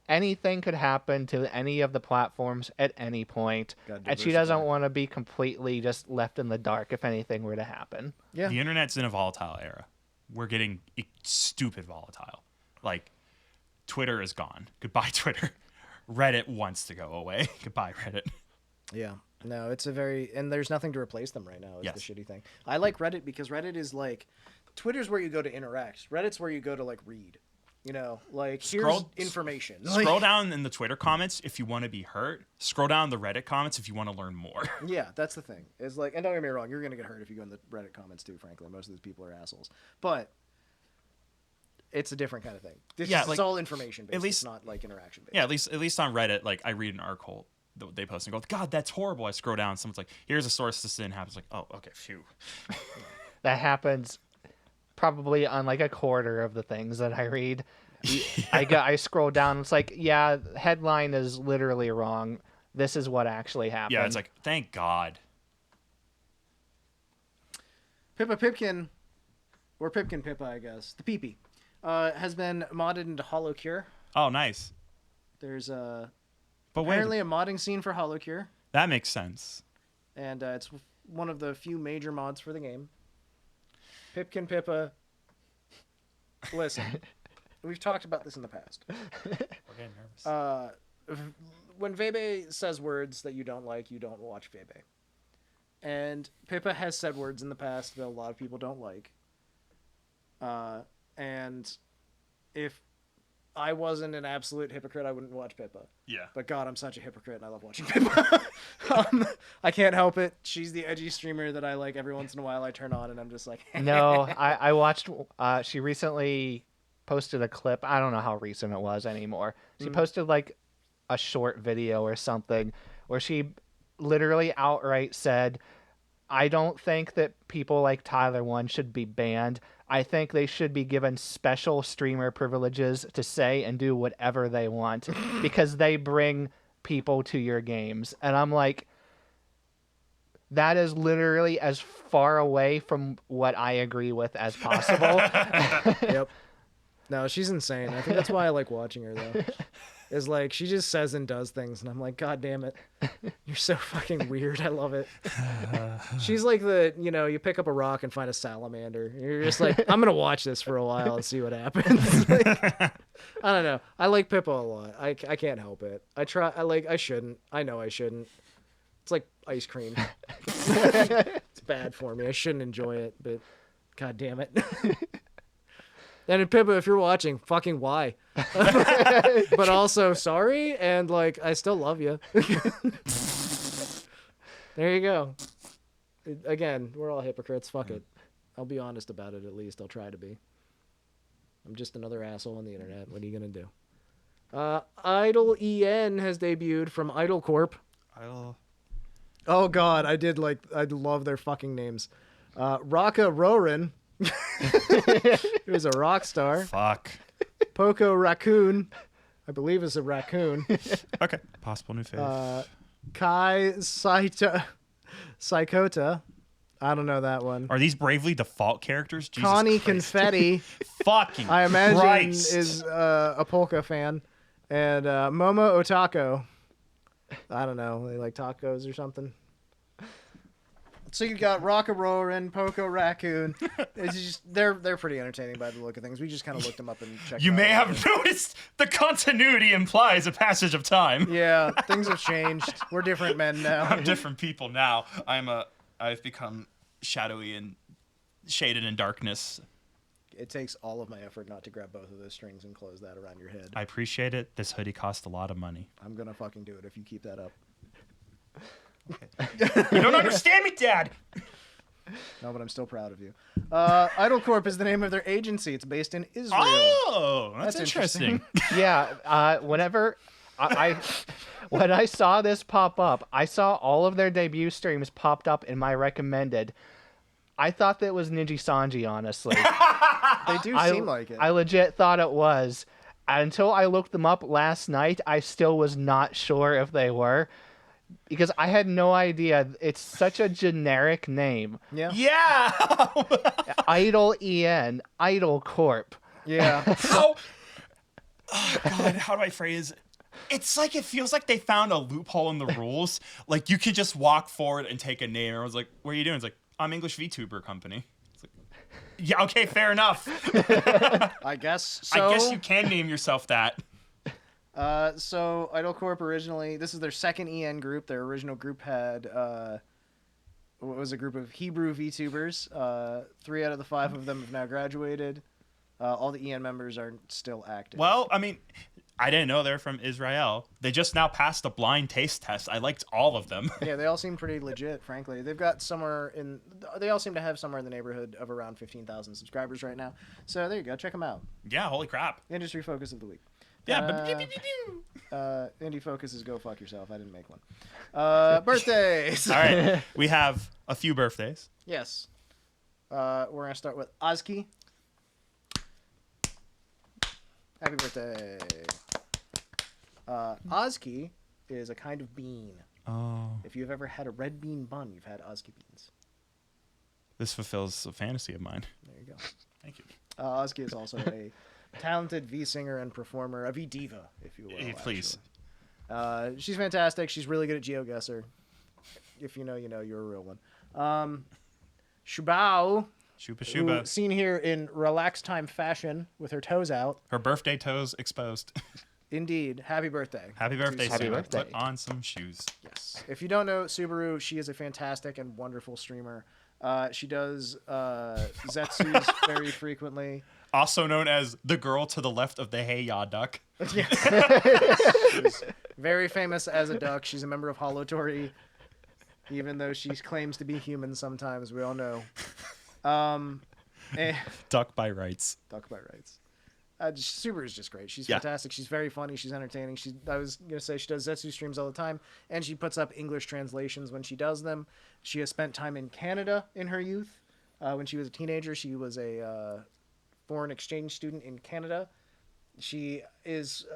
anything could happen to any of the platforms at any point, Gotta and she doesn't diversify. want to be completely just left in the dark if anything were to happen. Yeah. The internet's in a volatile era. We're getting stupid volatile. Like, Twitter is gone. Goodbye, Twitter. Reddit wants to go away. Goodbye, Reddit. Yeah. No, it's and there's nothing to replace them right now. Is Yes. the shitty thing. I like Reddit because Reddit is like, Twitter's where you go to interact. Reddit's where you go to like read. You know, like here's information. Scroll down in the Twitter comments if you want to be hurt. Scroll down the Reddit comments if you want to learn more. Yeah, that's the thing. Is like, and don't get me wrong, you're gonna get hurt if you go in the Reddit comments too. Frankly, most of these people are assholes. But it's a different kind of thing. It's like, all information based. at least- it's not like interaction based. Yeah, at least on Reddit, like I read an article that they post and go, God, that's horrible. I scroll down, and someone's like, here's a source this didn't happen. It's like, oh, okay, phew. That happens probably on like a quarter of the things that I read. I scroll down. It's like, yeah, headline is literally wrong. this is what actually happened. Yeah, it's like, thank God. Pippa Pipkin, or Pipkin Pippa, I guess, the Peepee, has been modded into Holocure. Oh, nice. There's But apparently a modding scene for Holocure, that makes sense. and it's one of the few major mods for the game. Pipkin Pippa, listen, we've talked about this in the past. We're getting nervous. When Vebe says words that you don't like, you don't watch Vebe. And Pippa has said words in the past that a lot of people don't like. And if I wasn't an absolute hypocrite, I wouldn't watch Pippa. Yeah. But God, I'm such a hypocrite, and I love watching Pippa. I can't help it. She's the edgy streamer that I like. Every once in a while I turn on, and I'm just like... No, I watched... she recently posted a clip. I don't know how recent it was anymore. She posted, like, a short video or something where she literally outright said, I don't think that people like Tyler One should be banned. I think they should be given special streamer privileges to say and do whatever they want because they bring people to your games. And I'm like, that is literally as far away from what I agree with as possible. Yep. No, she's insane. I think that's why I like watching her, though. Is like, she just says and does things, and I'm like, God damn it. You're so fucking weird. I love it. She's like you pick up a rock and find a salamander. You're just like, I'm going to watch this for a while and see what happens. Like, I don't know. I like Pippa a lot. I can't help it. I shouldn't. I know I shouldn't. It's like ice cream. It's bad for me. I shouldn't enjoy it, but God damn it. And Pippa, if you're watching, fucking why? But also, sorry, and like, I still love you. There you go. Again, we're all hypocrites. Fuck it. I'll be honest about it, at least. I'll try to be. I'm just another asshole on the internet. What are you going to do? IdolEN has debuted from Idol Corp. Oh, God. I love their fucking names. Raka Rorin. He was a rock star. Fuck. Poco Raccoon, I believe is a raccoon. Okay. Possible new face. Kai Saikota. I don't know that one. Are these Bravely Default characters? Jesus Connie Christ. Confetti. Fucking I imagine Christ. is a polka fan. And Momo Otako. I don't know. They like tacos or something. So you got Rockarorin, Poco Raccoon. It's just they're pretty entertaining by the look of things. We just kind of looked them up and checked. You them may out. have noticed the continuity implies a passage of time. Yeah, things have changed. We're different men now. I'm different people now. I've become shadowy and shaded in darkness. It takes all of my effort not to grab both of those strings and close that around your head. I appreciate it. This hoodie cost a lot of money. I'm gonna fucking do it if you keep that up. You don't understand me, Dad. No, but I'm still proud of you. Idol Corp is the name of their agency. It's based in Israel. Oh, that's That's interesting. Yeah, whenever when I saw this pop up, I saw all of their debut streams popped up in my recommended. I thought that was Niji Sanji, honestly. They do seem like it. I legit thought it was. Until I looked them up last night, I still was not sure if they were. Because I had no idea. It's such a generic name. Yeah. Yeah. IdolEN, Idol Corp. Yeah. How? Oh God, how do I phrase it? It's like it feels like they found a loophole in the rules. Like you could just walk forward and take a name. And I was like, "What are you doing?" It's like, "I'm English Vtuber company." It's like, yeah, okay, fair enough. I guess so. I guess you can name yourself that. So Idol Corp originally, this is their second EN group. Their original group had what was a group of Hebrew VTubers. 3 out of the 5 of them have now graduated. All the EN members are still active. Well, I mean, I didn't know they're from Israel. They just now passed a blind taste test. I liked all of them. Yeah, they all seem pretty legit, frankly. They've got they all seem to have somewhere in the neighborhood of around 15,000 subscribers right now. So there you go. Check them out. Yeah, holy crap. Industry focus of the week. Yeah, Indie focus is go fuck yourself. I didn't make one. Birthdays. All right, we have a few birthdays. Yes. We're gonna start with Ozki. Happy birthday. Ozki is a kind of bean. Oh. If you've ever had a red bean bun, you've had Ozgi beans. This fulfills a fantasy of mine. There you go. Thank you. Ozgi is also a talented V singer and performer, a V diva, if you will. Please. She's fantastic. She's really good at GeoGuessr. If you know, you know. You're a real one. Shubao, Shuba who, Shuba. seen here in relaxed time fashion with her toes out. Her birthday toes exposed. Indeed. Happy birthday. Happy birthday, Happy Subaru. birthday. Put on some shoes. Yes. If you don't know Subaru, she is a fantastic and wonderful streamer. She does Zetsus very frequently. Also known as the girl to the left of the Hey Ya Duck. She's very famous as a duck. She's a member of Holotory, even though she claims to be human sometimes. We all know. Duck by rights. Duck by rights. Subaru is just great. She's Yeah. fantastic. She's very funny. She's entertaining. I was going to say she does Zetsu streams all the time, and she puts up English translations when she does them. She has spent time in Canada in her youth. When she was a teenager, she was a foreign exchange student in Canada. She is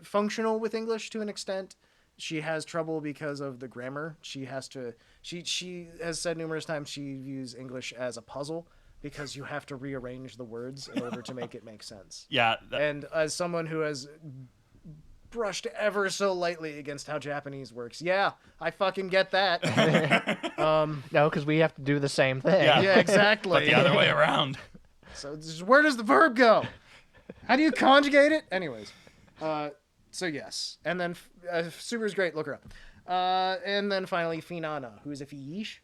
functional with English to an extent. She has trouble because of the grammar. She has said numerous times she views English as a puzzle because you have to rearrange the words in order to make it make sense. Yeah. And as someone who has brushed ever so lightly against how Japanese works, yeah, I fucking get that. No, because we have to do the same thing. Yeah. Yeah, exactly. But the other way around. So where does the verb go? How do you conjugate it? Anyways, so yes, and then Subaru's great. Look her up. And then finally Finana, who is a fish,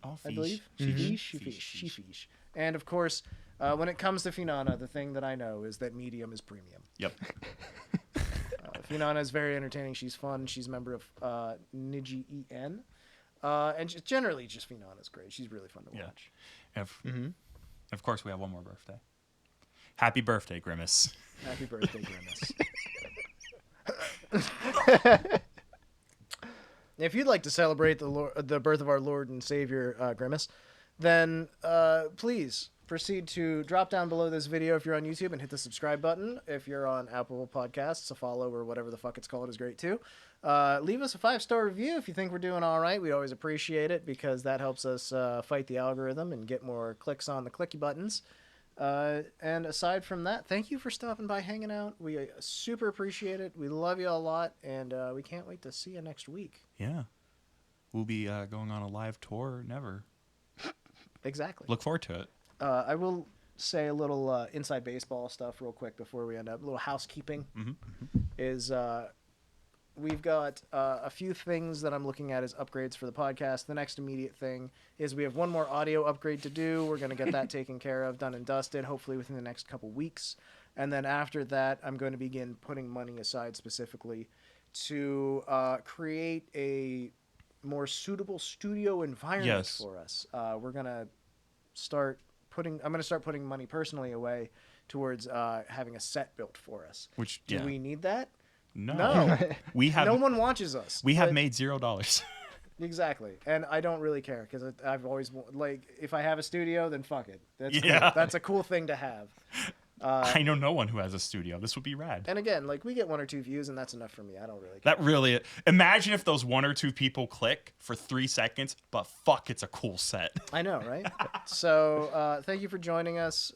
Oh, I believe. Fish. She fish. And of course, when it comes to Finana, the thing that I know is that medium is premium. Yep. Finana is very entertaining. She's fun. She's a member of Niji EN. And just generally, just Finana is great. She's really fun to Yeah. watch. And of course, we have one more birthday. Happy birthday, Grimace. Happy birthday, Grimace. If you'd like to celebrate the birth of our Lord and Savior, Grimace, then please proceed to drop down below this video if you're on YouTube and hit the subscribe button. If you're on Apple Podcasts, a follow or whatever the fuck it's called is great too. Leave us a 5-star review if you think we're doing all right. We always appreciate it because that helps us fight the algorithm and get more clicks on the clicky buttons. And aside from that, thank you for stopping by, hanging out. We super appreciate it. We love you a lot, and we can't wait to see you next week. Yeah. We'll be going on a live tour never. Exactly. Look forward to it. I will say a little inside baseball stuff real quick before we end up. A little housekeeping is we've got a few things that I'm looking at as upgrades for the podcast. The next immediate thing is we have one more audio upgrade to do. We're going to get that taken care of, done and dusted, hopefully within the next couple weeks. And then after that, I'm going to begin putting money aside specifically to create a more suitable studio environment for us. We're going to start putting money personally away towards having a set built for us. Which, Do we need that? No. We have No one watches us. We have but- made $0. Exactly. And I don't really care because I've always, like, if I have a studio, then fuck it. That's Yeah. cool. That's a cool thing to have. I know no one who has a studio. This would be rad. And again, like, we get 1 or 2 views, and that's enough for me. I don't really care. That really. Imagine if those 1 or 2 people click for 3 seconds, but fuck, it's a cool set. I know, right? So thank you for joining us.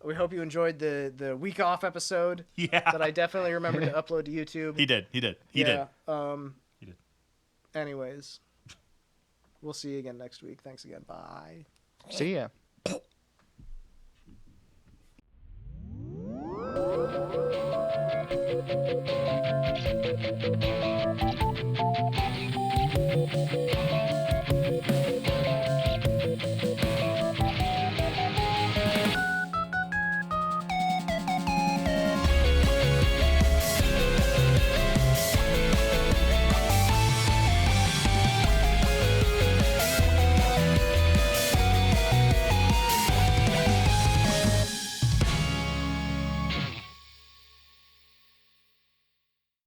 We hope you enjoyed the week off episode. Yeah. That I definitely remembered to upload to YouTube. He did. He did. He did. He did. Anyways, we'll see you again next week. Thanks again. Bye. See ya. Thank you.